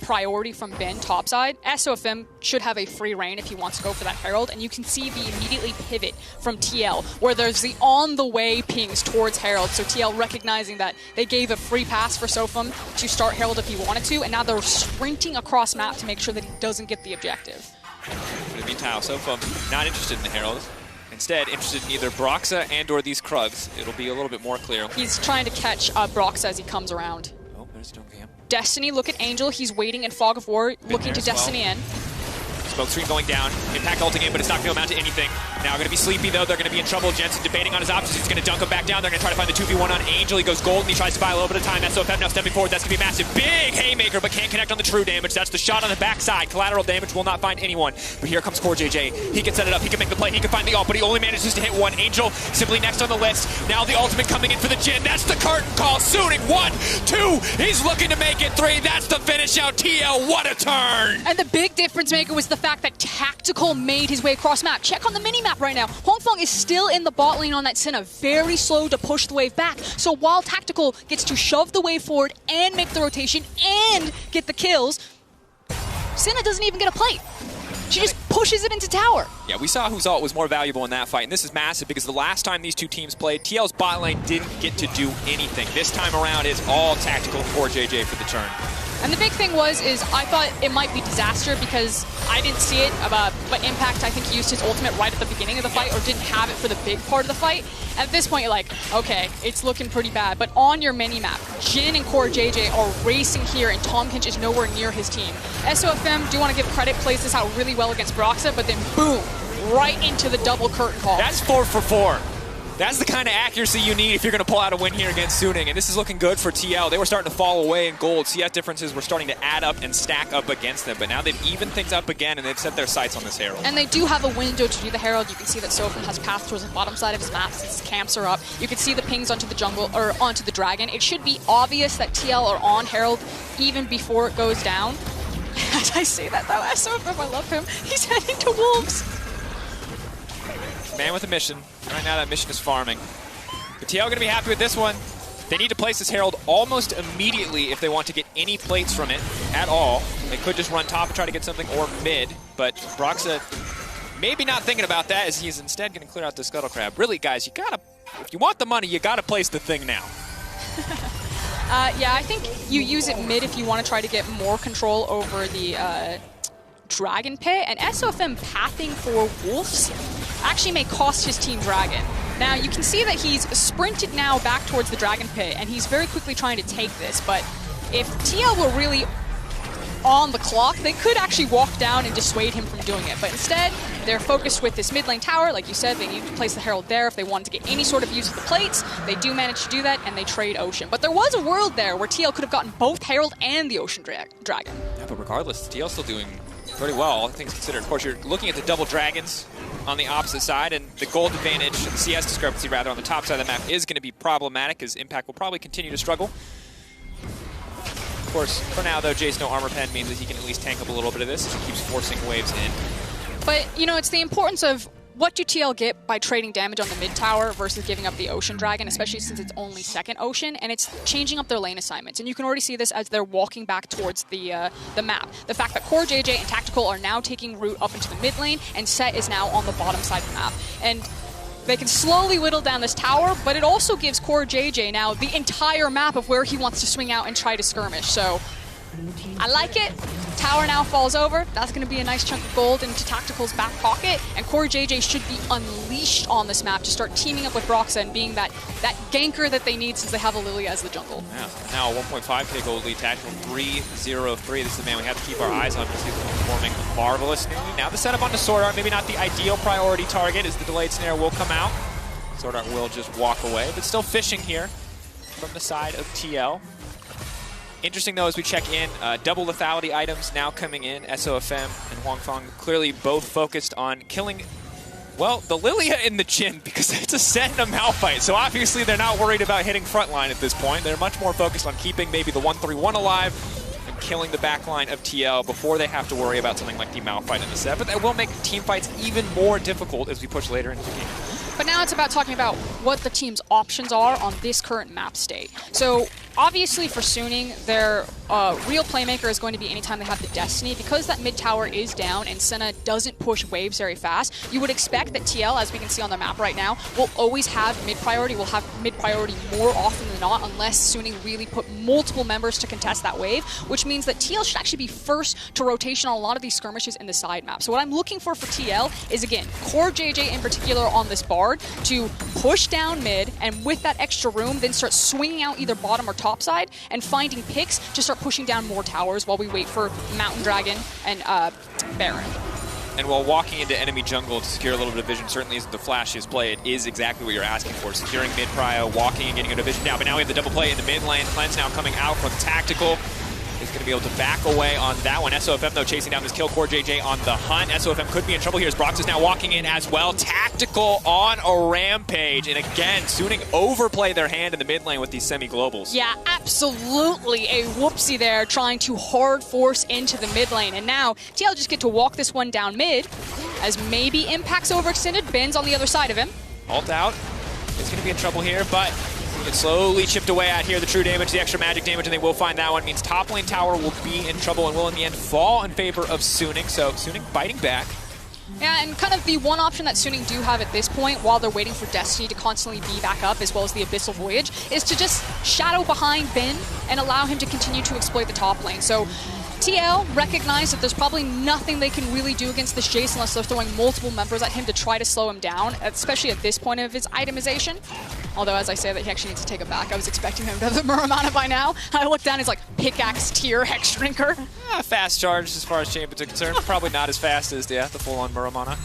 priority from Ben topside. SOFM should have a free reign if he wants to go for that Herald. And you can see the immediately pivot from TL, where there's the on-the-way pings towards Herald. So TL recognizing that they gave a free pass for Sofum to start Herald if he wanted to. And now they're sprinting across map to make sure that he doesn't get the objective.
In the meantime, Sofum not interested in the Herald. Instead, interested in either Broxah and or these Krugs. It'll be a little bit more clear.
He's trying to catch Broxah as he comes around.
Oh, there's Jungle Camp.
Destiny, look at Angel. He's waiting in Fog of War, looking to Destiny in.
Smoke screen going down. Impact ulting in, but it's not going to amount to anything. Now going to be Sleepy, though. They're going to be in trouble. Jensen debating on his options. He's going to dunk him back down. They're going to try to find the 2v1 on Angel. He goes gold, and he tries to buy a little bit of time. SOFM now stepping forward. That's going to be massive. Big haymaker, but can't connect on the true damage. That's the shot on the backside. Collateral damage will not find anyone. But here comes CoreJJ. He can set it up. He can make the play. He can find the ult, but he only manages to hit one. Angel simply next on the list. Now the ultimate coming in for the Jhin. That's the curtain call. Suning 1, 2. He's looking to make it 3. That's the finish out. TL, what a turn!
And the big difference maker was the fact that Tactical made his way across map. Check on the mini-map right now. Hongfeng is still in the bot lane on that Senna, very slow to push the wave back. So while Tactical gets to shove the wave forward and make the rotation and get the kills, Senna doesn't even get a plate. She just pushes it into tower.
Yeah, we saw whose ult was more valuable in that fight, and this is massive because the last time these two teams played, TL's bot lane didn't get to do anything. This time around, it's all Tactical for JJ for the turn.
And the big thing is I thought it might be disaster because I didn't see it, but Impact, I think, used his ultimate right at the beginning of the fight or didn't have it for the big part of the fight. At this point, you're like, okay, it's looking pretty bad. But on your mini-map, Jhin and CoreJJ are racing here, and Tahm Kench is nowhere near his team. SOFM, do want to give credit, plays this out really well against Broxah, but then boom, right into the double curtain call.
That's 4 for 4. That's the kind of accuracy you need if you're going to pull out a win here against Suning. And this is looking good for TL. They were starting to fall away in gold. CS differences were starting to add up and stack up against them. But now they've evened things up again, and they've set their sights on this Herald.
And they do have a window to do the Herald. You can see that SoFM has passed towards the bottom side of his map since his camps are up. You can see the pings onto the jungle, or onto the Dragon. It should be obvious that TL are on Herald even before it goes down. As I say that, though, SoFM, I love him. He's heading to Wolves.
Man with a mission. Right now, that mission is farming. But TL going to be happy with this one. They need to place this Herald almost immediately if they want to get any plates from it at all. They could just run top and try to get something, or mid, but Broxah maybe not thinking about that as he's instead going to clear out the Scuttle Crab. Really, guys, if you want the money, you got to place the thing now.
Yeah, I think you use it mid if you want to try to get more control over the Dragon Pit, and SOFM pathing for Wolves actually may cost his team Dragon. Now, you can see that he's sprinted now back towards the Dragon Pit, and he's very quickly trying to take this, but if TL were really on the clock, they could actually walk down and dissuade him from doing it. But instead, they're focused with this mid lane tower. Like you said, they need to place the Herald there if they wanted to get any sort of use of the plates. They do manage to do that, and they trade Ocean. But there was a world there where TL could have gotten both Herald and the Ocean Dragon.
Yeah, but regardless, TL's still doing pretty well, all things considered. Of course, you're looking at the double dragons on the opposite side, and the gold advantage, the CS discrepancy rather, on the top side of the map is going to be problematic, as Impact will probably continue to struggle. Of course, for now, though, Jace no armor pen means that he can at least tank up a little bit of this as he keeps forcing waves in.
But, you know, it's the importance of what do TL get by trading damage on the mid tower versus giving up the Ocean Dragon, especially since it's only second Ocean, and it's changing up their lane assignments. And you can already see this as they're walking back towards the map. The fact that CoreJJ and Tactical are now taking route up into the mid lane, and Set is now on the bottom side of the map. And they can slowly whittle down this tower, but it also gives CoreJJ now the entire map of where he wants to swing out and try to skirmish. So I like it. Tower now falls over. That's going to be a nice chunk of gold into Tactical's back pocket, and CoreJJ should be unleashed on this map to start teaming up with Broxah and being that ganker that they need since they have Lilia as the jungle.
Yeah, now a 1.5k gold lead. Tactical 3-0-3. This is the man we have to keep our eyes on because he's performing marvelously. Now the setup onto Sword Art, maybe not the ideal priority target, as the delayed snare will come out. Sword Art will just walk away, but still fishing here from the side of TL. Interesting, though, as we check in, double lethality items now coming in. SOFM and Hongfeng clearly both focused on killing, well, the Lilia and the Jhin, because it's a Set and a Malphite. So obviously they're not worried about hitting frontline at this point. They're much more focused on keeping maybe the 1-3-1 alive and killing the backline of TL before they have to worry about something like the Malphite in the set. But that will make team fights even more difficult as we push later into the game.
But now it's about talking about what the team's options are on this current map state. So obviously for Suning, their real playmaker is going to be anytime they have the Destiny. Because that mid tower is down and Senna doesn't push waves very fast, you would expect that TL, as we can see on the map right now, will always have mid priority, will have mid priority more often than not, unless Suning really put multiple members to contest that wave, which means that TL should actually be first to rotation on a lot of these skirmishes in the side map. So what I'm looking for TL is, again, CoreJJ in particular on this Bard to push down mid, and with that extra room, then start swinging out either bottom or top side and finding picks to start pushing down more towers while we wait for Mountain Dragon and Baron.
And while walking into enemy jungle to secure a little bit of vision certainly isn't the flashiest play, it is exactly what you're asking for. Securing mid prio, walking and getting a division down. But now we have the double play in the mid lane. Cleanse now coming out from Tactical. Is going to be able to back away on that one. SOFM, though, chasing down this kill. CoreJJ on the hunt. SOFM could be in trouble here as Brox is now walking in as well. Tactical on a rampage. And again, Suning overplay their hand in the mid lane with these semi-globals.
Yeah, absolutely a whoopsie there, trying to hard force into the mid lane. And now, TL just get to walk this one down mid, as maybe Impact's overextended. Ben's on the other side of him.
Ult out. Is going to be in trouble here, but it's slowly chipped away at here. The true damage, the extra magic damage, and they will find that one. Means top lane tower will be in trouble and will in the end fall in favor of Suning. So Suning biting back.
Yeah, and kind of the one option that Suning do have at this point, while they're waiting for Destiny to constantly be back up, as well as the Abyssal Voyage, is to just shadow behind Ben and allow him to continue to exploit the top lane. So TL recognize that there's probably nothing they can really do against this Jace unless they're throwing multiple members at him to try to slow him down, especially at this point of his itemization. Although, as I say that, he actually needs to take it back. I was expecting him to have the Muramana by now. I look down, he's like, pickaxe tier Hex Drinker.
Fast charge as far as champions are concerned. Probably not as fast as the full-on Muramana.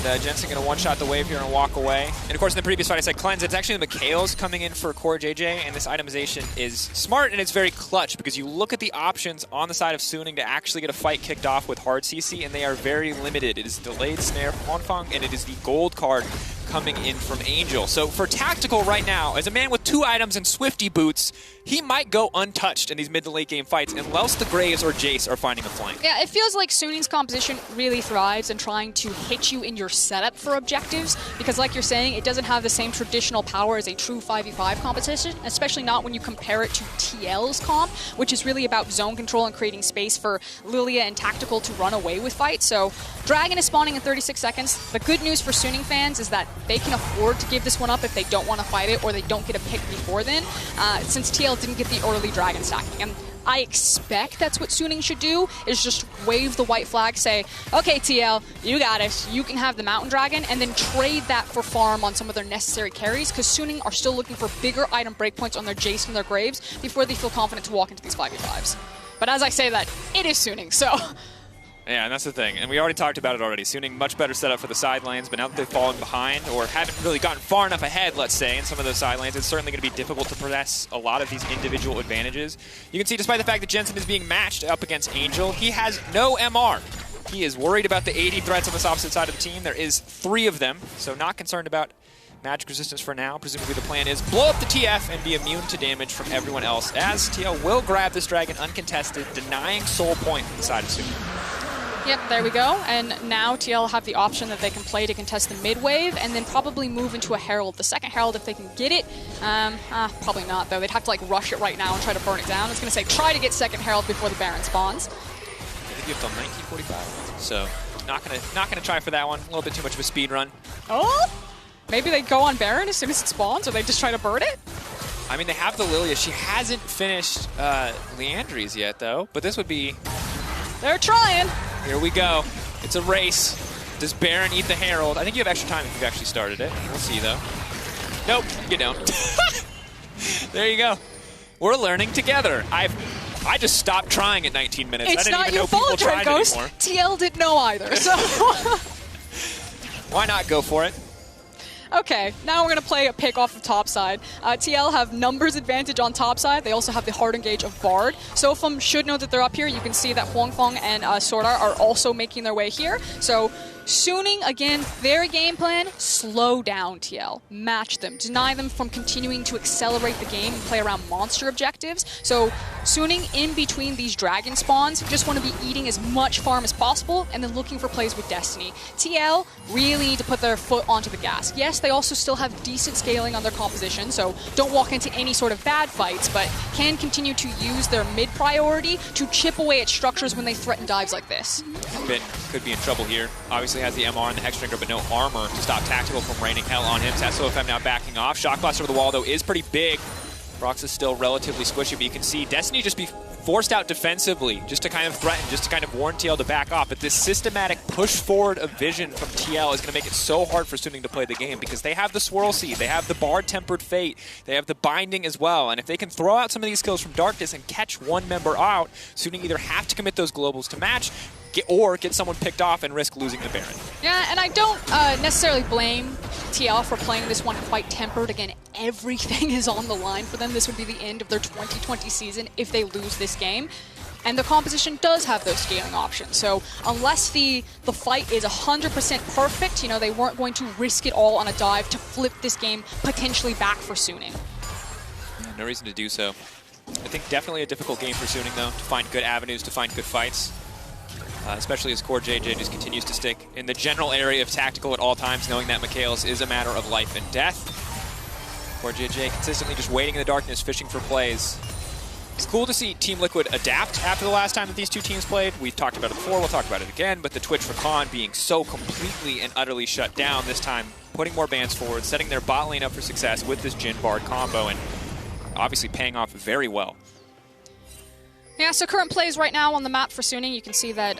And Jensen going to one-shot the wave here and walk away. And of course, in the previous fight, I said Cleanse. It's actually the Mikhails coming in for CoreJJ, and this itemization is smart and it's very clutch because you look at the options on the side of Suning to actually get a fight kicked off with hard CC, and they are very limited. It is delayed snare from Hongfeng, and it is the gold card coming in from Angel. So for Tactical right now, as a man with 2 items and Swifty boots, he might go untouched in these mid to late game fights unless the Graves or Jace are finding a flank.
Yeah, it feels like Suning's composition really thrives in trying to hit you in your setup for objectives, because like you're saying, it doesn't have the same traditional power as a true 5v5 competition, especially not when you compare it to TL's comp, which is really about zone control and creating space for Lilia and Tactical to run away with fights. So Dragon is spawning in 36 seconds. The good news for Suning fans is that they can afford to give this one up if they don't want to fight it or they don't get a pick before then, since TL didn't get the early Dragon stacking. And I expect that's what Suning should do, is just wave the white flag, say, okay, TL, you got it. You can have the Mountain Dragon, and then trade that for farm on some of their necessary carries, because Suning are still looking for bigger item breakpoints on their Jace and their Graves before they feel confident to walk into these 5v5s. But as I say that, it is Suning, so...
Yeah, and that's the thing. And we already talked about it already. Suning much better setup for the side lanes, but now that they've fallen behind or haven't really gotten far enough ahead, let's say, in some of those side lanes, it's certainly going to be difficult to possess a lot of these individual advantages. You can see, despite the fact that Jensen is being matched up against Angel, he has no MR. He is worried about the 80 threats on this opposite side of the team. There is 3 of them, so not concerned about magic resistance for now. Presumably the plan is blow up the TF and be immune to damage from everyone else, as TL will grab this dragon uncontested, denying soul point from the side of Suning.
Yep, there we go. And now TL have the option that they can play to contest the mid wave and then probably move into a Herald. The second Herald, if they can get it, probably not though. They'd have to like rush it right now and try to burn it down. It's going to say try to get second Herald before the Baron spawns.
I think you have till 1945, so not gonna try for that one. A little bit too much of a speed run.
Oh, maybe they go on Baron as soon as it spawns, or they just try to burn it.
I mean, they have the Lilia. She hasn't finished Leandry's yet though, but this would be.
They're trying.
Here we go. It's a race. Does Baron eat the Herald? I think you have extra time if you've actually started it. We'll see, though. Nope, you don't. There you go. We're learning together. I just stopped trying at 19 minutes.
It's
I didn't
not
even
your
know
fault,
people tried
Ghost.
anymore.
TL didn't know either, so...
Why not go for it?
Okay, now we're going to play a pick off of top side. TL have numbers advantage on top side. They also have the hard engage of Bard. Sofum should know that they're up here. You can see that Huangfeng and Swordar are also making their way here. So Suning, again, their game plan, slow down TL. Match them. Deny them from continuing to accelerate the game and play around monster objectives. So Suning, in between these dragon spawns, just want to be eating as much farm as possible and then looking for plays with Destiny. TL really need to put their foot onto the gas. Yes, they also still have decent scaling on their composition, so don't walk into any sort of bad fights, but can continue to use their mid priority to chip away at structures when they threaten dives like this.
Ben could be in trouble here. Obviously has the MR and the Hex Drinker, but no armor to stop Tactical from raining hell on him. SOFM now backing off. Shock Blast over the wall, though, is pretty big. Brox is still relatively squishy, but you can see Destiny just be forced out defensively, just to kind of threaten, just to kind of warn TL to back off. But this systematic push forward of vision from TL is going to make it so hard for Suning to play the game, because they have the Swirl Seed, they have the Bard Tempered Fate, they have the Binding as well. And if they can throw out some of these skills from Darkness and catch one member out, Suning either have to commit those globals to match, get someone picked off and risk losing the Baron.
Yeah, and I don't necessarily blame TL for playing this one quite tempered. Again, everything is on the line for them. This would be the end of their 2020 season if they lose this game. And the composition does have those scaling options. So unless the fight is 100% perfect, you know, they weren't going to risk it all on a dive to flip this game potentially back for Suning.
Yeah, no reason to do so. I think definitely a difficult game for Suning, though, to find good avenues, to find good fights. Especially as CoreJJ just continues to stick in the general area of tactical at all times, knowing that Mikhails is a matter of life and death. CoreJJ consistently just waiting in the darkness, fishing for plays. It's cool to see Team Liquid adapt after the last time that these two teams played. We've talked about it before, we'll talk about it again, but the Twitch for Khan being so completely and utterly shut down this time, putting more bans forward, setting their bot lane up for success with this Jhin Bard combo, and obviously paying off very well.
Yeah, so current plays right now on the map for Suning, you can see that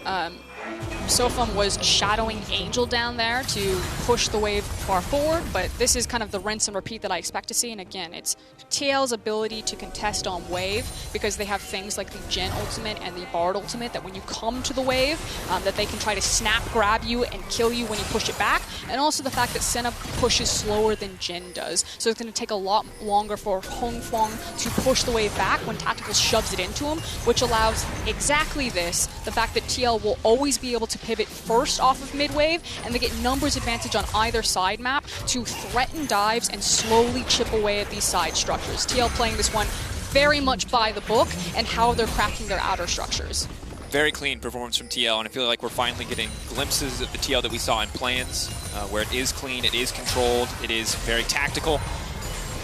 Sofum was shadowing Angel down there to push the wave far forward, but this is kind of the rinse and repeat that I expect to see. And again, it's TL's ability to contest on wave because they have things like the Jhin ultimate and the Bard ultimate that when you come to the wave, that they can try to snap grab you and kill you when you push it back. And also the fact that Senna pushes slower than Jhin does. So it's going to take a lot longer for Hongfang to push the wave back when Tactical shoves it into him, which allows exactly this, the fact that TL will always be able to pivot first off of mid-wave, and they get numbers advantage on either side map to threaten dives and slowly chip away at these side structures. TL playing this one very much by the book and how they're cracking their outer structures.
Very clean performance from TL, and I feel like we're finally getting glimpses of the TL that we saw in plans, where it is clean, it is controlled, it is very tactical,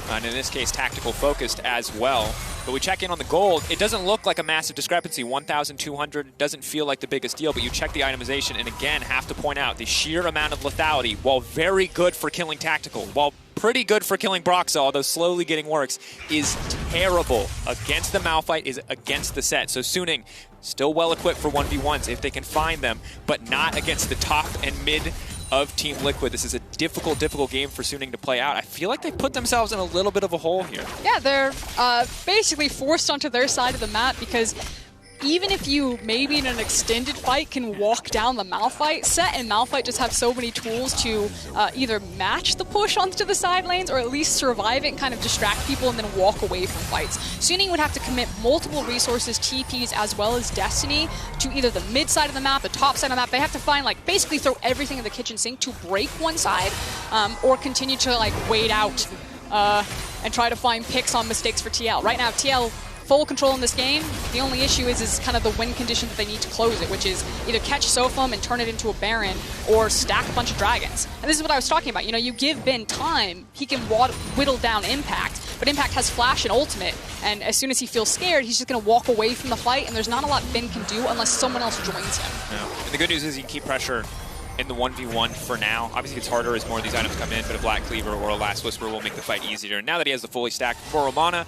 and in this case, tactical focused as well. But we check in on the gold. It doesn't look like a massive discrepancy. 1,200 doesn't feel like the biggest deal, but you check the itemization, and again, have to point out the sheer amount of lethality, while very good for killing tactical, while pretty good for killing Broxah, although slowly getting works, is terrible against the Malphite, is against the set. So Suning, still well-equipped for 1v1s if they can find them, but not against the top and mid of Team Liquid. This is a difficult game for Suning to play out. I feel like they put themselves in a little bit of a hole here.
Yeah, they're basically forced onto their side of the map because even if you maybe in an extended fight can walk down the Malphite set, and Malphite just have so many tools to either match the push onto the side lanes or at least survive it and kind of distract people and then walk away from fights. Suning would have to commit multiple resources, TPs, as well as Destiny to either the mid side of the map, the top side of the map. They have to find, like, basically throw everything in the kitchen sink to break one side or continue to, like, wait out and try to find picks on mistakes for TL. Right now, TL full control in this game. The only issue is kind of the win condition that they need to close it, which is either catch Sofum and turn it into a Baron or stack a bunch of dragons. And this is what I was talking about. You know, you give Ben time, he can whittle down Impact, but Impact has Flash and Ultimate, and as soon as he feels scared, he's just going to walk away from the fight, and there's not a lot Ben can do unless someone else joins him.
Yeah. And the good news is he can keep pressure in the 1v1 for now. Obviously it's harder as more of these items come in, but a Black Cleaver or a Last Whisper will make the fight easier. And now that he has the fully stacked Boromana,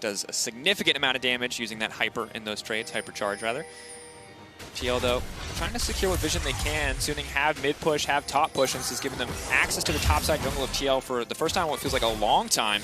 does a significant amount of damage using that hyper in those trades, hypercharge rather. TL though, trying to secure what vision they can. Suning have mid push, have top push, and this is giving them access to the top side jungle of TL for the first time in what feels like a long time.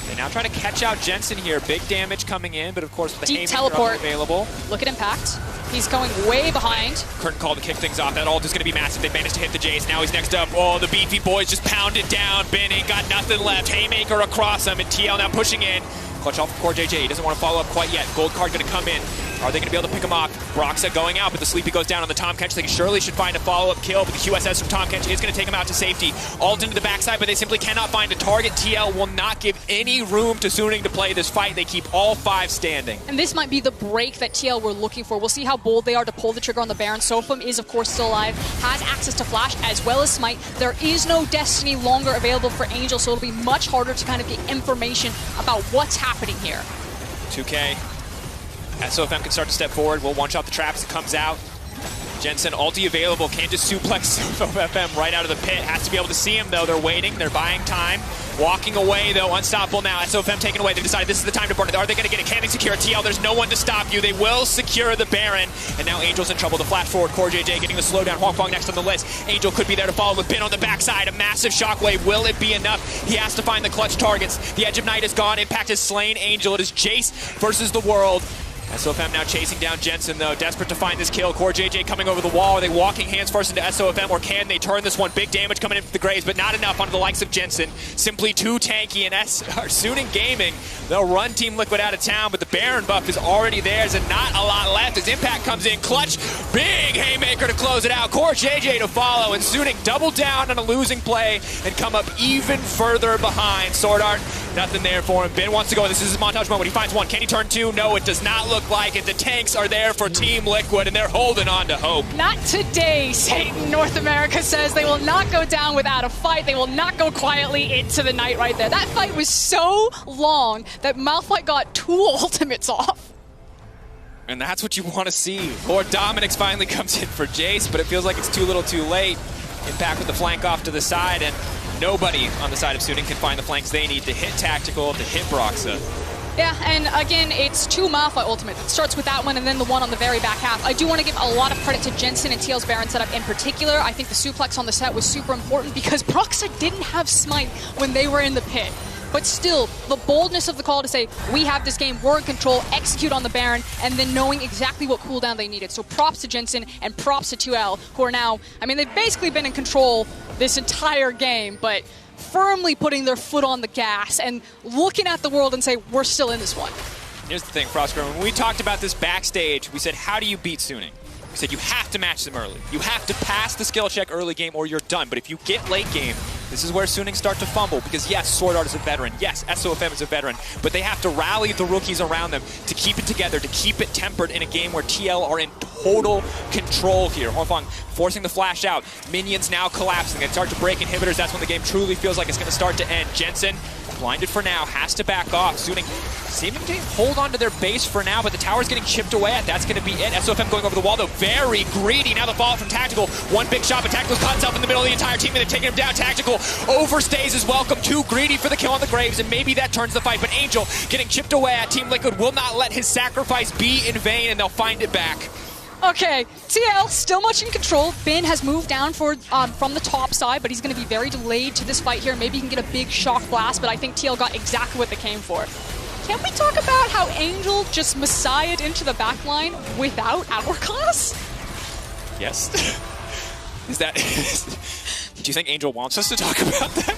They now try to catch out Jensen here. Big damage coming in, but of course with the
deep teleport
available.
Look at Impact. He's going way behind.
Curtain call to kick things off. That ult is going to be massive. They managed to hit the Jace. Now he's next up. Oh, the beefy boys just pounded down. Ben ain't got nothing left. Haymaker across him, and TL now pushing in. Clutch off of CoreJJ. He doesn't want to follow up quite yet. Gold card going to come in. Are they going to be able to pick him off? Broxah going out, but the Sleepy goes down on the Tahm Kench. They surely should find a follow-up kill, but the QSS from Tahm Kench is going to take him out to safety. Ult into the backside, but they simply cannot find a target. TL will not give any room to Suning to play this fight. They keep all five standing.
And this might be the break that TL were looking for. We'll see how bold they are to pull the trigger on the Baron. Sofum is, of course, still alive, has access to Flash as well as Smite. There is no Destiny longer available for Angel, so it'll be much harder to kind of get information about what's happening here.
2K. As SoFM can start to step forward, we'll one-shot the trap as it comes out. Jensen, ulti available, can't just suplex SoFM right out of the pit. Has to be able to see him, though. They're waiting, they're buying time. Walking away, though, unstoppable now. SoFM taken away, they decided this is the time to burn it. Are they going to get it? Can they secure TL? There's no one to stop you. They will secure the Baron. And now Angel's in trouble. The flash forward, CoreJJ getting the slowdown. Hongfang next on the list. Angel could be there to follow with Ben on the backside. A massive shockwave. Will it be enough? He has to find the clutch targets. The Edge of Night is gone. Impact is slain Angel. It is Jace versus the world. SOFM now chasing down Jensen, though, desperate to find this kill. Core JJ coming over the wall. Are they walking hands first into SOFM, or can they turn this one? Big damage coming in for the Graves, but not enough onto the likes of Jensen. Simply too tanky, and Suning Gaming, they'll run Team Liquid out of town, but the Baron buff is already theirs, and not a lot left as Impact comes in. Clutch, big haymaker to close it out. Core JJ to follow, and Suning double down on a losing play and come up even further behind. Sword Art, nothing there for him. Ben wants to go. This is his montage moment. He finds one. Can he turn two? No, it does not look like it. The tanks are there for Team Liquid, and they're holding on to hope.
Not today, Satan North America says. They will not go down without a fight. They will not go quietly into the night right there. That fight was so long that Malphite got 2 ultimates off.
And that's what you want to see. Core Dominix finally comes in for Jace, but it feels like it's too little too late. Impact with the flank off to the side, and nobody on the side of Suning can find the flanks they need to hit Tactical, to hit Broxah.
Yeah, and again, it's 2 Malphite ultimates. It starts with that one and then the one on the very back half. I do want to give a lot of credit to Jensen and TL's Baron setup in particular. I think the suplex on the set was super important because Broxah didn't have Smite when they were in the pit. But still, the boldness of the call to say, we have this game, we're in control, execute on the Baron, and then knowing exactly what cooldown they needed. So props to Jensen and props to 2L, who are now, I mean, they've basically been in control this entire game, but firmly putting their foot on the gas and looking at the world and say, we're still in this one.
Here's the thing, Frostgrove, when we talked about this backstage, we said, how do you beat Suning? We said you have to match them early. You have to pass the skill check early game or you're done. But if you get late game, this is where Suning start to fumble because yes, Sword Art is a veteran. Yes, SOFM is a veteran. But they have to rally the rookies around them to keep it together, to keep it tempered in a game where TL are in total control here. Horfang forcing the flash out. Minions now collapsing. They start to break inhibitors. That's when the game truly feels like it's going to start to end. Jensen, blinded for now, has to back off. Suning seeming to hold on to their base for now, but the tower's getting chipped away at. That's going to be it. SOFM going over the wall, though, very greedy. Now the fallout from Tactical. One big shot, but Tactical's caught himself in the middle of the entire team, and they're taking him down. Tactical overstays his welcome. Too greedy for the kill on the Graves, and maybe that turns the fight. But Angel getting chipped away at. Team Liquid will not let his sacrifice be in vain, and they'll find it back.
Okay, TL still much in control. Bin has moved down for from the top side, but he's going to be very delayed to this fight here. Maybe he can get a big shock blast, but I think TL got exactly what they came for. Can we talk about how Angel just messiahed into the backline without Hourglass?
Yes. Is that... Do you think Angel wants us to talk about that?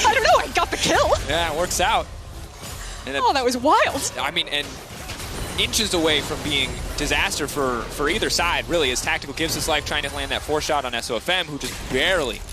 I don't know, I got the kill.
Yeah, it works out. And
oh, that was wild.
I mean, and inches away from being disaster for either side, really, as Tactical gives his life trying to land that 4-shot on SOFM, who just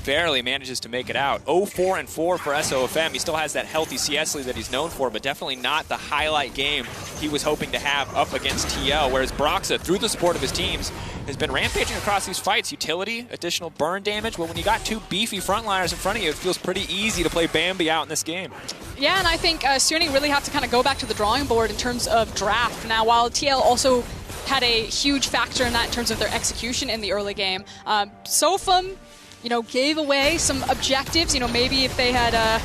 barely manages to make it out. 0-4-4 for SOFM. He still has that healthy CS lead that he's known for, but definitely not the highlight game he was hoping to have up against TL, whereas Broxah, through the support of his teams, has been rampaging across these fights. Utility, additional burn damage. Well, when you got 2 beefy frontliners in front of you, it feels pretty easy to play Bambi out in this game.
Yeah, and I think Suning really have to kind of go back to the drawing board in terms of draft. Now, while TL also had a huge factor in that in terms of their execution in the early game, SOFM, gave away some objectives. Maybe if they had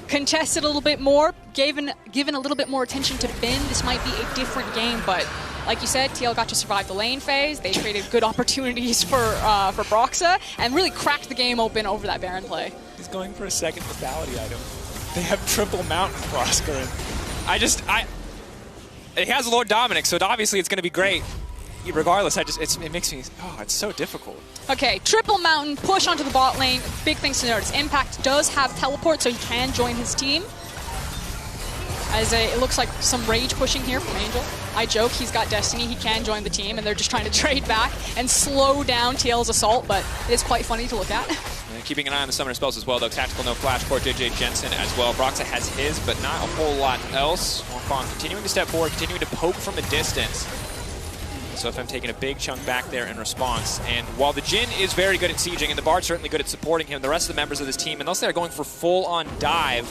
contested a little bit more, given a little bit more attention to Bin, this might be a different game, but like you said, TL got to survive the lane phase. They created good opportunities for Broxah and really cracked the game open over that Baron play.
He's going for a second lethality item. They have triple mountain Frosker. It has Lord Dominix, so obviously it's going to be great. Regardless, it makes me, it's so difficult.
Okay, triple mountain, push onto the bot lane. Big things to notice. Impact does have teleport, so he can join his team. It looks like some rage pushing here from Angel. I joke, he's got Destiny, he can join the team, and they're just trying to trade back and slow down TL's assault, but it is quite funny to look at.
And keeping an eye on the summoner spells as well, though. Tactical, no flash, Core JJ Jensen as well. Broxah has his, but not a whole lot else. Horfang continuing to step forward, continuing to poke from a distance. SOFM taking a big chunk back there in response. And while the Jhin is very good at sieging, and the Bard's certainly good at supporting him, the rest of the members of this team, unless they're going for full-on dive,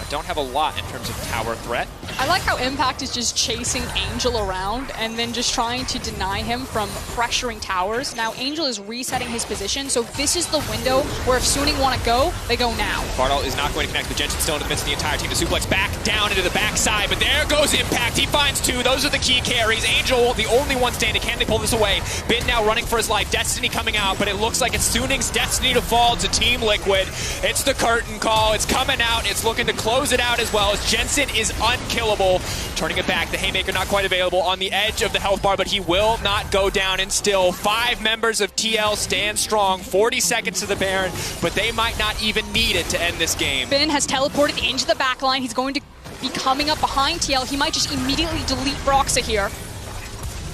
don't have a lot in terms of tower threat.
I like how Impact is just chasing Angel around and then just trying to deny him from pressuring towers. Now Angel is resetting his position, so this is the window where if Suning want to go, they go now.
Bardal is not going to connect, but Jensen still in the midst of the entire team. The suplex back down into the backside, but there goes Impact. He finds 2. Those are the key carries. Angel, the only one standing. Can they pull this away? Bin now running for his life. Destiny coming out, but it looks like it's Suning's destiny to fall to Team Liquid. It's the curtain call. It's coming out. It's looking to close close it out as well as Jensen is unkillable. Turning it back, the Haymaker not quite available on the edge of the health bar, but he will not go down, and still 5 members of TL stand strong. 40 seconds to the Baron, but they might not even need it to end this game.
Finn has teleported into the back line. He's going to be coming up behind TL. He might just immediately delete Broxah here.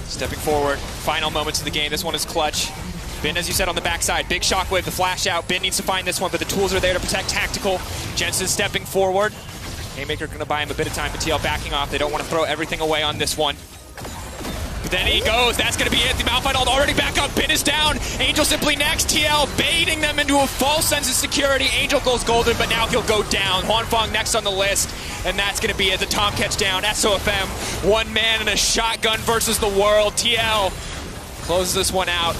Stepping forward, final moments of the game. This one is clutch. Bin, as you said, on the backside. Big shockwave, the flash out. Bin needs to find this one, but the tools are there to protect Tactical. Jensen stepping forward. Haymaker going to buy him a bit of time, but TL backing off. They don't want to throw everything away on this one. But then he goes. That's going to be it. The Malphite ult already back up. Bin is down. Angel simply next. TL baiting them into a false sense of security. Angel goes golden, but now he'll go down. Huanfeng next on the list, and that's going to be it. The Tom catch down. SOFM, one man in a shotgun versus the world. TL closes this one out.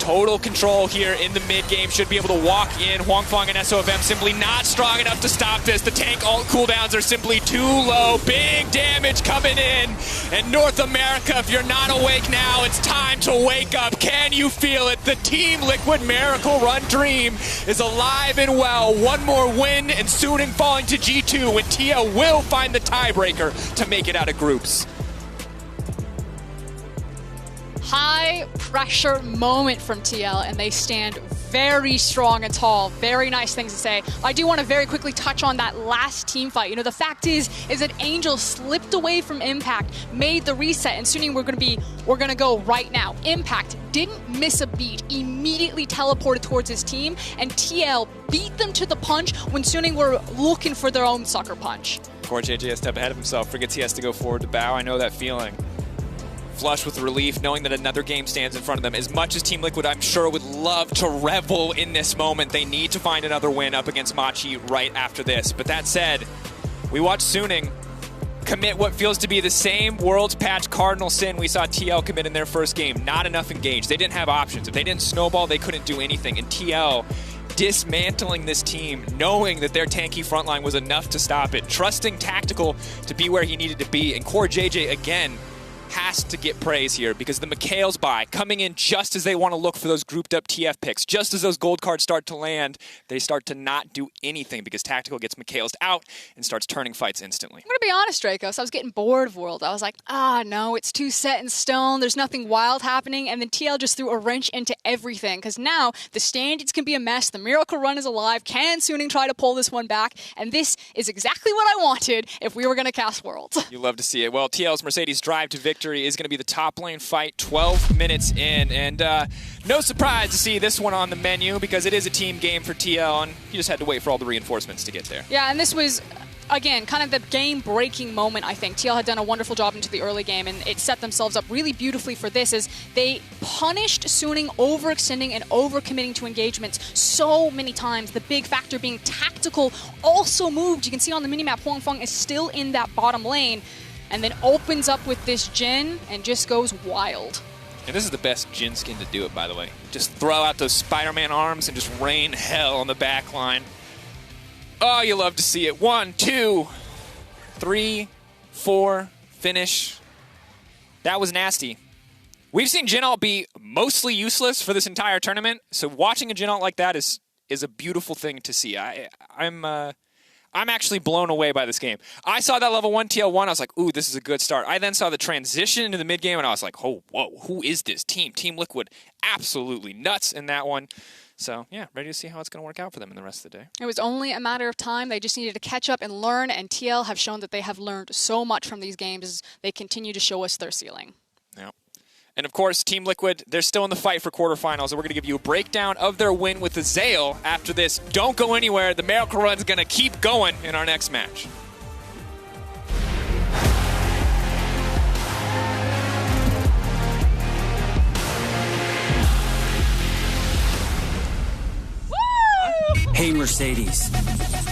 Total control here in the mid game. Should be able to walk in. Huanfeng and SOFM simply not strong enough to stop this. The tank ult cooldowns are simply too low. Big damage coming in. And North America, if you're not awake now, it's time to wake up. Can you feel it? The Team Liquid Miracle Run dream is alive and well. One more win and Suning falling to G2 when TL will find the tiebreaker to make it out of groups.
High pressure moment from TL, and they stand very strong and tall. Very nice things to say. I do want to very quickly touch on that last team fight. You know, the fact is that Angel slipped away from Impact, made the reset, and Suning we're gonna go right now. Impact didn't miss a beat, immediately teleported towards his team, and TL beat them to the punch when Suning were looking for their own sucker punch.
CoreJJ a step ahead of himself, forgets he has to go forward to bow. I know that feeling. Flush with relief, knowing that another game stands in front of them. As much as Team Liquid, I'm sure, would love to revel in this moment, they need to find another win up against Machi right after this. But that said, we watched Suning commit what feels to be the same Worlds Patch cardinal sin we saw TL commit in their first game. Not enough engaged. They didn't have options. If they didn't snowball, they couldn't do anything. And TL dismantling this team, knowing that their tanky frontline was enough to stop it, trusting Tactical to be where he needed to be. And CoreJJ, again, has to get praise here because the McHale's buy coming in just as they want to look for those grouped up TF picks. Just as those gold cards start to land, they start to not do anything because Tactical gets McHale's out and starts turning fights instantly.
I'm going to be honest, Dracos. I was getting bored of World. I was like, no, it's too set in stone. There's nothing wild happening. And then TL just threw a wrench into everything because now the standings can be a mess. The Miracle Run is alive. Can Suning try to pull this one back? And this is exactly what I wanted if we were going to cast Worlds.
You love to see it. Well, TL's Mercedes drive to victory is going to be the top lane fight 12 minutes in, and no surprise to see this one on the menu because it is a team game for TL, and you just had to wait for all the reinforcements to get there.
Yeah, and this was, again, kind of the game-breaking moment, I think. TL had done a wonderful job into the early game, and it set themselves up really beautifully for this as they punished Suning overextending and overcommitting to engagements so many times. The big factor being Tactical also moved. You can see on the minimap, Huanfeng is still in that bottom lane, and then opens up with this Jhin and just goes wild.
And this is the best Jhin skin to do it, by the way. Just throw out those Spider-Man arms and just rain hell on the back line. Oh, you love to see it. 1, 2, 3, 4, finish. That was nasty. We've seen Jhin ult be mostly useless for this entire tournament, so watching a Jhin ult like that is a beautiful thing to see. I'm actually blown away by this game. I saw that level 1 TL1, I was like, ooh, this is a good start. I then saw the transition into the mid game, and I was like, oh, whoa, who is this team? Team Liquid, absolutely nuts in that one. So, yeah, ready to see how it's going to work out for them in the rest of the day.
It was only a matter of time. They just needed to catch up and learn, and TL have shown that they have learned so much from these games as they continue to show us their ceiling.
Yeah. And of course, Team Liquid, they're still in the fight for quarterfinals, and we're going to give you a breakdown of their win with the Zale after this. Don't go anywhere. The Miracle Run's going to keep going in our next match.
Hey Mercedes,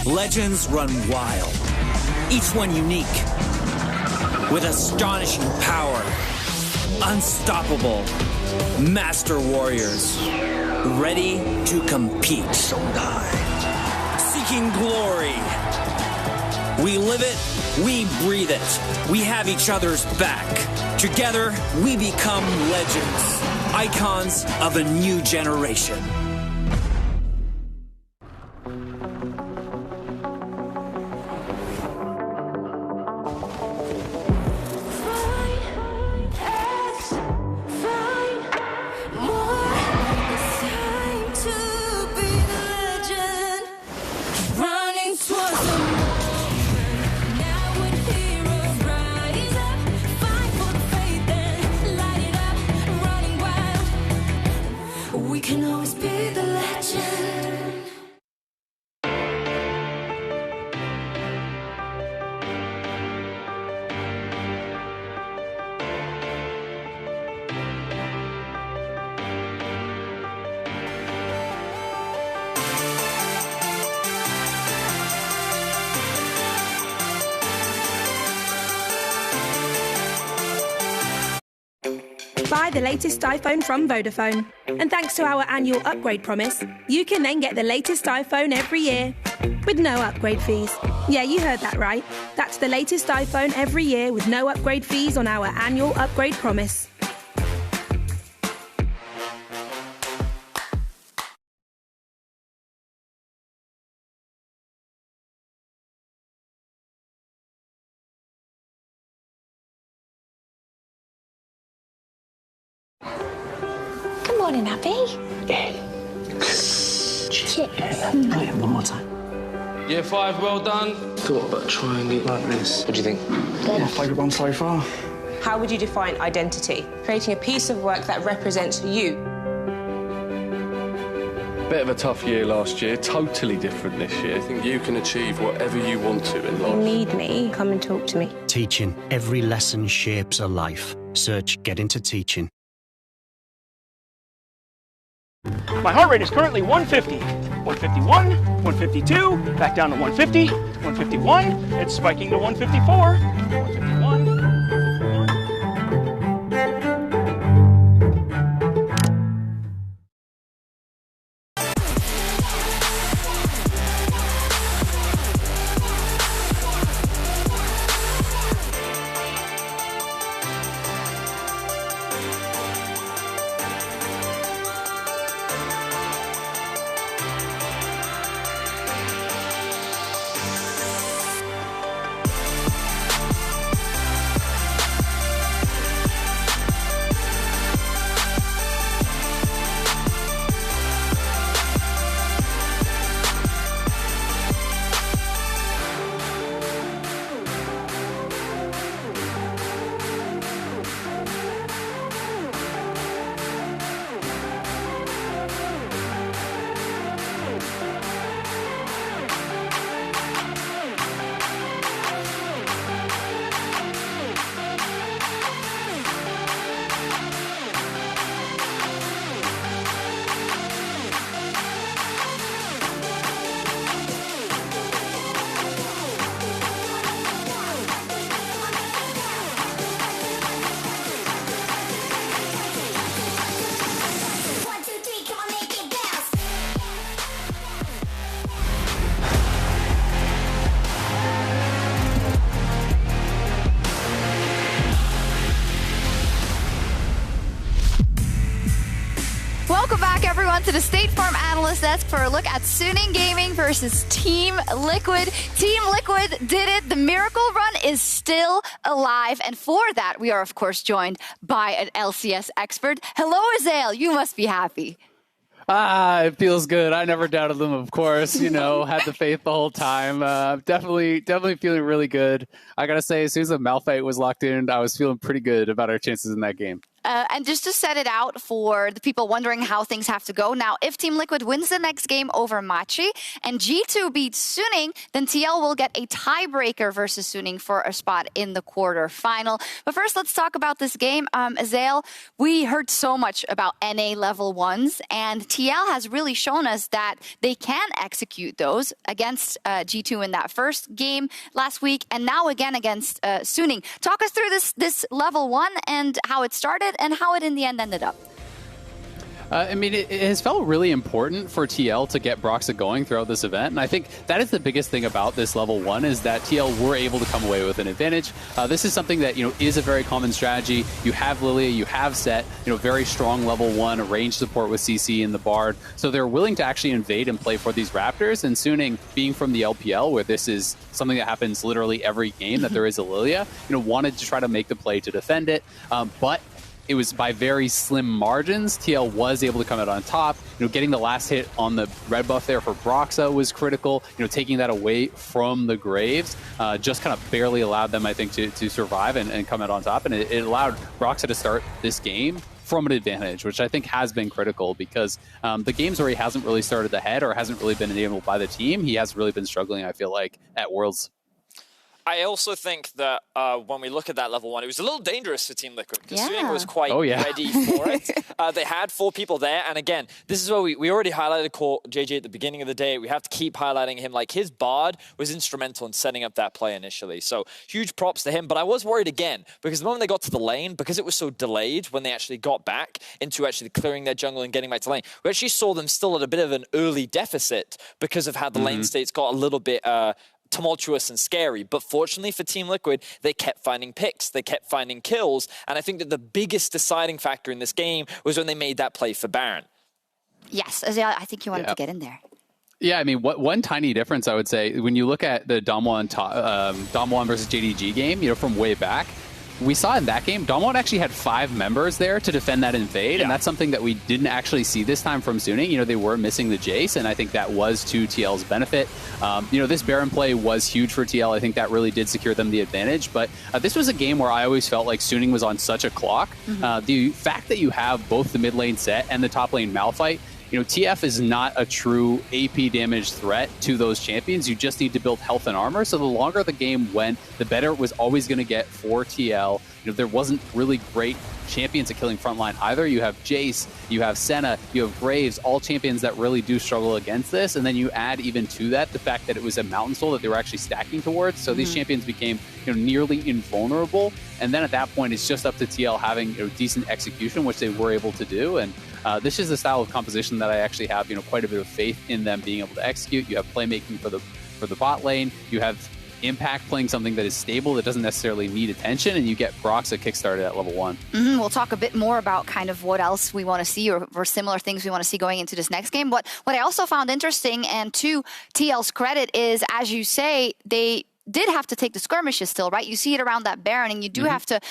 legends run wild, each one unique, with astonishing power, unstoppable, master warriors, ready to compete, seeking glory. We live it, we breathe it, we have each other's back. Together, we become legends, icons of a new generation.
Buy the latest iPhone from Vodafone. And thanks to our annual upgrade promise, you can then get the latest iPhone every year with no upgrade fees. Yeah, you heard that right. That's the latest iPhone every year with no upgrade fees on our annual upgrade promise.
Good morning, Abby.
One more time.
Year 5, well done.
Thought about trying it like this. What do you think?
My favourite one so far.
How would you define identity? Creating a piece of work that represents you.
Bit of a tough year last year, totally different this year. I think you can achieve whatever you want to in
You
life.
need me, come and talk to me.
Teaching. Every lesson shapes a life. Search Get Into Teaching.
My heart rate is currently 150, 151, 152, back down to 150, 151, it's spiking to 154, 151.
Welcome back, everyone, to the State Farm Analyst Desk for a look at Suning Gaming versus Team Liquid. Team Liquid did it. The Miracle Run is still alive. And for that, we are, of course, joined by an LCS expert. Hello, Azael. You must be happy.
It feels good. I never doubted them, of course. You know, had the faith the whole time. Definitely feeling really good. I gotta say, as soon as the Malphite was locked in, I was feeling pretty good about our chances in that game.
And just to set it out for the people wondering how things have to go, now, if Team Liquid wins the next game over Machi and G2 beats Suning, then TL will get a tiebreaker versus Suning for a spot in the quarterfinal. But first, let's talk about this game. Azael, we heard so much about NA level 1s, and TL has really shown us that they can execute those against G2 in that first game last week, and now again against Suning. Talk us through this level 1 and how it started and how it in the end ended up.
I mean, it has felt really important for TL to get Broxah going throughout this event, and I think that is the biggest thing about this level 1 is that TL were able to come away with an advantage. This is something that, you know, is a very common strategy. You have Lilia, you have Sett, you know, very strong level 1 range support with CC and the Bard, so they're willing to actually invade and play for these Raptors, and Suning, being from the LPL, where this is something that happens literally every game that there is a Lilia, you know, wanted to try to make the play to defend it, but it was by very slim margins. TL was able to come out on top. You know, getting the last hit on the red buff there for Broxah was critical. You know, taking that away from the Graves just kind of barely allowed them, I think, to survive and come out on top. And it allowed Broxah to start this game from an advantage, which I think has been critical because the games where he hasn't really started ahead or hasn't really been enabled by the team, he has really been struggling, I feel like, at Worlds.
I also think that when we look at that level 1, it was a little dangerous for Team Liquid because Suning was quite ready for it. They had 4 people there. And again, this is where we already highlighted JJ at the beginning of the day. We have to keep highlighting him. Like, his Bard was instrumental in setting up that play initially. So huge props to him. But I was worried again because the moment they got to the lane, because it was so delayed when they actually got back into actually clearing their jungle and getting back to lane, we actually saw them still at a bit of an early deficit because of how the lane states got a little bit tumultuous and scary. But fortunately for Team Liquid, they kept finding picks, they kept finding kills, and I think that the biggest deciding factor in this game was when they made that play for Baron.
Yes, I think you wanted to get in there.
Yeah, I mean, one tiny difference I would say, when you look at the Damwon versus JDG game, from way back, we saw in that game, Damwon actually had 5 members there to defend that invade, and that's something that we didn't actually see this time from Suning. They were missing the Jace, and I think that was to TL's benefit. This Baron play was huge for TL. I think that really did secure them the advantage, but this was a game where I always felt like Suning was on such a clock. The fact that you have both the mid lane Set and the top lane Malphite, TF is not a true AP damage threat to those champions. You just need to build health and armor. So the longer the game went, the better it was always going to get for TL. There wasn't really great champions at killing frontline either. You have Jace, you have Senna, you have Graves, all champions that really do struggle against this. And then you add even to that the fact that it was a Mountain Soul that they were actually stacking towards. So these champions became nearly invulnerable. And then at that point, it's just up to TL having decent execution, which they were able to do. And this is the style of composition that I actually have quite a bit of faith in them being able to execute. You have playmaking for the bot lane. You have Impact playing something that is stable, that doesn't necessarily need attention, and you get Broxah kickstarted at level 1.
We'll talk a bit more about kind of what else we want to see or similar things we want to see going into this next game. But what I also found interesting, and to TL's credit, is, as you say, they did have to take the skirmishes still, right? You see it around that Baron, and you do have to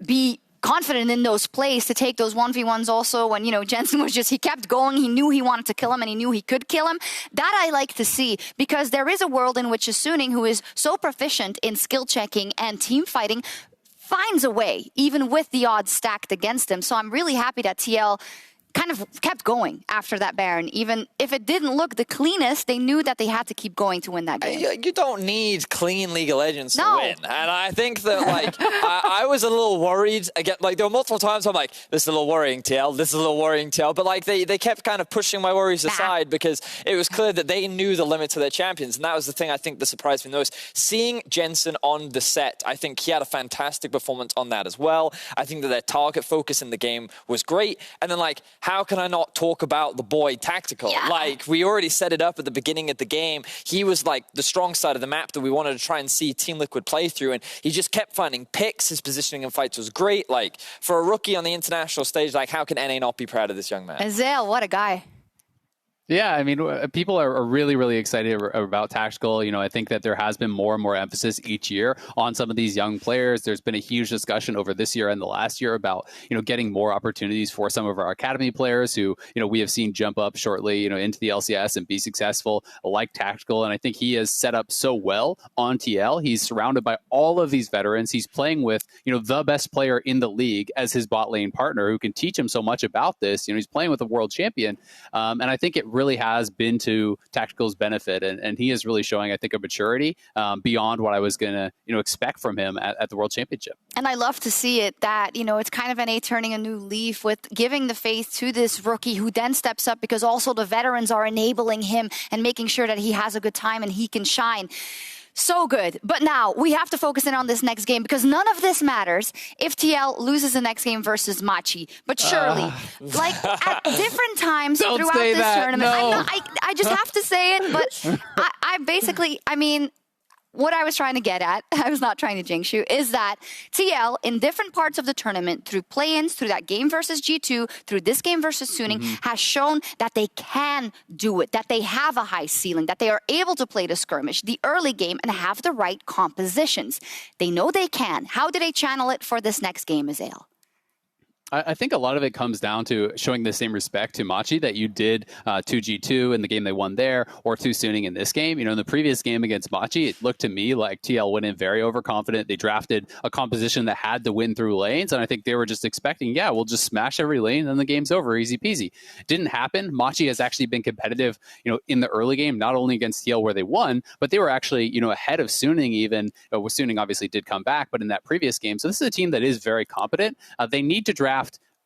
be confident in those plays to take those 1v1s also when, Jensen he kept going. He knew he wanted to kill him and he knew he could kill him. That I like to see because there is a world in which Suning, who is so proficient in skill checking and team fighting, finds a way, even with the odds stacked against him. So I'm really happy that TL kind of kept going after that Baron. Even if it didn't look the cleanest, they knew that they had to keep going to win that game.
You don't need clean League of Legends to win. And I think that, I was a little worried. Again, there were multiple times I'm like, this is a little worrying, TL. This is a little worrying, TL. But, they kept kind of pushing my worries aside because it was clear that they knew the limit to their champions. And that was the thing I think that surprised me most. Seeing Jensen on the set, I think he had a fantastic performance on that as well. I think that their target focus in the game was great. And then, how can I not talk about the boy Tactical? We already set it up at the beginning of the game. He was the strong side of the map that we wanted to try and see Team Liquid play through, and he just kept finding picks. His positioning in fights was great. For a rookie on the international stage, how can NA not be proud of this young man?
Azael, what a guy.
Yeah, I mean, people are really, really excited about Tactical. I think that there has been more and more emphasis each year on some of these young players. There's been a huge discussion over this year and the last year about, getting more opportunities for some of our academy players who, we have seen jump up shortly, into the LCS and be successful, like Tactical. And I think he is set up so well on TL. He's surrounded by all of these veterans. He's playing with, the best player in the league as his bot lane partner who can teach him so much about this. He's playing with a world champion. And I think it really has been to Tactical's benefit, and he is really showing, I think, a maturity beyond what I was going to expect from him at the World Championship.
And I love to see it that, it's kind of NA turning a new leaf with giving the faith to this rookie who then steps up because also the veterans are enabling him and making sure that he has a good time and he can shine. So good. But now we have to focus in on this next game because none of this matters if TL loses the next game versus Machi. But surely, at different times throughout this tournament, I just have to say it, but I basically, what I was trying to get at, I was not trying to jinx you, is that TL in different parts of the tournament, through play-ins, through that game versus G2, through this game versus Suning, has shown that they can do it, that they have a high ceiling, that they are able to play the skirmish, the early game, and have the right compositions. They know they can. How do they channel it for this next game, Azael?
I think a lot of it comes down to showing the same respect to Machi that you did to G2 in the game they won there, or to Suning in this game. You know, in the previous game against Machi, it looked to me like TL went in very overconfident. They drafted a composition that had to win through lanes, and I think they were just expecting, yeah, we'll just smash every lane and the game's over, easy peasy. Didn't happen. Machi has actually been competitive, you know, in the early game, not only against TL where they won, but they were actually, you know, ahead of Suning even. Suning obviously did come back, but in that previous game. So this is a team that is very competent. They need to draft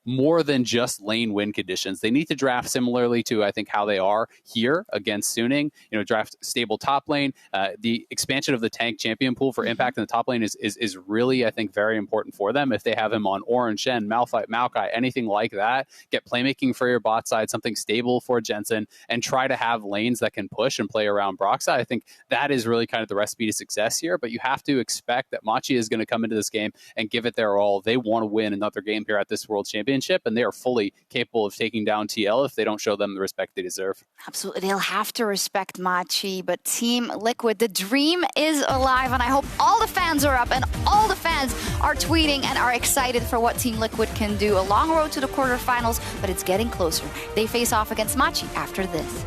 more than just lane win conditions. They need to draft similarly to, I think, how they are here against Suning. You know, draft stable top lane. The expansion of the tank champion pool for Impact in the top lane is really, I think, very important for them. If they have him on Orange, Shen, Maokai, anything like that, get playmaking for your bot side, something stable for Jensen, and try to have lanes that can push and play around Broxah. I think that is really kind of the recipe to success here, but you have to expect that Machi is going to come into this game and give it their all. They want to win another game here at this World Championship, and they are fully capable of taking down TL if they don't show them the respect they deserve.
Absolutely. They'll have to respect Machi, but Team Liquid, the dream is alive, and I hope all the fans are up and all the fans are tweeting and are excited for what Team Liquid can do. A long road to the quarterfinals, but it's getting closer. They face off against Machi after this.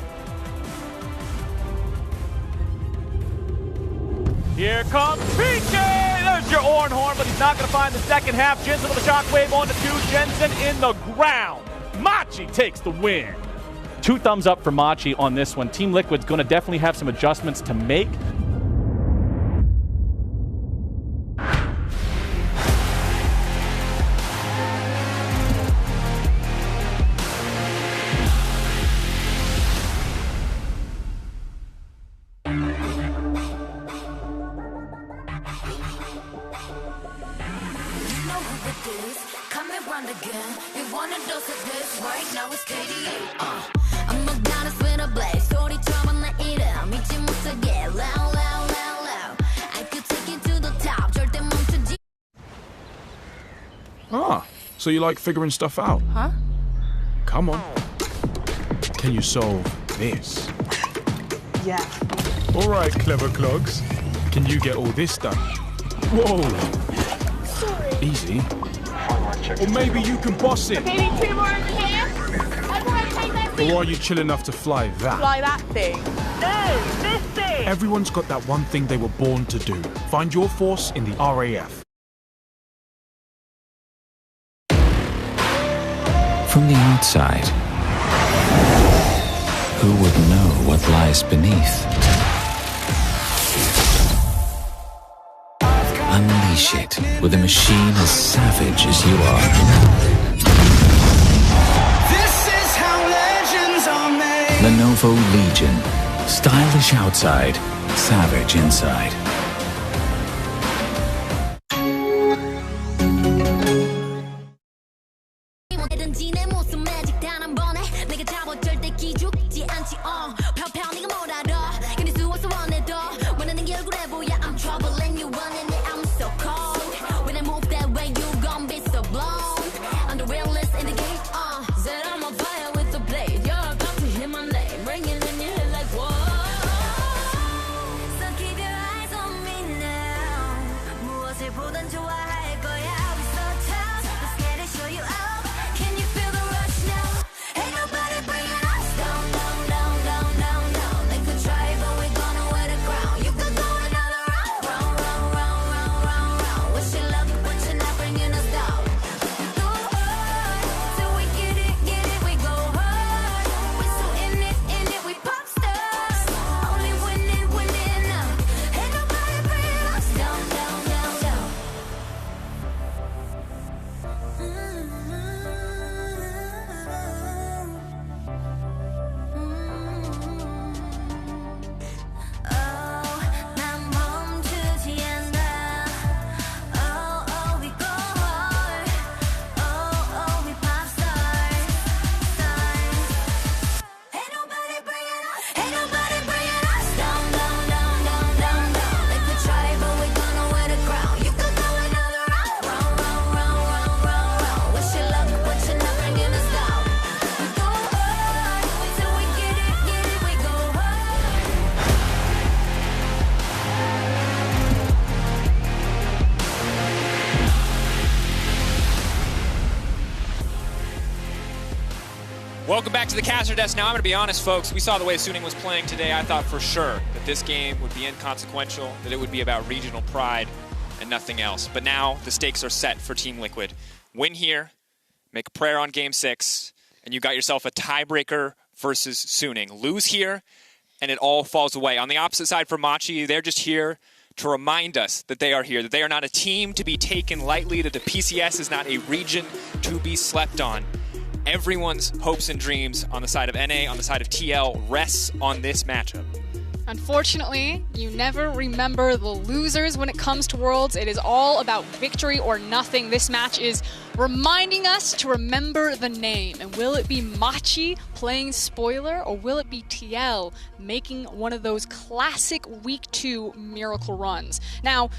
Here comes PK! There's your Orn Horn, but he's not going to find the second half. Jensen with a shockwave on to 2. Jensen in the ground. Machi takes the win. 2 thumbs up for Machi on this one. Team Liquid's going to definitely have some adjustments to make.
Ah, so you like figuring stuff out?
Huh?
Come on. Can you solve this?
Yeah.
All right, clever clogs. Can you get all this done? Whoa.
Sorry.
Easy. Or maybe you can boss it.
Okay, 2 more in the hand. I want to take that thing.
Or are you chill enough to fly that?
Fly that thing. No, this thing.
Everyone's got that one thing they were born to do. Find your force in the RAF.
From the outside, who would know what lies beneath? Unleash it with a machine as savage as you are.
This is how legends are made.
Lenovo Legion. Stylish outside, savage inside.
Welcome back to the caster desk. Now, I'm going to be honest, folks. We saw the way Suning was playing today. I thought for sure that this game would be inconsequential, that it would be about regional pride and nothing else. But now the stakes are set for Team Liquid. Win here, make a prayer on Game 6, and you got yourself a tiebreaker versus Suning. Lose here, and it all falls away. On the opposite side for Machi, they're just here to remind us that they are here, that they are not a team to be taken lightly, that the PCS is not a region to be slept on. Everyone's hopes and dreams on the side of NA, on the side of TL, rests on this matchup.
Unfortunately, you never remember the losers when it comes to Worlds. It is all about victory or nothing. This match is reminding us to remember the name. And will it be Machi playing spoiler, or will it be TL making one of those classic Week 2 miracle runs? Now,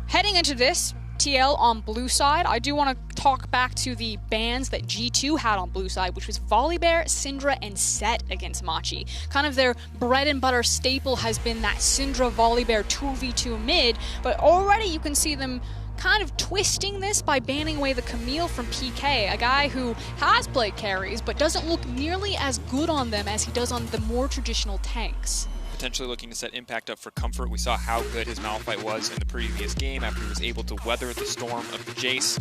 heading into this, TL on blue side, I do want to talk back to the bans that G2 had on blue side, which was Volibear, Syndra, and Sett against Machi. Kind of their bread and butter staple has been that Syndra Volibear 2v2 mid, but already you can see them kind of twisting this by banning away the Camille from PK, a guy who has played carries but doesn't look nearly as good on them as he does on the more traditional tanks.
Potentially looking to set Impact up for comfort. We saw how good his Malphite was in the previous game after he was able to weather the storm of the Jace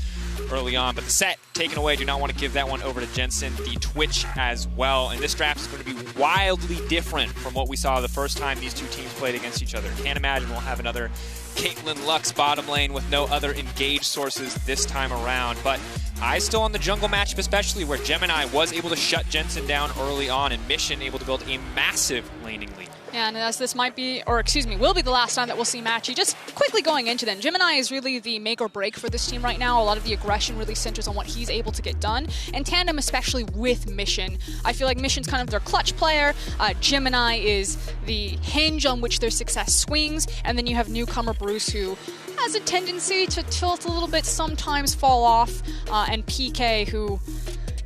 early on. But the Sett taken away. Do not want to give that one over to Jensen. The Twitch as well. And this draft is going to be wildly different from what we saw the first time these two teams played against each other. Can't imagine we'll have another Caitlyn Lux bottom lane with no other engaged sources this time around. But eyes still on the jungle matchup, especially where Gemini was able to shut Jensen down early on and Mission able to build a massive laning lead.
Yeah, and as this might be, or excuse me, will be the last time that we'll see Machi. Just quickly going into them, Gemini is really the make or break for this team right now. A lot of the aggression really centers on what he's able to get done. And Tandem, especially with Mission. I feel like Mission's kind of their clutch player. Gemini is the hinge on which their success swings. And then you have newcomer Bruce, who has a tendency to tilt a little bit, sometimes fall off. And PK, who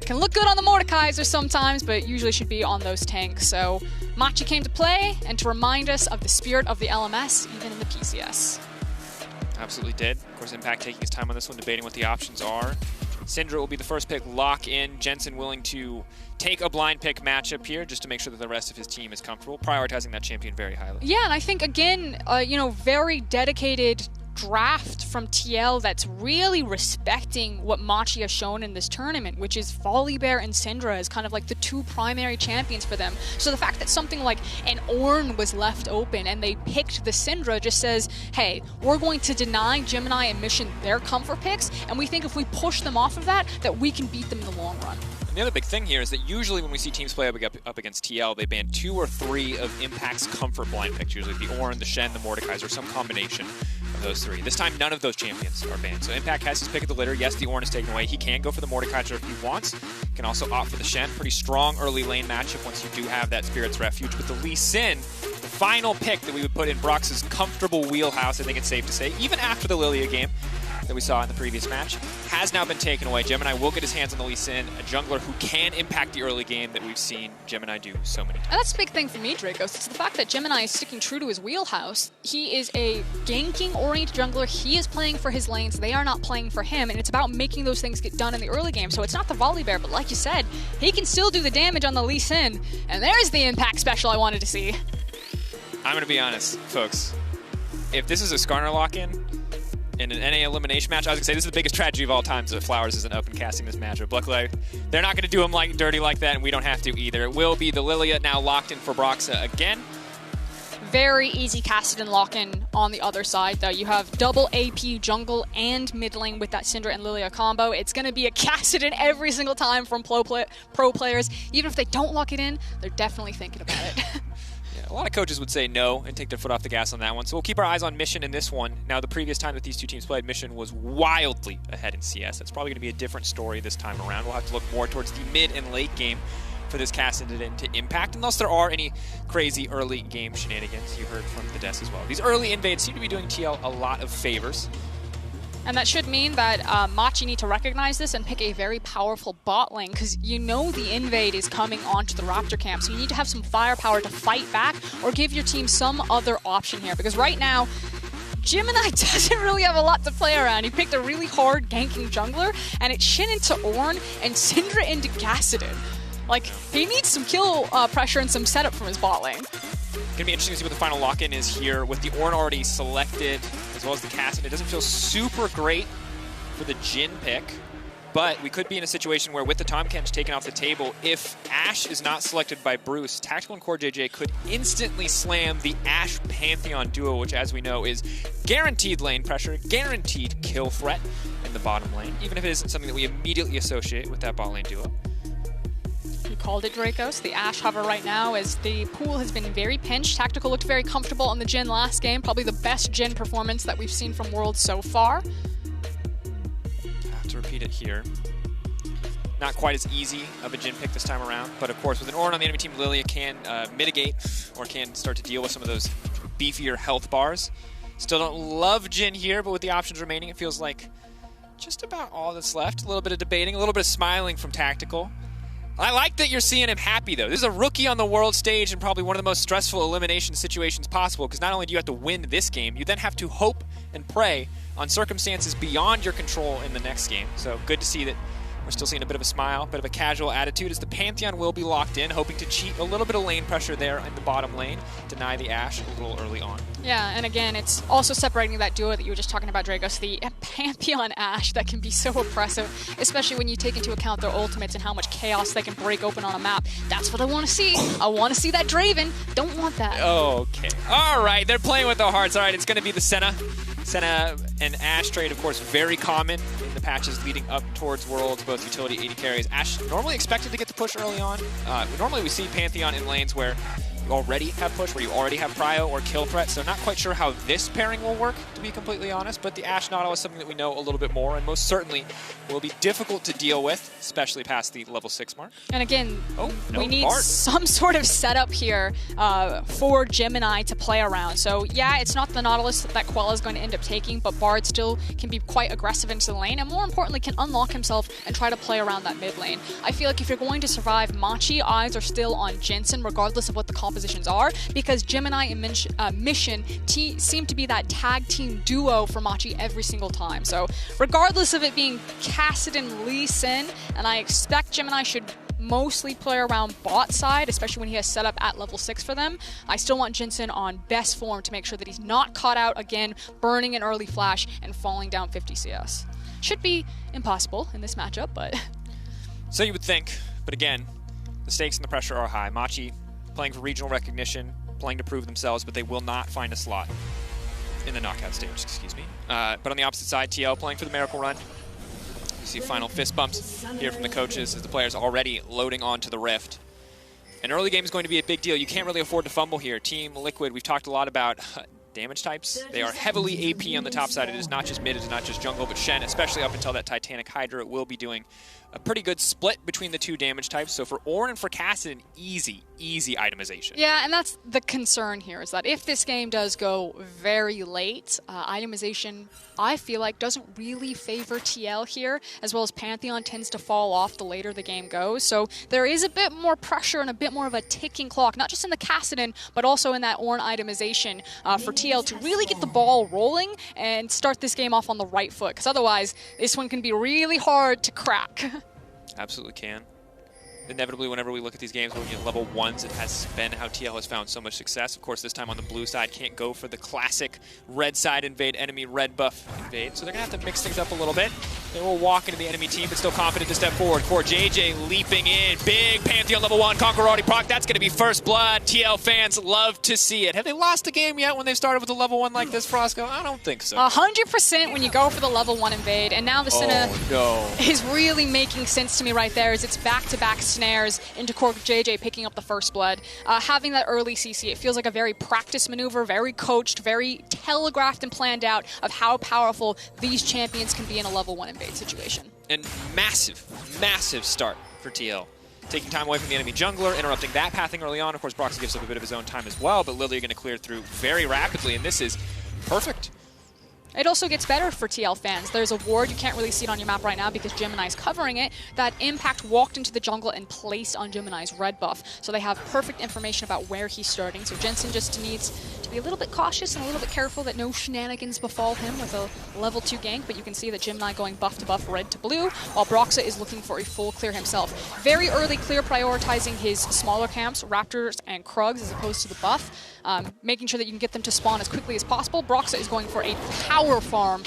can look good on the Mordekaiser sometimes, but usually should be on those tanks. So Machi came to play and to remind us of the spirit of the LMS, even in the PCS.
Absolutely did. Of course, Impact taking his time on this one, debating what the options are. Syndra will be the first pick, lock in. Jensen willing to take a blind pick matchup here just to make sure that the rest of his team is comfortable, prioritizing that champion very highly. Yeah, and I think, again, very dedicated draft from TL that's really respecting what Machi has shown in this tournament, which is Volibear and Syndra as kind of like the two primary champions for them. So the fact that something like an Ornn was left open and they picked the Syndra just says, hey, we're going to deny Gemini and Mission their comfort picks, and we think if we push them off of that we can beat them in the long run. And the other big thing here is that usually when we see teams play up against TL, they ban 2 or 3 of Impact's comfort blind picks, usually the Ornn, the Shen, the Mordekaiser, some combination of those 3. This time, none of those champions are banned. So Impact has his pick of the litter. Yes, the Ornn is taken away. He can go for the Mordekaiser if he wants. He can also opt for the Shen. Pretty strong early lane matchup once you do have that Spirit's Refuge. With the Lee Sin, the final pick that we would put in Brox's comfortable wheelhouse, I think it's safe to say, even after the Lilia game that we saw in the previous match, has now been taken away. Gemini will get his hands on the Lee Sin, a jungler who can impact the early game that we've seen Gemini do so many times.
And that's a big thing for me, Dracos. It's the fact that Gemini is sticking true to his wheelhouse. He is a ganking-oriented jungler. He is playing for his lanes. They are not playing for him, and it's about making those things get done in the early game. So it's not the Volibear, but like you said, he can still do the damage on the Lee Sin. And there's the impact special I wanted to see.
I'm going to be honest, folks. If this is a Skarner lock-in, in an NA elimination match, I was going to say this is the biggest tragedy of all time that Flowers isn't open casting this matchup. Luckily, they're not going to do him dirty like that, and we don't have to either. It will be the Lilia now locked in for Broxa again.
Very easy casted and lock-in on the other side, though. You have double AP jungle and mid lane with that Syndra and Lilia combo. It's going to be a casted in every single time from pro players. Even if they don't lock it in, they're definitely thinking about it.
A lot of coaches would say no and take their foot off the gas on that one. So we'll keep our eyes on Mission in this one. Now, the previous time that these two teams played, Mission was wildly ahead in CS. That's probably going to be a different story this time around. We'll have to look more towards the mid and late game for this casted into Impact, unless there are any crazy early game shenanigans you heard from the desk as well. These early invades seem to be doing TL a lot of favors.
And that should mean that Machi need to recognize this and pick a very powerful bot lane, because you know the invade is coming onto the Raptor camp, so you need to have some firepower to fight back or give your team some other option here, because right now, Gemini doesn't really have a lot to play around. He picked a really hard ganking jungler, and it's Shin into Ornn and Syndra into Kassadin. Like, he needs some kill pressure and some setup from his bot lane.
Gonna be interesting to see what the final lock-in is here with the Ornn already selected, as well as the Cassidy. It doesn't feel super great for the Jhin pick, but we could be in a situation where with the Tahm Kench taken off the table, if Ashe is not selected by Bruce, Tactical and CoreJJ could instantly slam the Ashe Pantheon duo, which as we know is guaranteed lane pressure, guaranteed kill threat in the bottom lane, even if it isn't something that we immediately associate with that bot lane duo.
You called it, Dracos. The Ashe hover right now as the pool has been very pinched. Tactical looked very comfortable on the Jhin last game. Probably the best Jhin performance that we've seen from Worlds so far.
Have to repeat it here. Not quite as easy of a Jhin pick this time around, but of course with an Ornn on the enemy team, Lilia can mitigate or can start to deal with some of those beefier health bars. Still don't love Jhin here, but with the options remaining, it feels like just about all that's left. A little bit of debating, a little bit of smiling from Tactical. I like that you're seeing him happy, though. This is a rookie on the world stage and probably one of the most stressful elimination situations possible, because not only do you have to win this game, you then have to hope and pray on circumstances beyond your control in the next game. So good to see that we're still seeing a bit of a smile, a bit of a casual attitude as the Pantheon will be locked in, hoping to cheat a little bit of lane pressure there in the bottom lane, deny the Ashe a little early on.
Yeah, and again, it's also separating that duo that you were just talking about, Dracos, the Pantheon Ashe that can be so oppressive, especially when you take into account their ultimates and how much chaos they can break open on a map. That's what I want to see. I want to see that Draven. Don't want that.
Okay. All right, they're playing with their hearts. All right, it's going to be the Senna and Ashe trade, of course, very common in the patches leading up towards Worlds, both utility AD carries. Ashe normally expected to get the push early on. Normally we see Pantheon in lanes where you already have push, where you already have prio or kill threat, so not quite sure how this pairing will work, to be completely honest, but the Ashe Nautilus is something that we know a little bit more, and most certainly will be difficult to deal with, especially past the level 6 mark.
And again, we need some sort of setup here for Gemini to play around. So yeah, it's not the Nautilus that Quella is going to end up taking, but Bard still can be quite aggressive into the lane, and more importantly, can unlock himself and try to play around that mid lane. I feel like if you're going to survive, Machi, eyes are still on Jensen, regardless of what the compositions are, because Gemini and Mission seem to be that tag team duo for Machi every single time. So regardless of it being Kassadin, Lee Sin, and I expect Gemini should mostly play around bot side, especially when he has set up at level 6 for them, I still want Jensen on best form to make sure that he's not caught out again, burning an early flash and falling down 50 CS. Should be impossible in this matchup, but...
So you would think, but again, the stakes and the pressure are high. Machi playing for regional recognition, playing to prove themselves, but they will not find a slot in the knockout stage, excuse me. But on the opposite side, TL playing for the Miracle Run. You see final fist bumps here from the coaches as the players already loading onto the Rift. An early game is going to be a big deal. You can't really afford to fumble here. Team Liquid, we've talked a lot about damage types. They are heavily AP on the top side. It is not just mid, it is not just jungle, but Shen, especially up until that Titanic Hydra, will be doing a pretty good split between the two damage types. So for Ornn and for Kassadin, easy itemization.
Yeah, and that's the concern here, is that if this game does go very late, itemization, I feel like, doesn't really favor TL here, as well as Pantheon tends to fall off the later the game goes. So there is a bit more pressure and a bit more of a ticking clock, not just in the Kassadin, but also in that Ornn itemization for TL to really get the ball rolling and start this game off on the right foot, because otherwise this one can be really hard to crack.
Absolutely can. Inevitably, whenever we look at these games, when we get level 1s, it has been how TL has found so much success. Of course, this time on the blue side, can't go for the classic red side invade, enemy red buff invade. So they're going to have to mix things up a little bit. They will walk into the enemy team, but still confident to step forward. CoreJJ leaping in. Big Pantheon level 1. Conqueror already proc. That's going to be first blood. TL fans love to see it. Have they lost a game yet when they started with a level 1 like this, Frosco? I don't think so.
100% when you go for the level 1 invade. And now the Senna is really making sense to me right there, as it's back-to-back snares into CoreJJ picking up the first blood. Having that early CC, it feels like a very practiced maneuver, very coached, very telegraphed and planned out of how powerful these champions can be in a level 1 invade situation.
And massive start for TL. Taking time away from the enemy jungler, interrupting that pathing early on. Of course, Broxah gives up a bit of his own time as well, but Lilia going to clear through very rapidly, and this is perfect.
It also gets better for TL fans. There's a ward, you can't really see it on your map right now because Gemini's covering it, that Impact walked into the jungle and placed on Gemini's red buff. So they have perfect information about where he's starting. So Jensen just needs to be a little bit cautious and a little bit careful that no shenanigans befall him with a level 2 gank, but you can see that Gemini going buff to buff, red to blue, while Broxah is looking for a full clear himself. Very early clear, prioritizing his smaller camps, Raptors and Krugs, as opposed to the buff, making sure that you can get them to spawn as quickly as possible. Broxah is going for a power farm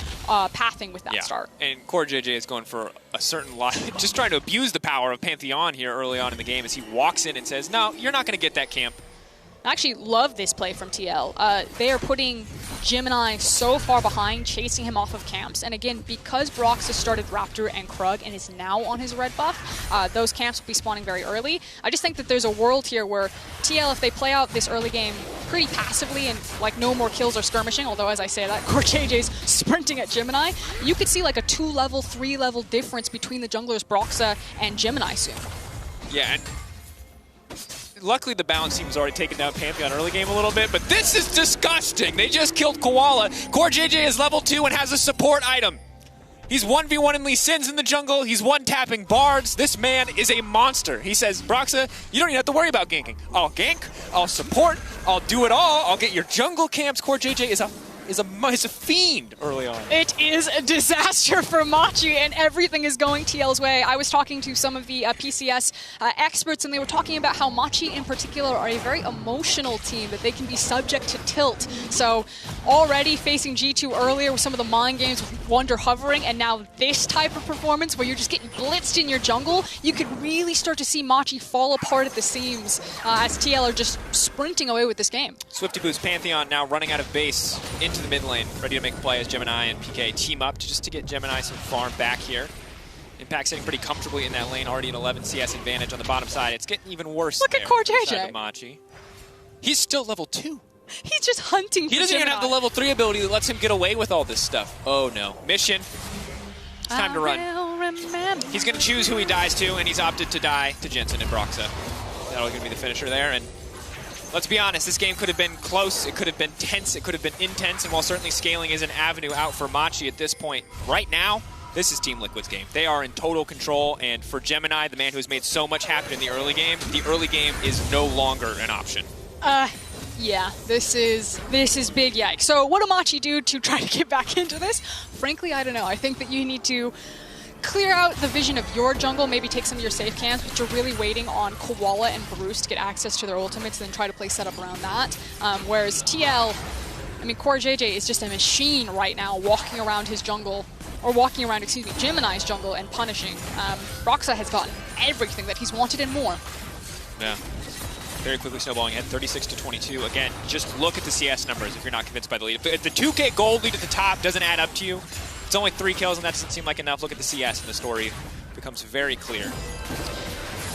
pathing with that start.
And Core JJ is going for a certain lot, just trying to abuse the power of Pantheon here early on in the game as he walks in and says, no, you're not going to get that camp.
I actually love this play from TL. They are putting Gemini so far behind, chasing him off of camps. And again, because Broxah started Raptor and Krug and is now on his red buff, those camps will be spawning very early. I just think that there's a world here where TL, if they play out this early game pretty passively and like no more kills or skirmishing, although as I say that, Core JJ's sprinting at Gemini, you could see like a 2-level, 3-level difference between the junglers Broxah and Gemini soon.
Yeah, and luckily the balance seems already taken down Pantheon early game a little bit, but this is disgusting. They just killed Koala. Core JJ is level 2 and has a support item. He's 1v1 in Lee Sin's in the jungle. He's one-tapping bards. This man is a monster. He says, Broxah, you don't even have to worry about ganking. I'll gank, I'll support, I'll do it all. I'll get your jungle camps. Core JJ is a fiend early on.
It is a disaster for Machi, and everything is going TL's way. I was talking to some of the PCS experts, and they were talking about how Machi in particular are a very emotional team, that they can be subject to tilt. So already facing G2 earlier with some of the mind games with Wonder hovering, and now this type of performance where you're just getting blitzed in your jungle, you could really start to see Machi fall apart at the seams as TL are just sprinting away with this game.
Swifty Boots Pantheon now running out of base into the mid lane, ready to make a play as Gemini and PK team up just to get Gemini some farm back here. Impact sitting pretty comfortably in that lane, already an 11 CS advantage on the bottom side. It's getting even worse.
Look at Core JJ.
Machi. He's still level 2.
He's just hunting for
He doesn't
Gemini.
even have the level 3 ability that lets him get away with all this stuff. Oh no. Mission. It's time to run. He's going to choose who he dies to, and he's opted to die to Jensen and Broxah. That'll going to be the finisher there, and let's be honest, this game could have been close, it could have been tense, it could have been intense, and while certainly scaling is an avenue out for Machi at this point, right now, this is Team Liquid's game. They are in total control, and for Gemini, the man who's made so much happen in the early game is no longer an option.
Yeah, this is big yikes. So what do Machi do to try to get back into this? Frankly, I don't know. I think that you need to clear out the vision of your jungle, maybe take some of your safe camps, but you're really waiting on Koala and Bruce to get access to their ultimates and then try to play setup around that. Whereas TL, I mean, Core JJ is just a machine right now walking around his jungle, or walking around, excuse me, Gemini's jungle and punishing. Broxah has gotten everything that he's wanted and more.
Yeah. Very quickly snowballing ahead, 36-22. Again, just look at the CS numbers if you're not convinced by the lead. If the 2K gold lead at the top doesn't add up to you, it's only 3 kills, and that doesn't seem like enough. Look at the CS, and the story becomes very clear.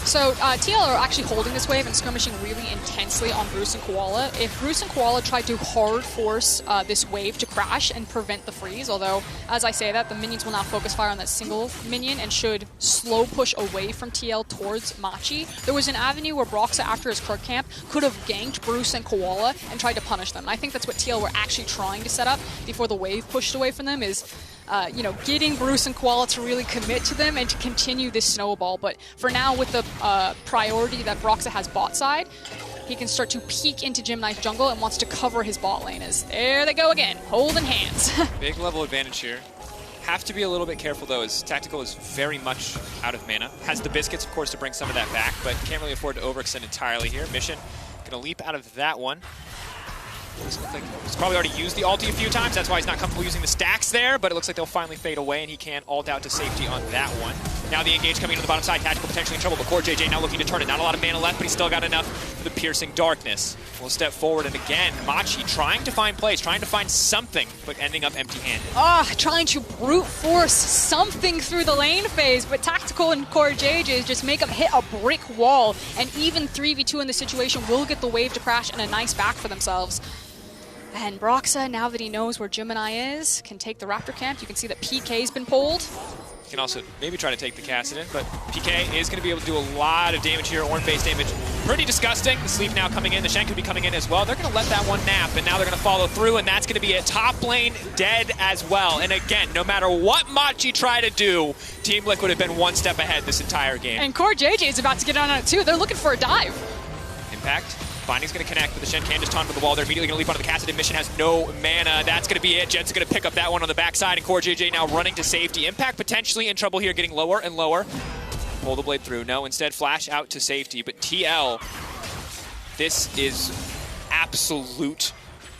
So TL are actually holding this wave and skirmishing really intensely on Bruce and Koala. If Bruce and Koala tried to hard force this wave to crash and prevent the freeze, although as I say that, the minions will now focus fire on that single minion and should slow push away from TL towards Machi. There was an avenue where Broxah, after his Krug camp, could have ganked Bruce and Koala and tried to punish them. And I think that's what TL were actually trying to set up before the wave pushed away from them, is getting Bruce and Koala to really commit to them and to continue this snowball. But for now, with the priority that Broxah has bot side, he can start to peek into Gemini's jungle and wants to cover his bot lane. As there they go again, holding hands.
Big level advantage here. Have to be a little bit careful though, as Tactical is very much out of mana. Has the biscuits, of course, to bring some of that back, but can't really afford to overextend entirely here. Mission gonna leap out of that one. He's probably already used the ulti a few times, that's why he's not comfortable using the stacks there, but it looks like they'll finally fade away, and he can ult out to safety on that one. Now the engage coming into the bottom side, Tactical potentially in trouble, but Core JJ now looking to turn it. Not a lot of mana left, but he's still got enough for the piercing darkness. We'll step forward, and again, Machi trying to find plays, trying to find something, but ending up empty-handed.
Trying to brute force something through the lane phase, but Tactical and Core JJ just make him hit a brick wall, and even 3v2 in this situation will get the wave to crash and a nice back for themselves. And Broxah, now that he knows where Gemini is, can take the Raptor camp. You can see that PK's been pulled.
You can also maybe try to take the Kassadin, but PK is going to be able to do a lot of damage here, Ornn-based damage. pretty disgusting. The sleep now coming in. The Shen could be coming in as well. They're going to let that one nap, and now they're going to follow through, and that's going to be a top lane dead as well. And again, no matter what Machi tried to do, Team Liquid have been one step ahead this entire game.
And Core JJ is about to get on it too. They're looking for a dive.
Impact. Binding's going to connect, but the Shen can just taunt for the wall. They're immediately going to leap onto the Kassadin. Mission has no mana. That's going to be it. Jensen's going to pick up that one on the backside, and Core JJ now running to safety. Impact potentially in trouble here, getting lower and lower. Pull the blade through. No, instead flash out to safety. But TL, this is absolute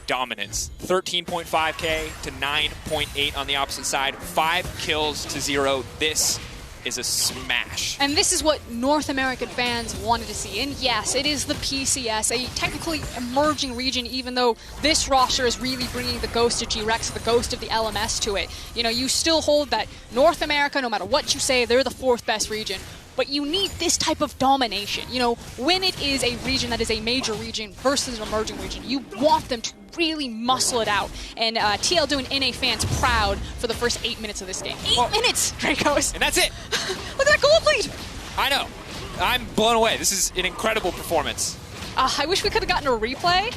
dominance. 13.5k to 9.8 on the opposite side. 5 kills to 0. This is a smash.
And this is what North American fans wanted to see. And yes, it is the PCS, a technically emerging region, even though this roster is really bringing the ghost of G-Rex, the ghost of the LMS to it. You know, you still hold that North America, no matter what you say, they're the 4th best region. But you need this type of domination. You know, when it is a region that is a major region versus an emerging region, you want them to really muscle it out. And TL doing NA fans proud for the first 8 minutes of this game. 8 minutes, Dracos!
And that's it!
Look at that gold lead!
I know. I'm blown away. This is an incredible performance.
I wish we could have gotten a replay.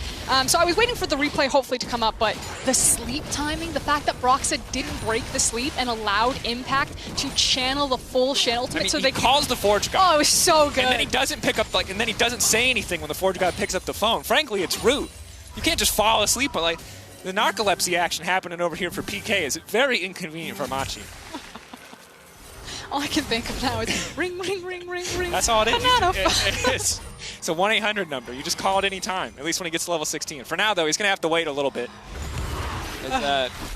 So I was waiting for the replay hopefully to come up, but the sleep timing, the fact that Broxah didn't break the sleep and allowed Impact to channel the full Shen ultimate.
I mean,
so
he
they
calls the Forge God.
Oh, it was so good.
And then he doesn't pick up, and then he doesn't say anything when the Forge God picks up the phone. Frankly, it's rude. You can't just fall asleep, but like, the narcolepsy action happening over here for PK is very inconvenient for Machi.
All I can think of now is ring, ring, ring, ring, ring.
That's all it is. It's a 1-800 number. You just call it any time, at least when he gets to level 16. For now, though, he's going to have to wait a little bit.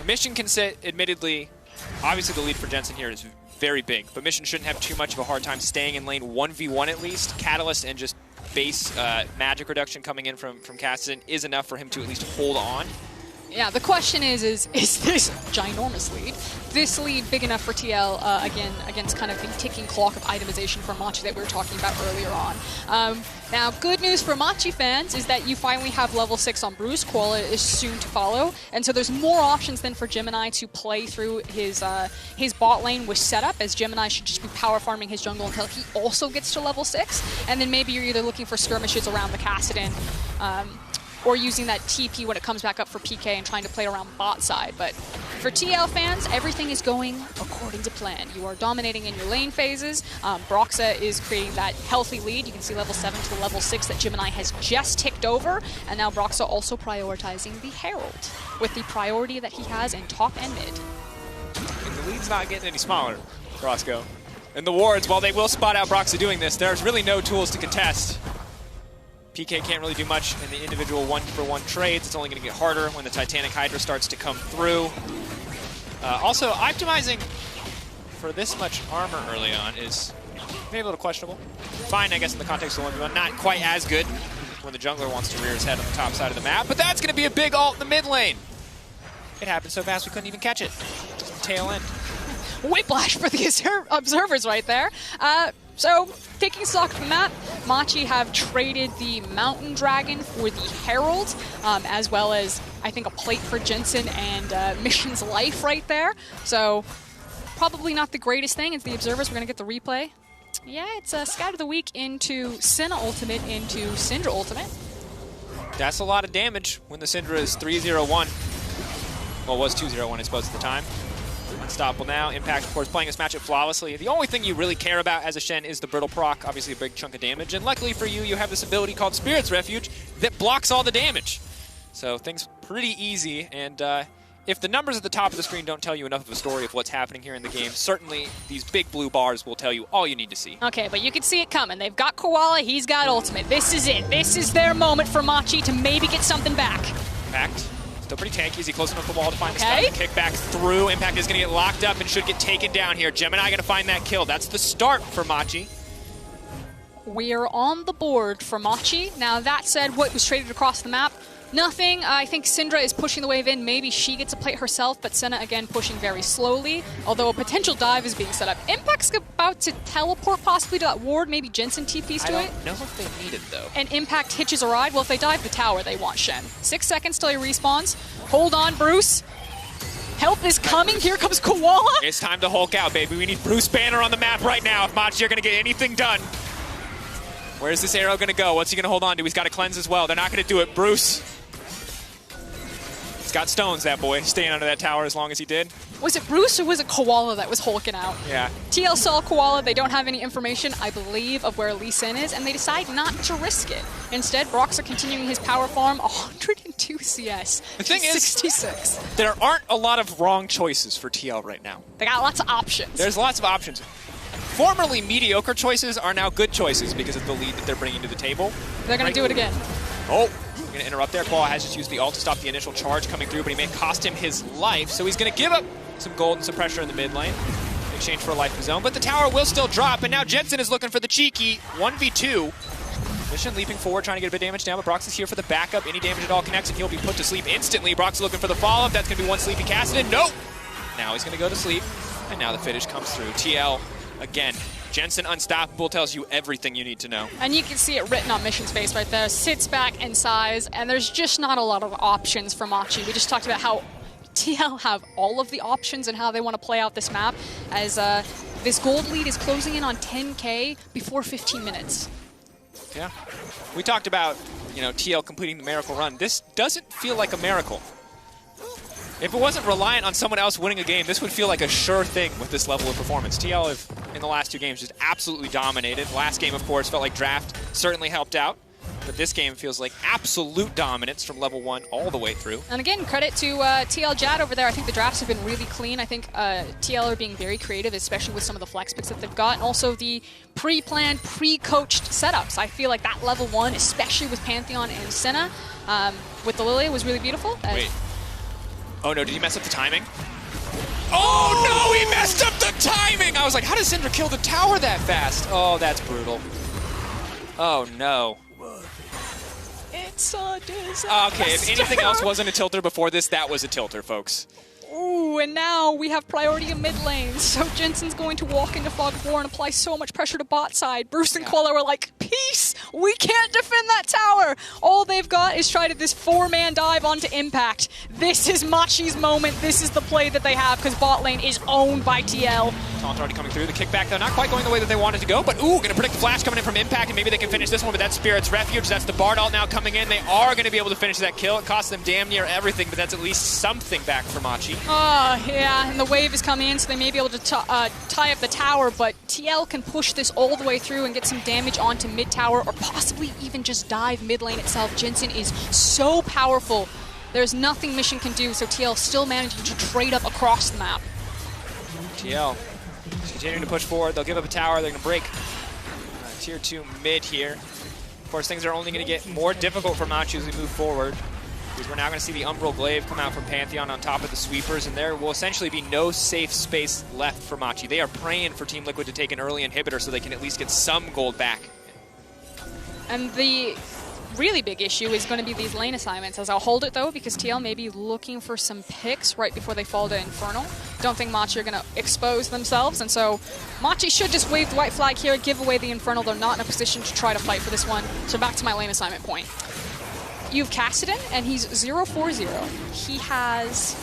Mission can sit, admittedly, obviously the lead for Jensen here is very big, but Mission shouldn't have too much of a hard time staying in lane 1v1 at least. Catalyst and just base magic reduction coming in from Kassadin is enough for him to at least hold on.
Yeah, the question is this ginormous lead, this lead big enough for TL, again, against kind of the ticking clock of itemization for Machi that we were talking about earlier on. Now, good news for Machi fans is that you finally have level 6 on Bruce. Koala is soon to follow, and so there's more options than for Gemini to play through his bot lane with setup, as Gemini should just be power farming his jungle until he also gets to level 6, and then maybe you're either looking for skirmishes around the Kassadin, or using that TP when it comes back up for PK and trying to play around bot side. But for TL fans, everything is going according to plan. You are dominating in your lane phases. Broxah is creating that healthy lead. You can see level 7 to level 6 that Gemini has just ticked over. And now Broxah also prioritizing the Herald with the priority that he has in top and mid.
And the lead's not getting any smaller, Roscoe. And the wards, while they will spot out Broxah doing this, there's really no tools to contest. PK can't really do much in the individual one-for-one trades. It's only going to get harder when the Titanic Hydra starts to come through. Also, optimizing for this much armor early on is maybe a little questionable. Fine, I guess, in the context of 1v1. Not quite as good when the jungler wants to rear his head on the top side of the map, but that's going to be a big ult in the mid lane. It happened so fast we couldn't even catch it. Just the tail end.
Whiplash for the observers right there. So, taking stock of the map, Machi have traded the Mountain Dragon for the Herald, as well as, I think, a plate for Jensen and Mission's life right there. So, probably not the greatest thing. It's the observers. We're going to get the replay. Yeah, it's a Scout of the Week into Senna Ultimate into Syndra Ultimate.
That's a lot of damage when the Syndra is 3-0-1. Well, it was 2-0-1, I suppose, at the time. Unstoppable now. Impact, of course, playing this matchup flawlessly. The only thing you really care about as a Shen is the Brittle proc, obviously a big chunk of damage. And luckily for you, you have this ability called Spirit's Refuge that blocks all the damage. So things pretty easy. And if the numbers at the top of the screen don't tell you enough of a story of what's happening here in the game, certainly these big blue bars will tell you all you need to see.
Okay, but you can see it coming. They've got Koala, he's got Ultimate. This is it. This is their moment for Machi to maybe get something back.
Impact. Still pretty tanky. Is he close enough to the wall to find the stun? Kick back through. Impact is going to get locked up and should get taken down here. Gemini going to find that kill. That's the start for Machi.
We're on the board for Machi. Now, that said, what was traded across the map? Nothing. I think Syndra is pushing the wave in. Maybe she gets a plate herself, but Senna, again, pushing very slowly, although a potential dive is being set up. Impact's about to teleport possibly to that ward. Maybe Jensen TPs to it.
I don't know if they need it, though.
And Impact hitches a ride. Well, if they dive the tower, they want Shen. 6 seconds till he respawns. Hold on, Bruce. Help is coming. Here comes Koala.
It's time to Hulk out, baby. We need Bruce Banner on the map right now if Machi are going to get anything done. Where's this arrow going to go? What's he going to hold on to? He's got to cleanse as well. They're not going to do it. Bruce. He's got stones, that boy, staying under that tower as long as he did.
Was it Bruce or was it Koala that was hulking out?
Yeah.
TL saw Koala. They don't have any information, I believe, of where Lee Sin is, and they decide not to risk it. Instead, Broxah continuing his power farm, 102 CS.
The thing is,
66.
There aren't a lot of wrong choices for TL right now.
They got lots of options.
There's lots of options. Formerly mediocre choices are now good choices because of the lead that they're bringing to the table.
They're going to do it again.
Oh, going to interrupt there. Koala has just used the ult to stop the initial charge coming through, but he may cost him his life, so he's going to give up some gold and some pressure in the mid lane in exchange for a life of his own. But the tower will still drop, and now Jensen is looking for the cheeky 1v2. Mission leaping forward, trying to get a bit of damage down, but Brox is here for the backup. Any damage at all connects, and he'll be put to sleep instantly. Brox looking for the follow-up. That's going to be one sleepy Kassadin. Nope! Now he's going to go to sleep, and now the finish comes through. TL, again, Jensen Unstoppable tells you everything you need to know.
And you can see it written on Mission's face right there. Sits back in size, and there's just not a lot of options for Machi. We just talked about how TL have all of the options and how they want to play out this map, as this gold lead is closing in on 10K before 15 minutes.
Yeah. We talked about, TL completing the miracle run. This doesn't feel like a miracle. If it wasn't reliant on someone else winning a game, this would feel like a sure thing with this level of performance. TL have, in the last 2 games, just absolutely dominated. Last game, of course, felt like Draft certainly helped out. But this game feels like absolute dominance from level 1 all the way through.
And again, credit to TL Jad over there. I think the drafts have been really clean. I think TL are being very creative, especially with some of the flex picks that they've got. And also the pre-planned, pre-coached setups. I feel like that level 1, especially with Pantheon and Senna, with the Lilia, was really beautiful.
Wait. Oh no, did he mess up the timing? Oh no, he messed up the timing! I was like, how does Syndra kill the tower that fast? Oh, that's brutal. Oh no.
It's a disaster.
Okay, if anything else wasn't a tilter before this, that was a tilter, folks.
Ooh, and now we have priority in mid lane. So Jensen's going to walk into Fog of War and apply so much pressure to bot side. Bruce and Koala were like, peace! We can't defend that tower! All they've got is tried this 4-man dive onto Impact. This is Machi's moment. This is the play that they have because bot lane is owned by TL.
Taunt already coming through. The kickback, though, not quite going the way that they wanted to go, but ooh, gonna predict the flash coming in from Impact, and maybe they can finish this one, but that's Spirit's Refuge. That's the Bard ult now coming in. They are gonna be able to finish that kill. It costs them damn near everything, but that's at least something back for Machi.
Yeah, and the wave is coming in, so they may be able to tie up the tower, but TL can push this all the way through and get some damage onto mid tower, or possibly even just dive mid lane itself. Jensen is so powerful. There's nothing Mission can do, so TL still managing to trade up across the map.
TL is continuing to push forward. They'll give up a tower. They're going to break tier 2 mid here. Of course, things are only going to get more difficult for Machi as we move forward, because we're now going to see the Umbral Glaive come out from Pantheon on top of the sweepers, and there will essentially be no safe space left for Machi. They are praying for Team Liquid to take an early inhibitor so they can at least get some gold back.
And the really big issue is going to be these lane assignments, as I'll hold it though, because TL may be looking for some picks right before they fall to Infernal. Don't think Machi are going to expose themselves, and so Machi should just wave the white flag here, give away the Infernal. They're not in a position to try to fight for this one. So back to my lane assignment point. You have Kassadin, and he's 0-4-0. He has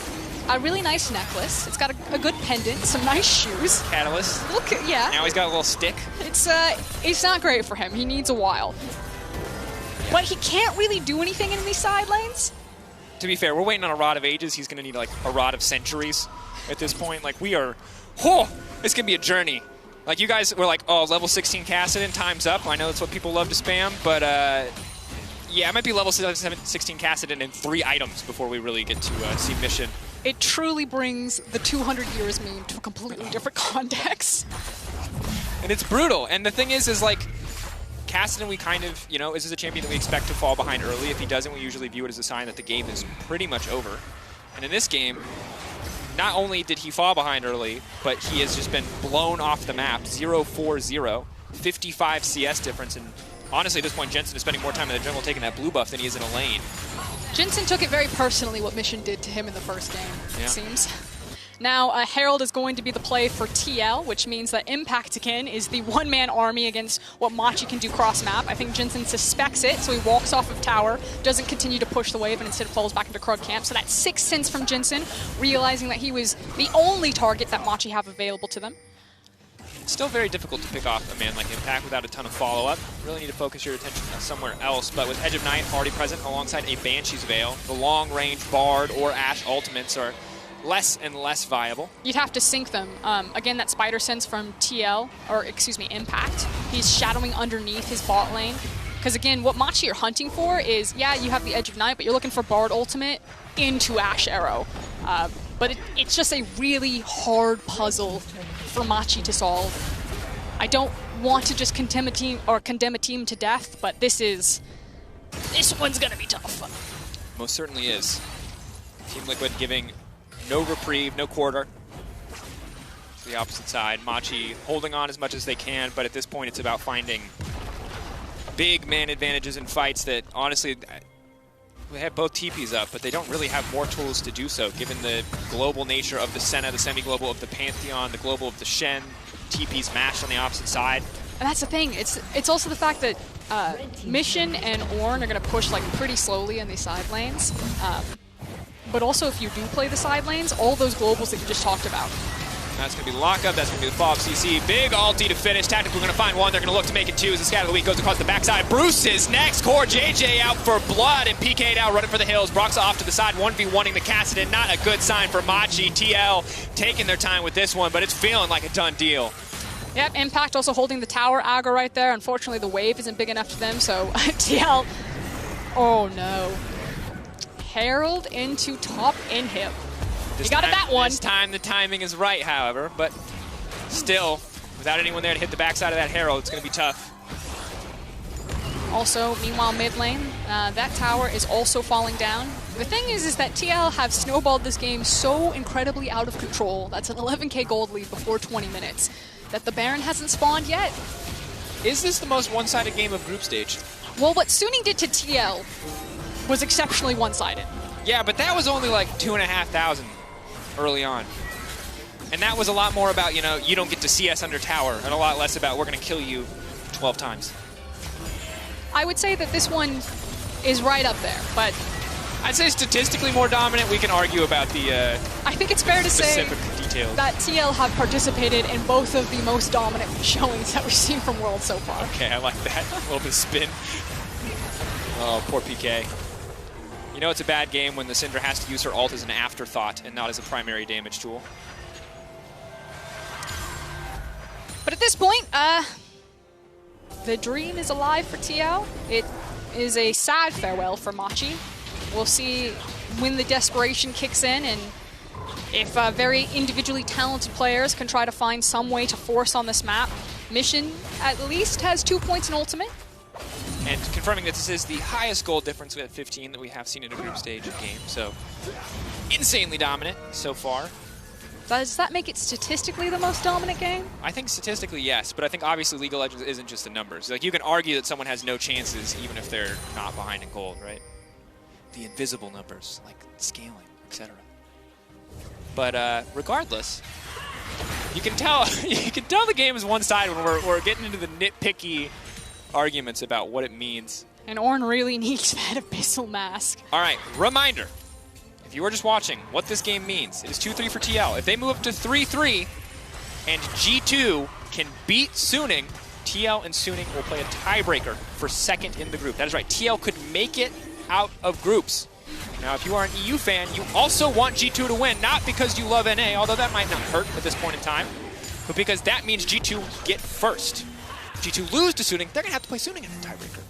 a really nice necklace. It's got a good pendant, some nice shoes.
Catalyst.
Look, yeah.
Now he's got a little stick.
It's not great for him. He needs a while. Yeah. But he can't really do anything in these side lanes.
To be fair, we're waiting on a Rod of Ages. He's going to need like a Rod of Centuries at this point. Like we are, it's going to be a journey. Like you guys were like, oh, level 16 Kassadin, time's up. I know that's what people love to spam, but yeah, it might be level 16 Kassadin in 3 items before we really get to see Mission.
It truly brings the 200 years meme to a completely different context.
And it's brutal. And the thing is like, Kassadin, we kind of, this is a champion that we expect to fall behind early. If he doesn't, we usually view it as a sign that the game is pretty much over. And in this game, not only did he fall behind early, but he has just been blown off the map. 0-4-0, 55 CS difference, and honestly, at this point, Jensen is spending more time in the jungle taking that blue buff than he is in a lane.
Jensen took it very personally what Mission did to him in the first game, it seems. Now, Herald is going to be the play for TL, which means that Impact again is the one-man army against what Machi can do cross-map. I think Jensen suspects it, so he walks off of tower, doesn't continue to push the wave, and instead falls back into Krug camp. So that's 6 cents from Jensen, realizing that he was the only target that Machi have available to them.
It's still very difficult to pick off a man like Impact without a ton of follow-up. Really need to focus your attention somewhere else, but with Edge of Night already present alongside a Banshee's Veil, the long-range Bard or Ashe ultimates are less and less viable.
You'd have to sync them. Again, that Spider Sense from TL, or excuse me, Impact. He's shadowing underneath his bot lane. Because again, what Machi are hunting for is, yeah, you have the Edge of Night, but you're looking for Bard ultimate into Ashe Arrow. But it's just a really hard puzzle for Machi to solve. I don't want to just condemn a team to death, but this one's gonna be tough.
Most certainly is. Team Liquid giving no reprieve, no quarter to the opposite side. Machi holding on as much as they can, but at this point it's about finding big man advantages in fights that honestly, they have both TPs up, but they don't really have more tools to do so, given the global nature of the Senna, the semi-global of the Pantheon, the global of the Shen, TPs mashed on the opposite side.
And that's the thing, it's also the fact that Mission and Ornn are going to push like pretty slowly in these side lanes. But also if you do play the side lanes, all those globals that you just talked about.
That's going to be the lockup. That's going to be the follow-up CC. Big ulti to finish. Tactical going to find one. They're going to look to make it two as the Scat of the Week goes across the backside. Bruce is next. Core JJ out for blood, and PK now running for the hills. Broxah off to the side. 1v1ing the Kassadin. Not a good sign for Machi. TL taking their time with this one, but it's feeling like a done deal.
Yep, Impact also holding the tower aggro right there. Unfortunately, the wave isn't big enough to them, so TL... Oh, no. Herald into top inhib. You got it that one.
This time the timing is right, however, but still, without anyone there to hit the backside of that Herald, it's going to be tough.
Also, meanwhile, mid lane, that tower is also falling down. The thing is that TL have snowballed this game so incredibly out of control. That's an 11k gold lead before 20 minutes. That the Baron hasn't spawned yet.
Is this the most one-sided game of group stage?
Well, what Suning did to TL was exceptionally one-sided.
Yeah, but that was only like 2,500 early on. And that was a lot more about, you know, you don't get to CS under tower, and a lot less about we're going to kill you 12 times.
I would say that this one is right up there, but...
I'd say statistically more dominant. We can argue about the
I think it's fair to say
details.
That TL have participated in both of the most dominant showings that we've seen from Worlds so far.
Okay, I like that. A little bit of spin. Oh, poor PK. You know it's a bad game when the Syndra has to use her ult as an afterthought and not as a primary damage tool.
But at this point, the dream is alive for TL. It is a sad farewell for Machi. We'll see when the desperation kicks in and if very individually talented players can try to find some way to force on this map. Mission at least has 2 points in ultimate.
And confirming that this is the highest goal difference at 15 that we have seen in a group stage game. So insanely dominant so far.
Does that make it statistically the most dominant game?
I think statistically, yes. But I think obviously League of Legends isn't just the numbers. Like you can argue that someone has no chances even if they're not behind in gold, right? The invisible numbers, like scaling, etc. But regardless, you can tell the game is one-sided when we're getting into the nitpicky arguments about what it means.
And Ornn really needs that Abyssal Mask.
All right, reminder. If you were just watching what this game means, it is 2-3 for TL. If they move up to 3-3 and G2 can beat Suning, TL and Suning will play a tiebreaker for second in the group. That is right, TL could make it out of groups. Now, if you are an EU fan, you also want G2 to win, not because you love NA, although that might not hurt at this point in time, but because that means G2 get first. If G2 lose to Suning, they're going to have to play Suning in a tiebreaker.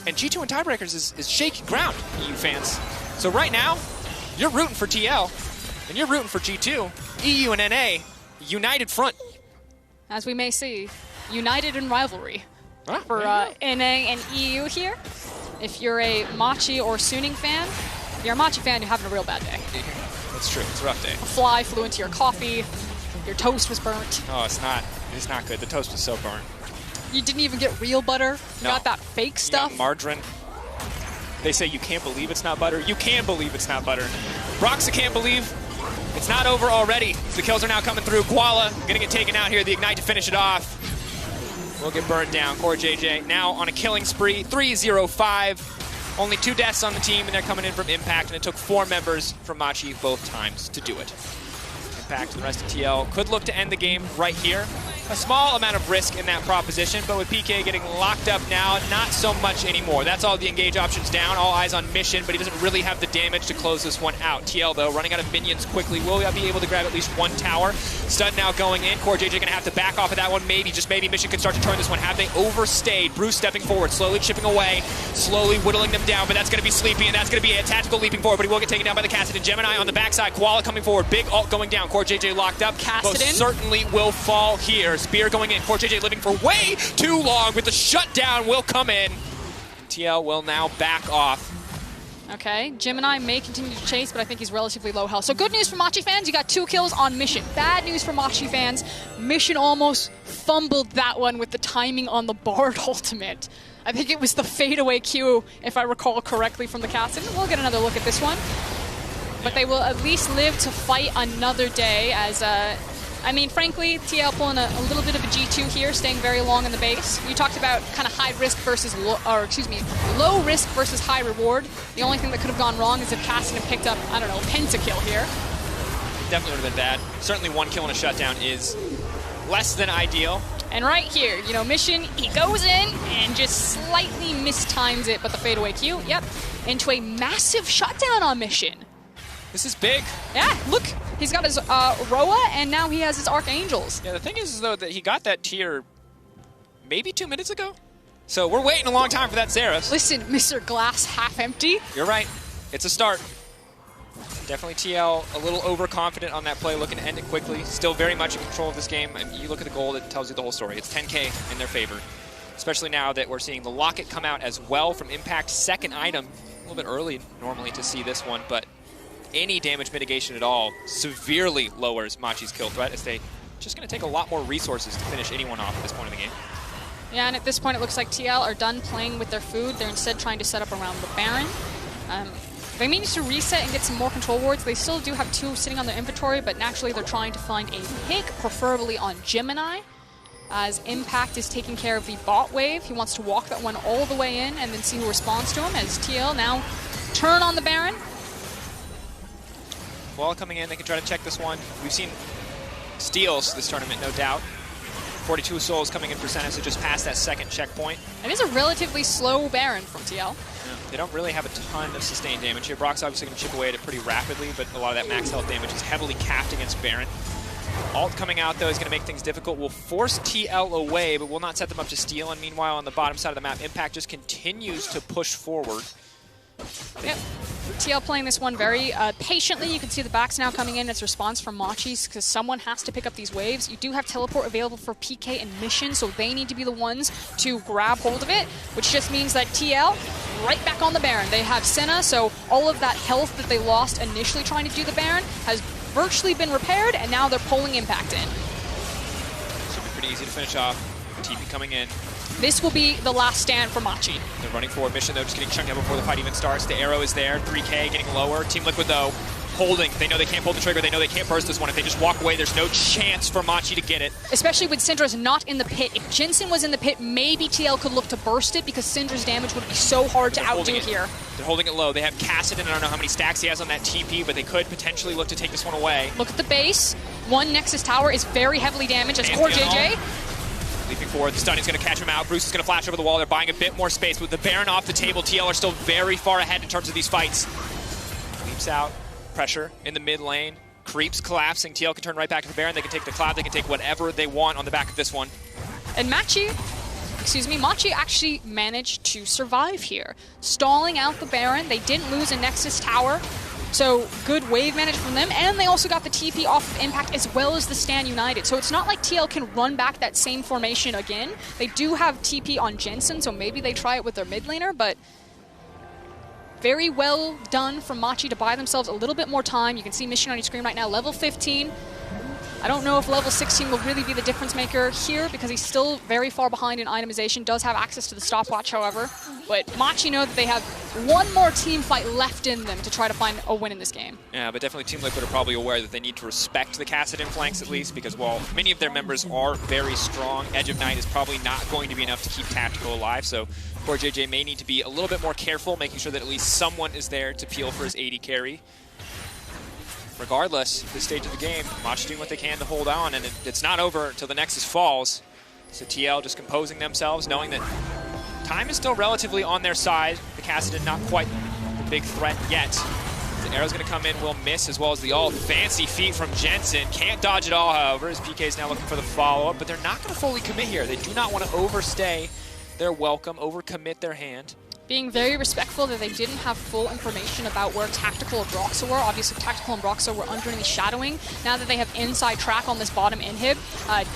And G2 in tiebreakers is shaky ground, EU fans. So right now, you're rooting for TL, and you're rooting for G2. EU and NA, united front.
As we may see, united in rivalry for NA and EU here. If you're a Machi or Suning fan, if you're a Machi fan, you're having a real bad day.
That's true. It's a rough day.
A fly flew into your coffee. Your toast was burnt.
Oh, it's not good. The toast was so burnt.
You didn't even get real butter. You got that fake stuff.
You got margarine. They say you can't believe it's not butter. You can believe it's not butter. Broxah can't believe it's not over already. The kills are now coming through. Koala gonna get taken out here. The Ignite to finish it off. We'll get burned down. Core JJ now on a killing spree. 3-0-5. Only 2 deaths on the team, and they're coming in from Impact, and it took 4 members from Machi both times to do it. Impact and the rest of TL could look to end the game right here. a small amount of risk in that proposition, but with PK getting locked up now, not so much anymore. That's all the engage options down, all eyes on Mission, but he doesn't really have the damage to close this one out. TL, though, running out of minions quickly. Will be able to grab at least one tower. Stun now going in. CoreJJ going to have to back off of that one. Maybe, just maybe, Mission can start to turn this one. Have they overstayed? Bruce stepping forward, slowly chipping away, slowly whittling them down, but that's going to be Sleepy, and that's going to be a tactical leaping forward, but he will get taken down by the Kassadin. Gemini on the backside, Koala coming forward, big ult going down. CoreJJ locked up. Most certainly will fall here. Spear going in. CoreJJ living for way too long, with the shutdown will come in. TL will now back off.
Okay, Gemini may continue to chase, but I think he's relatively low health. So good news for Machi fans, you got 2 kills on Mission. Bad news for Machi fans, Mission almost fumbled that one with the timing on the Bard ultimate. I think it was the fadeaway Q, if I recall correctly, from the Kassadin. We'll get another look at this one. But they will at least live to fight another day as, I mean, frankly, TL pulling a little bit of a G2 here, staying very long in the base. You talked about kind of high risk versus, low risk versus high reward. The only thing that could have gone wrong is if Kassadin picked up, I don't know, a pentakill here.
Definitely would have been bad. Certainly 1 kill and a shutdown is less than ideal.
And right here, you know, Mission, he goes in and just slightly mistimes it, but the fadeaway Q, yep, into a massive shutdown on Mission.
This is big.
Yeah, look, he's got his Roa, and now he has his Archangels.
Yeah, the thing is, though, that he got that tier maybe 2 minutes ago. So we're waiting a long time for that Xerath.
Listen, Mr. Glass half empty.
You're right. It's a start. Definitely TL a little overconfident on that play, looking to end it quickly. Still very much in control of this game. I mean, you look at the goal, it tells you the whole story. It's 10K in their favor, especially now that we're seeing the Locket come out as well from Impact. Second item, a little bit early normally to see this one, but any damage mitigation at all severely lowers Machi's kill threat, as they just going to take a lot more resources to finish anyone off at this point in the game.
Yeah, and at this point it looks like TL are done playing with their food. They're instead trying to set up around the Baron. They may need to reset and get some more control wards. They still do have 2 sitting on their inventory, but naturally they're trying to find a pick, preferably on Gemini, as Impact is taking care of the bot wave. He wants to walk that one all the way in and then see who responds to him, as TL now turn on the Baron.
Koala coming in, they can try to check this one. We've seen steals this tournament, no doubt. 42 souls coming in for Senna, so just past that second checkpoint.
It is a relatively slow Baron from TL.
Yeah, they don't really have a ton of sustained damage here. Brock's obviously going to chip away at it pretty rapidly, but a lot of that max health damage is heavily capped against Baron. Ult coming out, though, is going to make things difficult. Will force TL away, but will not set them up to steal. And meanwhile, on the bottom side of the map, Impact just continues to push forward.
Yep. TL playing this one very patiently. You can see the backs now coming in. It's response from Machi's because someone has to pick up these waves. You do have teleport available for PK and Mission, so they need to be the ones to grab hold of it, which just means that TL right back on the Baron. They have Senna, so all of that health that they lost initially trying to do the Baron has virtually been repaired, and now they're pulling Impact in.
Should be pretty easy to finish off. TP coming in.
This will be the last stand for Machi.
They're running forward. Mission, though, just getting chunked out before the fight even starts. The arrow is there. 3K getting lower. Team Liquid, though, holding. They know they can't pull the trigger. They know they can't burst this one. If they just walk away, there's no chance for Machi to get it.
Especially with Syndra's not in the pit. If Jensen was in the pit, maybe TL could look to burst it because Syndra's damage would be so hard to outdo here.
They're holding it low. They have Kassadin. I don't know how many stacks he has on that TP, but they could potentially look to take this one away.
Look at the base. One Nexus Tower is very heavily damaged. That's CoreJJ.
Leaping forward, the stun is going to catch him out. Bruce is going to flash over the wall. They're buying a bit more space. With the Baron off the table, TL are still very far ahead in terms of these fights. Leaps out, pressure in the mid lane. Creeps collapsing. TL can turn right back to the Baron. They can take the Cloud. They can take whatever they want on the back of this one.
And Machi actually managed to survive here. Stalling out the Baron. They didn't lose a Nexus Tower. So good wave management from them, and they also got the TP off of Impact as well as the Stand United. So it's not like TL can run back that same formation again. They do have TP on Jensen, so maybe they try it with their mid laner, but very well done from Machi to buy themselves a little bit more time. You can see Mission on your screen right now, level 15. I don't know if level 16 will really be the difference maker here because he's still very far behind in itemization, does have access to the stopwatch, however. But Machi know that they have one more team fight left in them to try to find a win in this game.
Yeah, but definitely Team Liquid are probably aware that they need to respect the Kassadin flanks at least, because while many of their members are very strong, Edge of Night is probably not going to be enough to keep Tactical alive, so CoreJJ may need to be a little bit more careful, making sure that at least someone is there to peel for his AD carry. regardless, this stage of the game, Machi doing what they can to hold on, and it's not over until the Nexus falls. So TL just composing themselves, knowing that time is still relatively on their side. The Kassadin not quite the big threat yet. The arrow's going to come in, will miss, as well as the ult. Fancy feet from Jensen. Can't dodge it all, however, as PK is now looking for the follow-up, but they're not going to fully commit here. They do not want to overstay their welcome, overcommit their hand.
Being very respectful that they didn't have full information about where Tactical and Broxah were. Obviously, Tactical and Broxah were underneath shadowing. Now that they have inside track on this bottom inhib,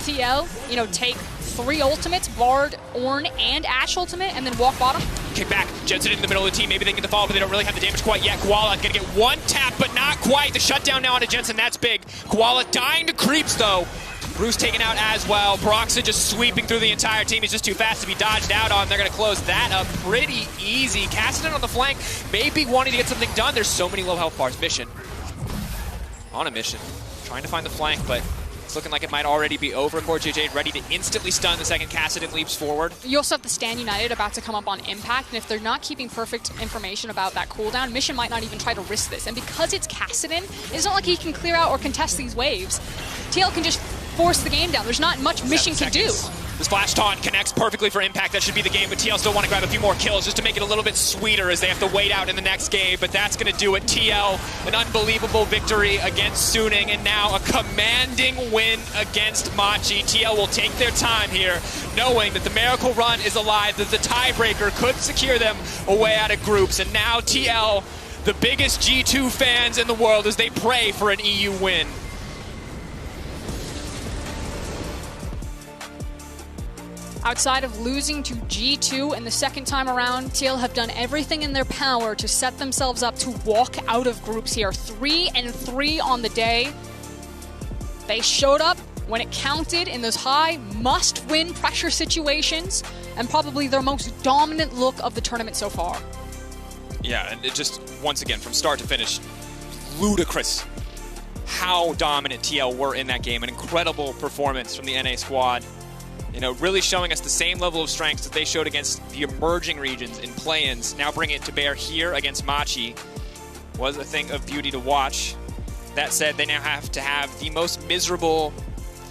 TL, take 3 ultimates, Bard, Ornn, and Ashe ultimate, and then walk bottom.
Kick back, Jensen in the middle of the team. Maybe they can get the follow, but they don't really have the damage quite yet. Koala gonna get 1 tap, but not quite. The shutdown now onto Jensen, that's big. Koala dying to creeps, though. Bruce taken out as well. Broxah just sweeping through the entire team. He's just too fast to be dodged out on. They're going to close that up pretty easy. Kassadin on the flank, maybe wanting to get something done. There's so many low health bars. Mission. On a mission. Trying to find the flank, but it's looking like it might already be over. CoreJJ ready to instantly stun the second Kassadin leaps forward.
You also have the Stand United about to come up on Impact, and if they're not keeping perfect information about that cooldown, Mission might not even try to risk this. And because it's Kassadin, it's not like he can clear out or contest these waves. TL can just force the game down. There's not much Mission can do.
The splash taunt connects perfectly for Impact. That should be the game, but TL still want to grab a few more kills just to make it a little bit sweeter as they have to wait out in the next game, but that's going to do it. TL, an unbelievable victory against Suning, and now a commanding win against Machi. TL will take their time here, knowing that the Miracle Run is alive, that the tiebreaker could secure them away out of groups, and now TL, the biggest G2 fans in the world, as they pray for an EU win.
Outside of losing to G2 in the second time around, TL have done everything in their power to set themselves up to walk out of groups here. 3-3 on the day. They showed up when it counted in those high must-win pressure situations, and probably their most dominant look of the tournament so far.
Yeah, and it just, once again, from start to finish, ludicrous how dominant TL were in that game. An incredible performance from the NA squad. Really showing us the same level of strength that they showed against the emerging regions in play-ins. Now bring it to bear here against Machi. Was a thing of beauty to watch. That said, they now have to have the most miserable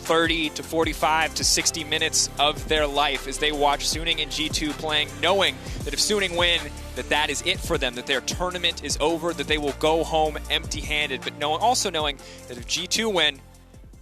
30 to 45 to 60 minutes of their life as they watch Suning and G2 playing, knowing that if Suning win, that is it for them, that their tournament is over, that they will go home empty-handed, but also knowing that if G2 win,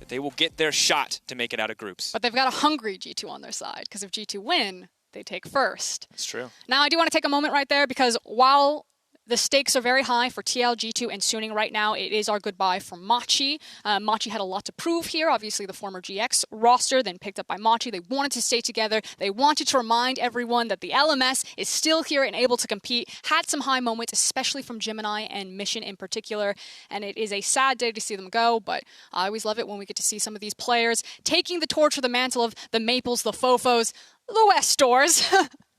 that they will get their shot to make it out of groups.
But they've got a hungry G2 on their side, because if G2 win, they take first.
That's true.
Now, I do want to take a moment right there, because while the stakes are very high for TL, G2, and Suning right now, it is our goodbye for Machi. Machi had a lot to prove here. Obviously, the former GX roster, then picked up by Machi. They wanted to stay together. They wanted to remind everyone that the LMS is still here and able to compete. Had some high moments, especially from Gemini and Mission in particular. And it is a sad day to see them go, but I always love it when we get to see some of these players taking the torch or the mantle of the Maples, the Fofos, the Westors.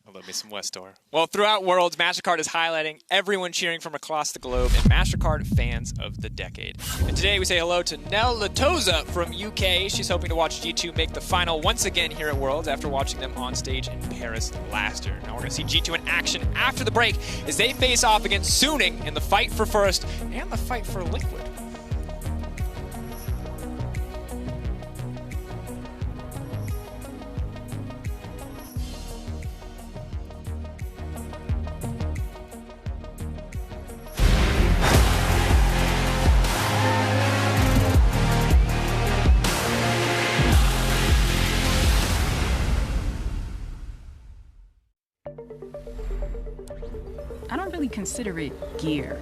I love me some Westor. Well, throughout Worlds, MasterCard is highlighting everyone cheering from across the globe and MasterCard fans of the decade. And today we say hello to Nell Latoza from UK. She's hoping to watch G2 make the final once again here at Worlds after watching them on stage in Paris last year. Now we're going to see G2 in action after the break as they face off against Suning in the fight for first and the fight for Liquid.
I don't really consider it gear.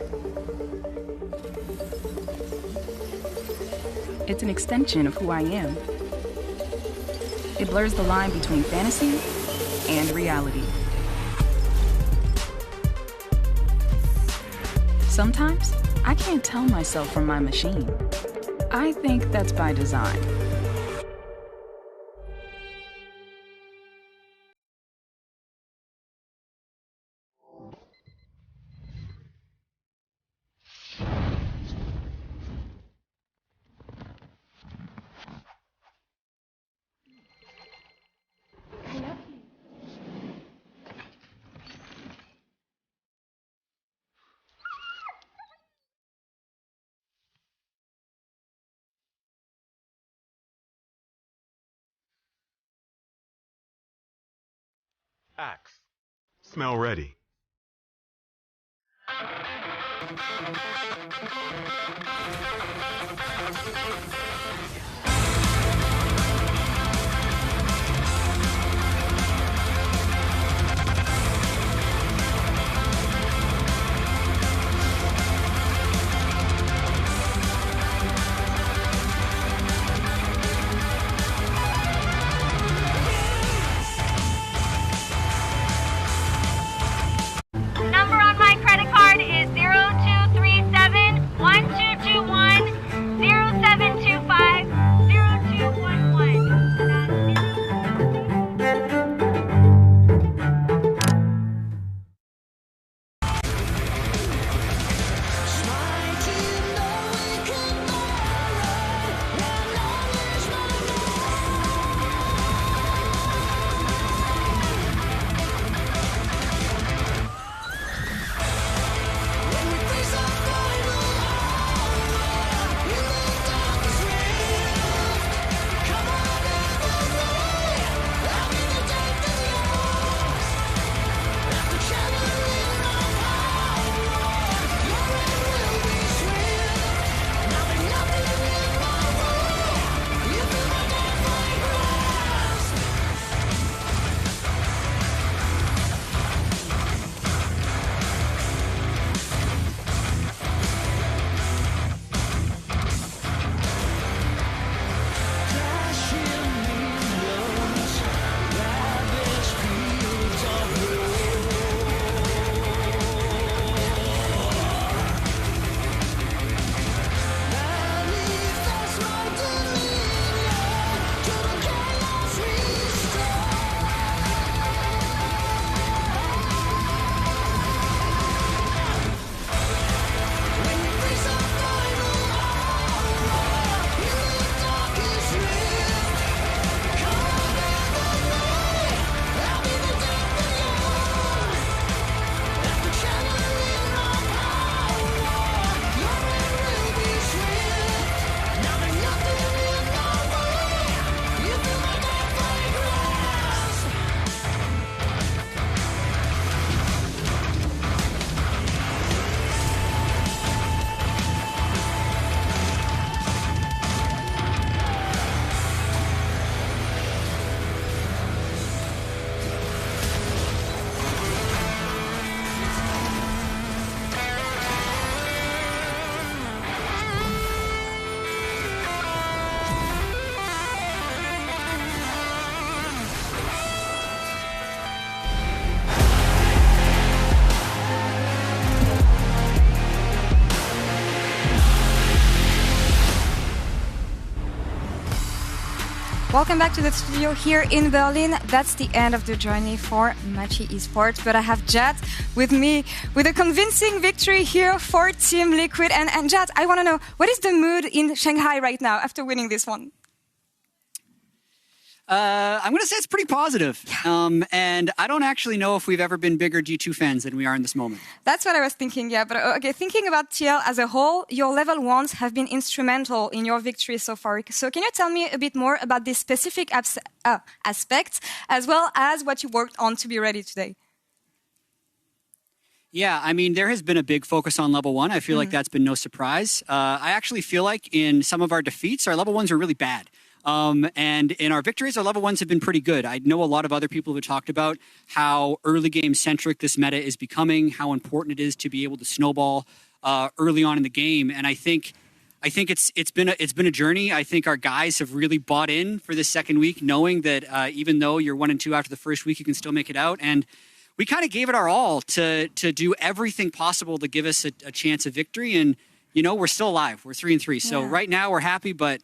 It's an extension of who I am. It blurs the line between fantasy and reality. Sometimes, I can't tell myself from my machine. I think that's by design.
Axe. Smell ready.
Number on my credit card is 0237 1221 0725
Welcome back to the studio here in Berlin. That's the end of the journey for Machi Esports, but I have Jat with me with a convincing victory here for Team Liquid. And Jat, I want to know, what is the mood in Shanghai right now after winning this one?
I'm going to say it's pretty positive. And I don't actually know if we've ever been bigger G2 fans than we are in this moment.
That's what I was thinking, yeah. But okay, thinking about TL as a whole, your level 1s have been instrumental in your victory so far. So can you tell me a bit more about this specific aspect, as well as what you worked on to be ready today?
Yeah, I mean, there has been a big focus on level 1. I feel like that's been no surprise. I actually feel like in some of our defeats, our level 1s are really bad. And in our victories, our level 1s have been pretty good. I know a lot of other people have talked about how early game centric this meta is becoming, how important it is to be able to snowball early on in the game. And I think it's been a journey. I think our guys have really bought in for this second week, knowing that even though you're 1-2 after the first week, you can still make it out. And we kind of gave it our all to do everything possible to give us a chance of victory. And you know, we're still alive. We're 3-3. So right now we're happy, but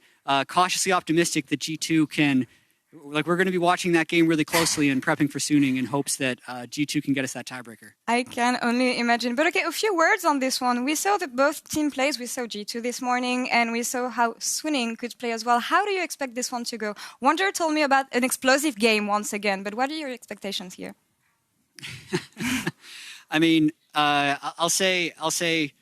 cautiously optimistic that G2 can, like, we're going to be watching that game really closely and prepping for Suning in hopes that G2 can get us that tiebreaker.
I can only imagine. But okay, a few words on this one. We saw that both team plays. We saw G2 this morning, and we saw how Suning could play as well. How do you expect this one to go? Wonder told me about an explosive game once again, but what are your expectations here?
I mean, I'll say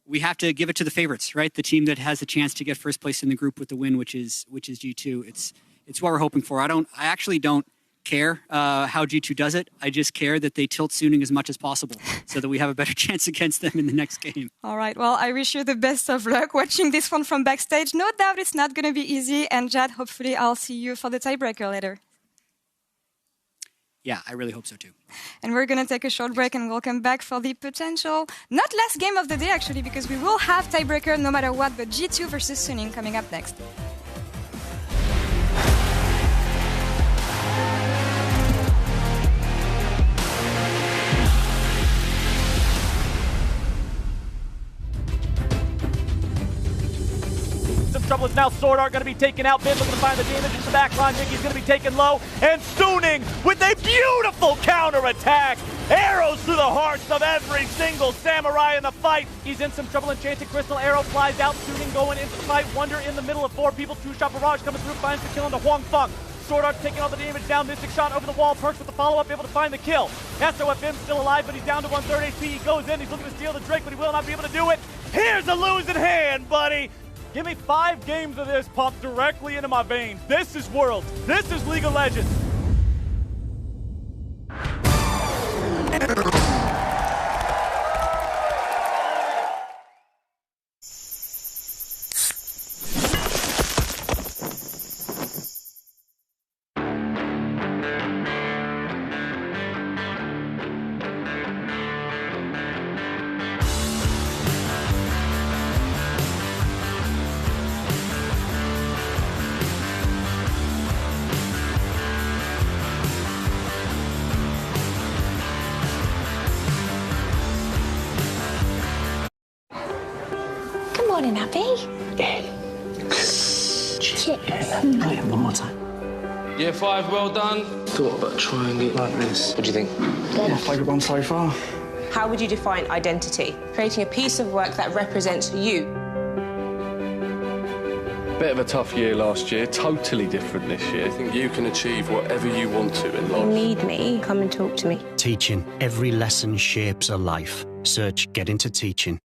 we have to give it to the favorites, right? The team that has the chance to get first place in the group with the win, which is G2. It's what we're hoping for. I actually don't care how G2 does it. I just care that they tilt Suning as much as possible so that we have a better chance against them in the next game.
All right. Well, I wish you the best of luck watching this one from backstage. No doubt it's not going to be easy. And Jad, hopefully I'll see you for the tiebreaker later.
Yeah, I really hope so too.
And we're going to take a short break and we'll come back for the potential, not last game of the day actually, because we will have tiebreaker no matter what, but G2 versus Suning coming up next.
Trouble is now Sword Art going to be taken out. Bid looking to find the damage in the back line. Nicky's going to be taken low. And Suning with a beautiful counter-attack. Arrows through the hearts of every single samurai in the fight. He's in some trouble. Enchanted Crystal Arrow flies out. Suning going into the fight. Wonder in the middle of 4 people. Two-shot barrage coming through. Finds the kill on the Huang Feng. Sword Art taking all the damage down. Mystic shot over the wall. Perks with the follow-up, able to find the kill. SOFM still alive, but he's down to 1/3 HP. He goes in. He's looking to steal the Drake, but he will not be able to do it. Here's a losing hand, buddy. Give me 5 games of this pumped directly into my veins. This is Worlds. This is League of Legends.
Morning, Abby.
Shit. One more time.
Year 5, well done.
Thought about trying it like this. What do you think?
My favourite one so far.
How would you define identity? Creating a piece of work that represents you.
Bit of a tough year last year, totally different this year. I think you can achieve whatever you want to in life.
You need me, come and talk to me.
Teaching. Every lesson shapes a life. Search Get Into Teaching.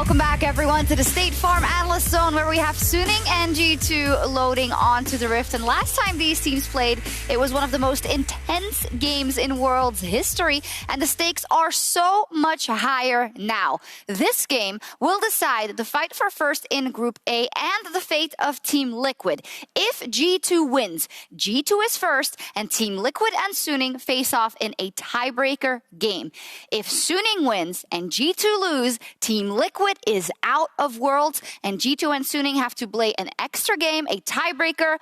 Welcome back, everyone, to the State Farm Analyst Zone, where we have Suning and G2 loading onto the Rift. And last time these teams played, it was one of the most intense games in Worlds history, and the stakes are so much higher now. This game will decide the fight for first in Group A and the fate of Team Liquid. If G2 wins, G2 is first, and Team Liquid and Suning face off in a tiebreaker game. If Suning wins and G2 lose, Team Liquid is out of Worlds, and G2 and Suning have to play an extra game, a tiebreaker,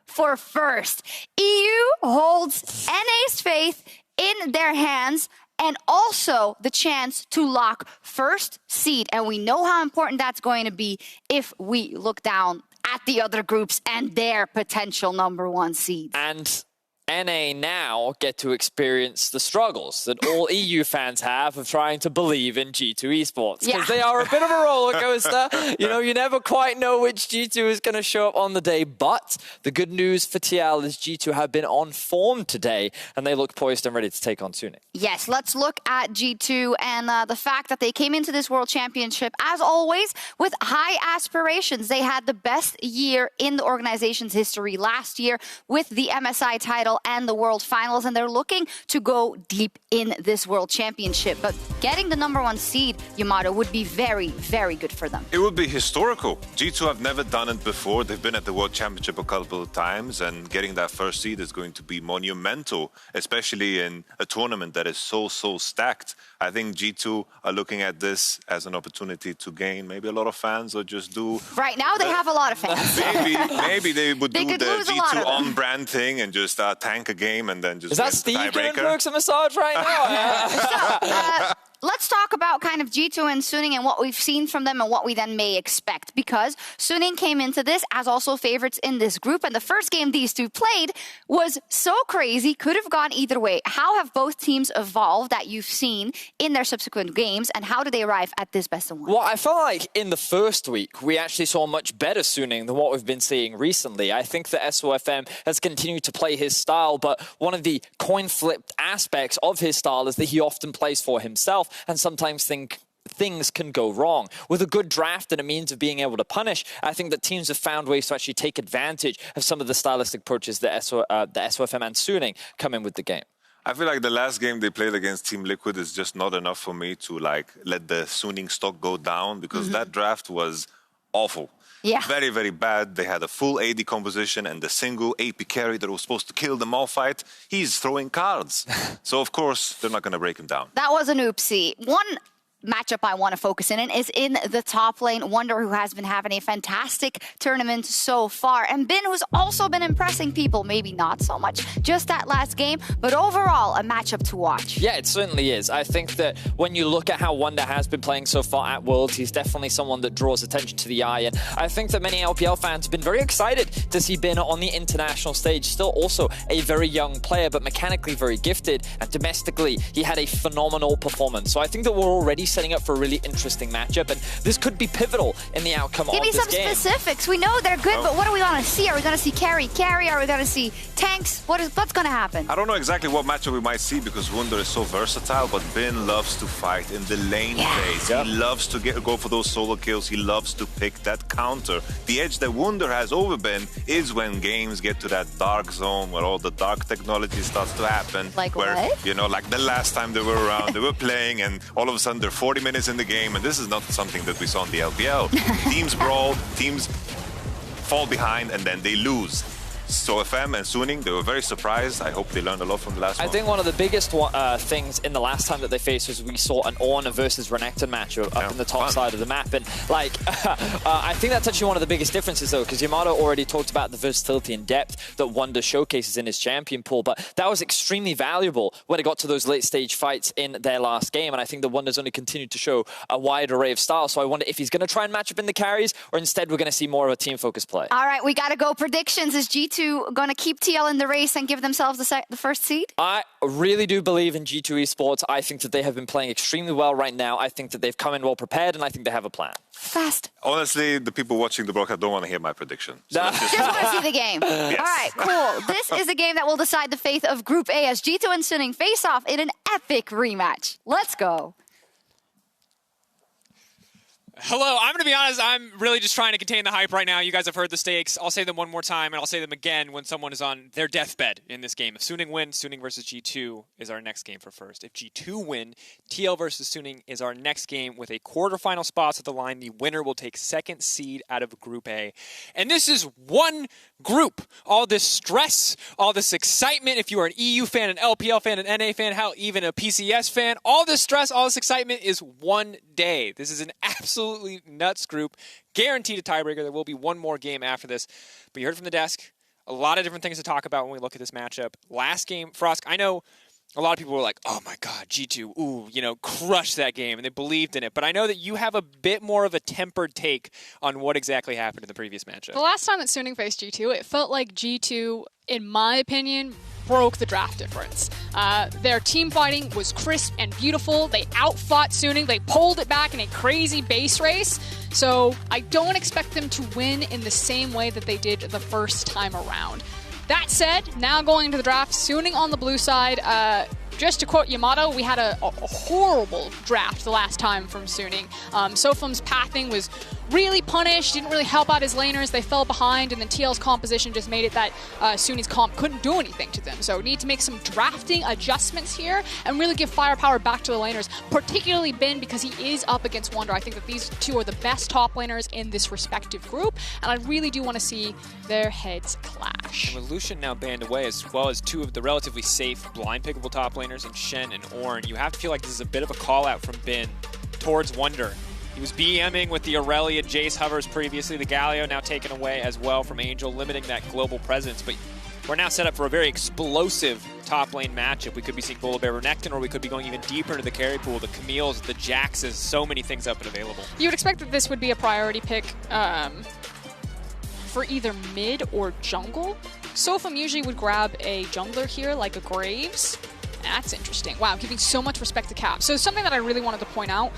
for first. EU holds NA's faith in their hands and also the chance to lock first seed. And we know how important that's going to be if we look down at the other groups and their potential #1 seeds.
And NA now get to experience the struggles that all EU fans have of trying to believe in G2 esports. Because they are a bit of a roller coaster. You never quite know which G2 is going to show up on the day. But the good news for TL is G2 have been on form today, and they look poised and ready to take on Suning.
Yes, let's look at G2 and the fact that they came into this World Championship, as always, with high aspirations. They had the best year in the organization's history last year with the MSI title and the World Finals, and they're looking to go deep in this World Championship. But getting the #1 seed, Yamato, would be very, very good for them.
It would be historical. G2 have never done it before. They've been at the World Championship a couple of times, and getting that first seed is going to be monumental, especially in a tournament that is so stacked. I think G2 are looking at this as an opportunity to gain maybe a lot of fans, or just do...
Right now, they have a lot of fans.
Maybe they would do the G2 on-brand thing and just tank a game and then just
Is that Steve giving Perkz a massage right now?
Let's talk about kind of G2 and Suning and what we've seen from them and what we then may expect, because Suning came into this as also favorites in this group, and the first game these two played was so crazy, could have gone either way. How have both teams evolved that you've seen in their subsequent games, and how do they arrive at this best-of-1?
Well, I felt like in the first week, we actually saw much better Suning than what we've been seeing recently. I think that SOFM has continued to play his style, but one of the coin-flipped aspects of his style is that he often plays for himself, and sometimes things can go wrong. With a good draft and a means of being able to punish, I think that teams have found ways to actually take advantage of some of the stylistic approaches that SOFM and Suning come in with the game.
I feel like the last game they played against Team Liquid is just not enough for me to let the Suning stock go down, because that draft was awful.
Yeah.
Very, very bad. They had a full AD composition, and the single AP carry that was supposed to kill them all fight, he's throwing cards. So, of course, they're not going to break him down.
That was an oopsie. One matchup I want to focus in is in the top lane. Wonder, who has been having a fantastic tournament so far, and Bin, who's also been impressing people. Maybe not so much just that last game, but overall a matchup to watch.
Yeah, it certainly is. I think that when you look at how Wonder has been playing so far at Worlds, he's definitely someone that draws attention to the eye, and I think that many LPL fans have been very excited to see Bin on the international stage. Still also a very young player, but mechanically very gifted, and domestically he had a phenomenal performance. So I think that we're already setting up for a really interesting matchup, and this could be pivotal in the outcome of this game.
Give me some specifics. We know they're good, but what do we want to see? Are we going to see carry? Are we going to see tanks? What's going to happen?
I don't know exactly what matchup we might see, because Wunder is so versatile, but Bin loves to fight in the lane phase. He loves to go for those solo kills. He loves to pick that counter. The edge that Wunder has over Bin is when games get to that dark zone where all the dark technology starts to happen.
Like
where,
what?
Like the last time they were around, they were playing, and all of a sudden they're 40 minutes in the game, and this is not something that we saw in the LPL. Teams brawl, teams fall behind, and then they lose. SOFM and Suning, they were very surprised. I hope they learned a lot from the last one.
I think one of the biggest things in the last time that they faced was we saw an Ornn versus Renekton match up in the top side of the map. And I think that's actually one of the biggest differences, though, because Yamato already talked about the versatility and depth that Wonder showcases in his champion pool. But that was extremely valuable when it got to those late stage fights in their last game. And I think the Wonder's only continued to show a wide array of styles. So I wonder if he's going to try and match up in the carries, or instead we're going to see more of a team-focused play.
All right, we got to go predictions. Is G2 going to keep TL in the race and give themselves the first seed?
I really do believe in G2 Esports. I think that they have been playing extremely well right now. I think that they've come in well prepared, and I think they have a plan.
Fast.
Honestly, the people watching the broadcast don't want to hear my prediction. So
just want to see the game.
Yes.
All right, cool. This is the game that will decide the fate of Group A as G2 and Suning face off in an epic rematch. Let's go.
Hello, I'm going to be honest, I'm really just trying to contain the hype right now. You guys have heard the stakes. I'll say them one more time, and I'll say them again when someone is on their deathbed in this game. If Suning wins, Suning versus G2 is our next game for first. If G2 win, TL versus Suning is our next game with a quarterfinal spots at the line. The winner will take second seed out of Group A. And this is one group. All this stress, all this excitement, if you are an EU fan, an LPL fan, an NA fan, hell, even a PCS fan, all this stress, all this excitement is one day. This is an absolutely nuts group. Guaranteed a tiebreaker. There will be one more game after this. But you heard from the desk. A lot of different things to talk about when we look at this matchup. Last game, Frosk, I know a lot of people were like, oh my God, G2, ooh, crushed that game, and they believed in it. But I know that you have a bit more of a tempered take on what exactly happened in the previous matchup.
The last time that Suning faced G2, it felt like G2, in my opinion, broke the draft difference. Their team fighting was crisp and beautiful. They outfought Suning. They pulled it back in a crazy base race. So I don't expect them to win in the same way that they did the first time around. That said, now going into the draft, Suning on the blue side. Just to quote Yamato, we had a horrible draft the last time from Suning. Sofum's pathing was really punished, didn't really help out his laners. They fell behind, and then TL's composition just made it that Suning's comp couldn't do anything to them. So need to make some drafting adjustments here and really give firepower back to the laners, particularly Bin, because he is up against Wunder. I think that these two are the best top laners in this respective group, and I really do want to see their heads clash.
And with Lucian now banned away, as well as two of the relatively safe blind pickable top laners in Shen and Ornn, you have to feel like this is a bit of a call-out from Bin towards Wunder. He was BMing with the Aurelia Jace hovers previously, the Galio now taken away as well from Angel, limiting that global presence. But we're now set up for a very explosive top lane matchup. We could be seeing Volibear Renekton, or we could be going even deeper into the carry pool, the Camille's, the Jaxes, so many things up and available.
You would expect that this would be a priority pick for either mid or jungle. Sofum usually would grab a jungler here, like a Graves. That's interesting. Wow, giving so much respect to Cap. So something that I really wanted to point out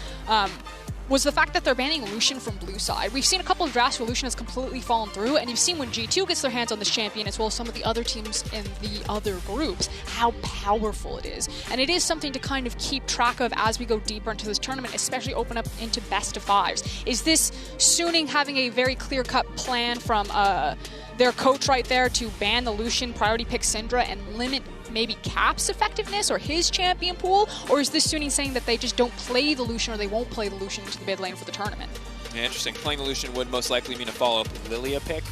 was the fact that they're banning Lucian from blue side. We've seen a couple of drafts where Lucian has completely fallen through, and you've seen when G2 gets their hands on this champion, as well as some of the other teams in the other groups, how powerful it is. And it is something to kind of keep track of as we go deeper into this tournament, especially open up into best of fives. Is this Suning having a very clear-cut plan from their coach right there to ban the Lucian, priority pick Syndra, and limit maybe Cap's effectiveness or his champion pool? Or is this Suning saying that they just don't play the Lucian, or they won't play the Lucian into the mid lane for the tournament?
Yeah, interesting. Playing the Lucian would most likely mean a follow-up Lilia pick.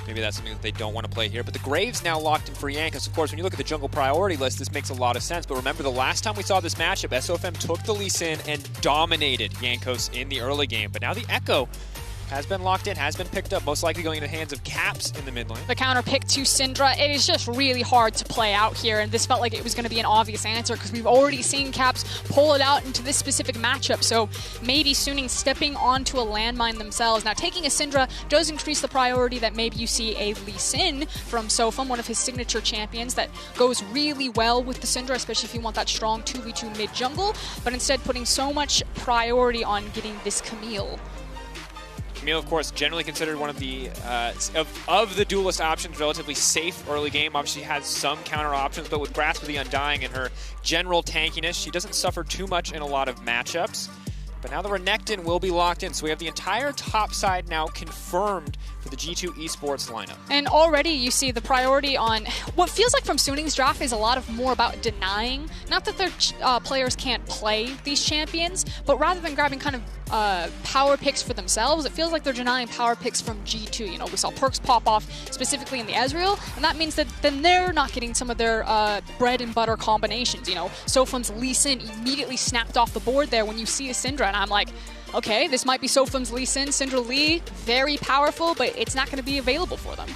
Maybe that's something that they don't want to play here. But the Graves now locked in for Yankees. Of course, when you look at the jungle priority list, this makes a lot of sense. But remember, the last time we saw this matchup, SOFM took the Lee Sin and dominated Jankos in the early game. But now the Echo has been locked in, has been picked up, most likely going into the hands of Caps in the mid lane.
The counter pick to Syndra, it is just really hard to play out here, and this felt like it was going to be an obvious answer because we've already seen Caps pull it out into this specific matchup, so maybe Suning stepping onto a landmine themselves. Now, taking a Syndra does increase the priority that maybe you see a Lee Sin from Sofum, one of his signature champions that goes really well with the Syndra, especially if you want that strong 2v2 mid jungle, but instead putting so much priority on getting this Camille.
Camille, of course, generally considered one of the of the duelist options, relatively safe early game. Obviously has some counter options, but with Grasp of the Undying and her general tankiness, she doesn't suffer too much in a lot of matchups. But now the Renekton will be locked in, so we have the entire top side now confirmed for the G2 Esports lineup.
And already you see the priority on what feels like from Suning's draft is a lot of more about denying, not that their players can't play these champions, but rather than grabbing kind of power picks for themselves, it feels like they're denying power picks from G2. You know, we saw perks pop off specifically in the Ezreal, and that means that then they're not getting some of their bread and butter combinations. You know, Sofum's Lee Sin immediately snapped off the board there when you see a Syndra, and I'm like, okay, this might be Sofum's Lee Sin, Syndra Lee, very powerful, but it's not going to be available for them.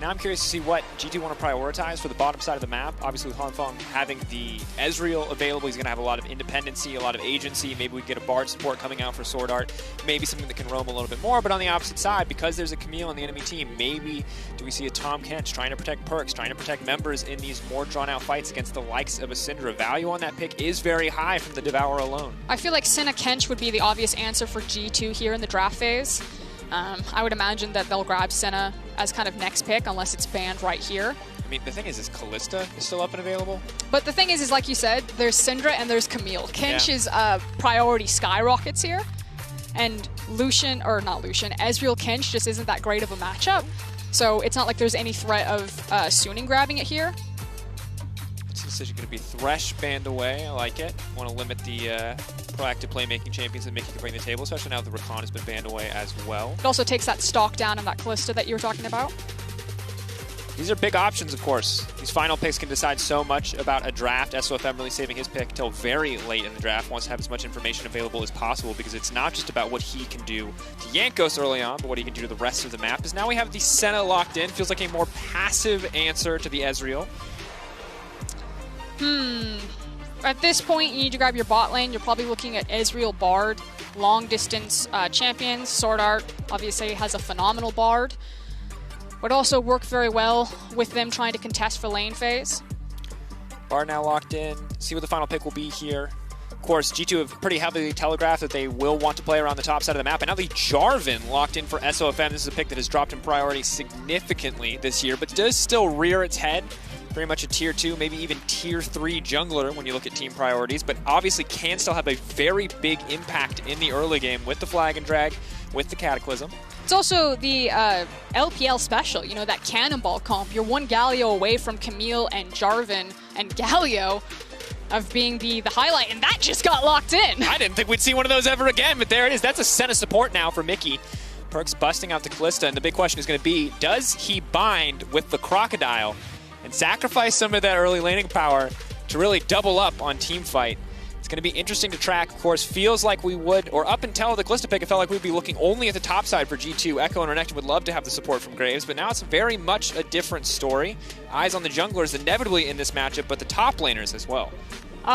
Now I'm curious to see what G2 want to prioritize for the bottom side of the map. Obviously with Hanfeng having the Ezreal available, he's going to have a lot of independency, a lot of agency. Maybe we get a Bard support coming out for Sword Art. Maybe something that can roam a little bit more. But on the opposite side, because there's a Camille on the enemy team, maybe do we see a Tahm Kench trying to protect perks, trying to protect members in these more drawn-out fights against the likes of a Syndra. Value on that pick is very high from the Devourer alone.
I feel like Senna Kench would be the obvious answer for G2 here in the draft phase. I would imagine that they'll grab Senna as kind of next pick unless it's banned right here.
I mean, the thing is Kalista is still up and available.
But the thing is like you said, there's Syndra and there's Camille. Kench's priority skyrockets here. And Ezreal Kinch just isn't that great of a matchup. So it's not like there's any threat of Suning grabbing it here.
This decision going to be Thresh banned away. I like it. Want to limit the proactive playmaking champions that Mickey can bring to the table, especially now that the Rakan has been banned away as well.
It also takes that stock down in that Kalista that you were talking about.
These are big options, of course. These final picks can decide so much about a draft. SOFM really saving his pick till very late in the draft. Wants to have as much information available as possible because it's not just about what he can do to Jankos early on, but what he can do to the rest of the map. Because now we have the Senna locked in. Feels like a more passive answer to the Ezreal.
At this point, you need to grab your bot lane. You're probably looking at Ezreal Bard, long distance champions. Sword Art obviously has a phenomenal Bard. Would also work very well with them trying to contest for lane phase.
Bard now locked in. See what the final pick will be here. Of course, G2 have pretty heavily telegraphed that they will want to play around the top side of the map. And now the Jarvan locked in for SOFM. This is a pick that has dropped in priority significantly this year, but does still rear its head. Very much a tier 2, maybe even tier 3 jungler when you look at team priorities, but obviously can still have a very big impact in the early game with the Flag and Drag, with the Cataclysm.
It's also the LPL special, you know, that Cannonball comp. You're one Galio away from Camille and Jarvan and Galio of being the highlight, and that just got locked in.
I didn't think we'd see one of those ever again, but there it is. That's a Senna support now for Mickey. Perkz busting out the Kalista, and the big question is going to be, does he bind with the Crocodile and sacrifice some of that early laning power to really double up on team fight? It's going to be interesting to track. Of course, feels like we would, or up until the Kalista pick, it felt like we'd be looking only at the top side for G2. Echo and Renekton would love to have the support from Graves, but now it's very much a different story. Eyes on the junglers inevitably in this matchup, but the top laners as well.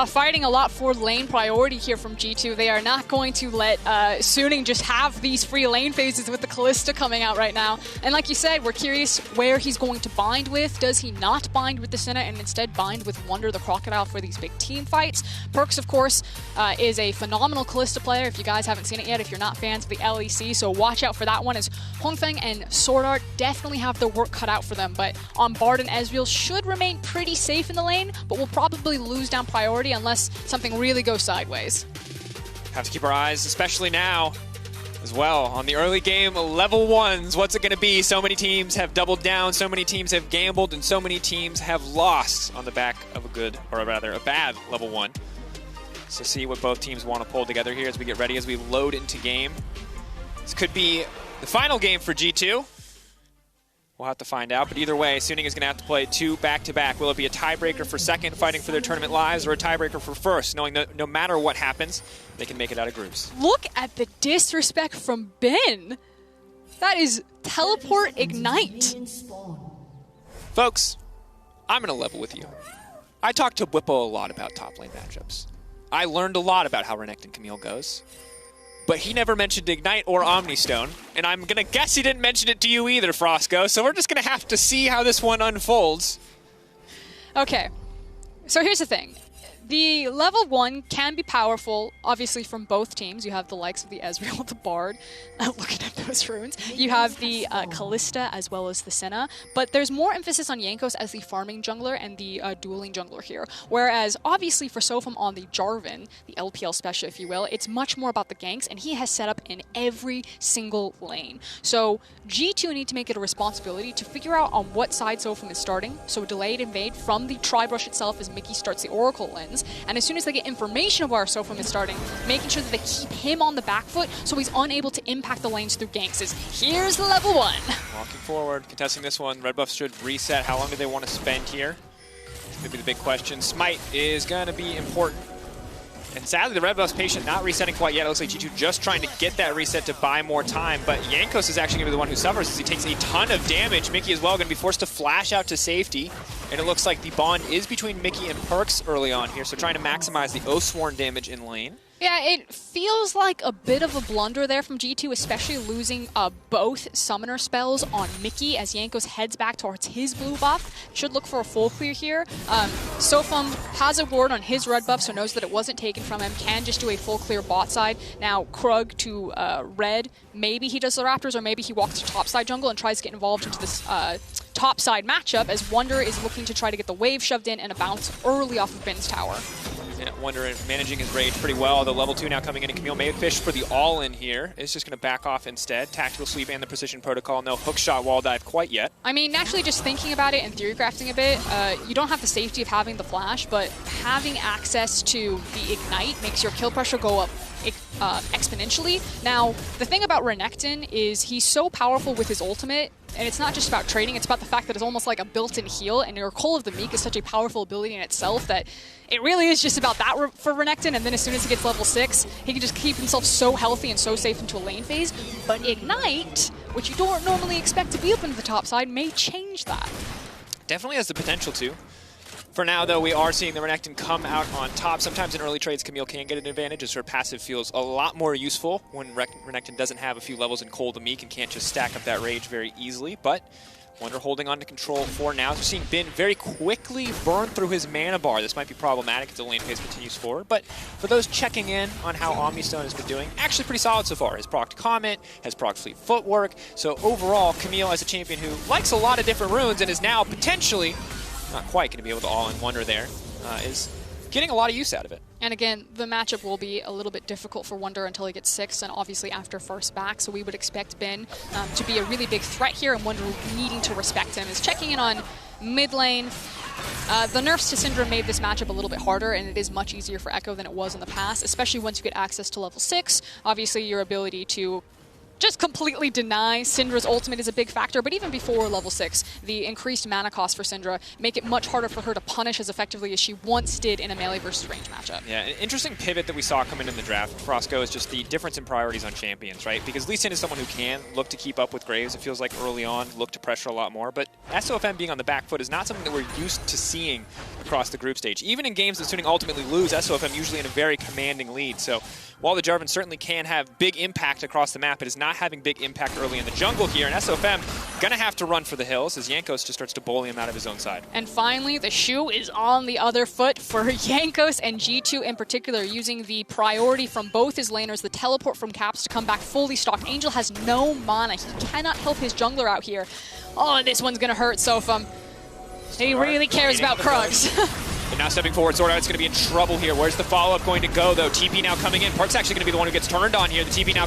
Fighting a lot for lane priority here from G2. They are not going to let Suning just have these free lane phases with the Kalista coming out right now. And like you said, we're curious where he's going to bind with. Does he not bind with the Senna and instead bind with Wonder the Crocodile for these big team fights? Perkz, of course, is a phenomenal Kalista player. If you guys haven't seen it yet, if you're not fans of the LEC, so watch out for that one, as Hongfeng and Sword Art definitely have their work cut out for them. But on Bard and Ezreal should remain pretty safe in the lane, but will probably lose down priority unless something really goes sideways.
Have to keep our eyes, especially now, as well, on the early game level 1s. What's it going to be? So many teams have doubled down, so many teams have gambled, and so many teams have lost on the back of a bad level 1. So see what both teams want to pull together here as we get ready, as we load into game. This could be the final game for G2. We'll have to find out, but either way, Suning is going to have to play 2 back-to-back. Will it be a tiebreaker for second, fighting for their tournament lives, or a tiebreaker for first, knowing that no matter what happens, they can make it out of groups?
Look at the disrespect from Ben. That is teleport ignite.
Folks, I'm going to level with you. I talked to Whippo a lot about top lane matchups. I learned a lot about how Renekton Camille goes. But he never mentioned Ignite or Omnistone, and I'm going to guess he didn't mention it to you either, Frosco, so we're just going to have to see how this one unfolds.
Okay, so here's the thing. The level 1 can be powerful, obviously, from both teams. You have the likes of the Ezreal, the Bard, looking at those runes. You have the Kalista as well as the Senna, but there's more emphasis on Jankos as the farming jungler and the dueling jungler here. Whereas, obviously, for Sofum on the Jarvan, the LPL special, if you will, it's much more about the ganks, and he has set up in every single lane. So G2 need to make it a responsibility to figure out on what side Sofum is starting, so delayed invade from the Tri-Brush itself as Mickey starts the Oracle lens. And as soon as they get information of where Sofum is starting, making sure that they keep him on the back foot so he's unable to impact the lanes through ganks. Here's level 1.
Walking forward, contesting this one. Red buff should reset. How long do they want to spend here? This could be the big question. Smite is going to be important. And sadly, the red buff's patient, not resetting quite yet. It looks like G2 just trying to get that reset to buy more time. But Jankos is actually going to be the one who suffers as he takes a ton of damage. Mickey as well going to be forced to flash out to safety. And it looks like the bond is between Mickey and Perkz early on here. So trying to maximize the Oathsworn damage in lane.
Yeah, it feels like a bit of a blunder there from G2, especially losing both summoner spells on Mickey as Jankos heads back towards his blue buff. Should look for a full clear here. Sofum has a ward on his red buff, so knows that it wasn't taken from him. Can just do a full clear bot side. Now Krug to red. Maybe he does the Raptors, or maybe he walks to top side jungle and tries to get involved into this top side matchup as Wonder is looking to try to get the wave shoved in and a bounce early off of Ben's tower.
Yeah, Wonder managing his rage pretty well. The level 2 now coming in, and Camille Mayfish for the all-in here is just going to back off instead. Tactical sweep and the precision protocol. No hook shot wall dive quite yet.
I mean, naturally, just thinking about it and theory crafting a bit, you don't have the safety of having the flash, but having access to the ignite makes your kill pressure go up exponentially. Now, the thing about Renekton is he's so powerful with his ultimate, and it's not just about trading, it's about the fact that it's almost like a built-in heal, and your Call of the Meek is such a powerful ability in itself that it really is just about that for Renekton, and then as soon as he gets level 6, he can just keep himself so healthy and so safe into a lane phase. But Ignite, which you don't normally expect to be up into the top side, may change that.
Definitely has the potential to. For now, though, we are seeing the Renekton come out on top. Sometimes in early trades, Camille can get an advantage as her passive feels a lot more useful when Renekton doesn't have a few levels in Cold to Meek and can't just stack up that rage very easily. But Wonder holding on to control for now. We're seeing Bin very quickly burn through his mana bar. This might be problematic as the lane phase continues forward. But for those checking in on how Omnistone has been doing, actually pretty solid so far. Has procced Comet, has procced Fleet Footwork. So overall, Camille as a champion who likes a lot of different runes and is now potentially not quite going to be able to all-in Wonder there, is getting a lot of use out of it.
And again, the matchup will be a little bit difficult for Wonder until he gets 6, and obviously after first back, so we would expect Bin to be a really big threat here, and Wonder needing to respect him. Is checking in on mid lane. The nerfs to Syndra made this matchup a little bit harder, and it is much easier for Echo than it was in the past, especially once you get access to level 6. Obviously, your ability to just completely deny Syndra's ultimate is a big factor, but even before level 6, the increased mana cost for Syndra make it much harder for her to punish as effectively as she once did in a melee versus range matchup.
Yeah, an interesting pivot that we saw coming in the draft, Frosco, is just the difference in priorities on champions, right? Because Lee Sin is someone who can look to keep up with Graves. It feels like early on, look to pressure a lot more, but SOFM being on the back foot is not something that we're used to seeing across the group stage. Even in games that Suning ultimately lose, SOFM usually in a very commanding lead. So while the Jarvan certainly can have big impact across the map, it is not having big impact early in the jungle here, and SOFM gonna have to run for the hills as Jankos just starts to bully him out of his own side.
And finally, the shoe is on the other foot for Jankos and G2 in particular, using the priority from both his laners, the teleport from Caps to come back fully stocked. Angel has no mana. He cannot help his jungler out here. Oh, this one's gonna hurt SOFM. He really cares about Krugs.
And now stepping forward, Sword Art's going to be in trouble here. Where's the follow-up going to go, though? TP now coming in. Park's actually going to be the one who gets turned on here. The TP now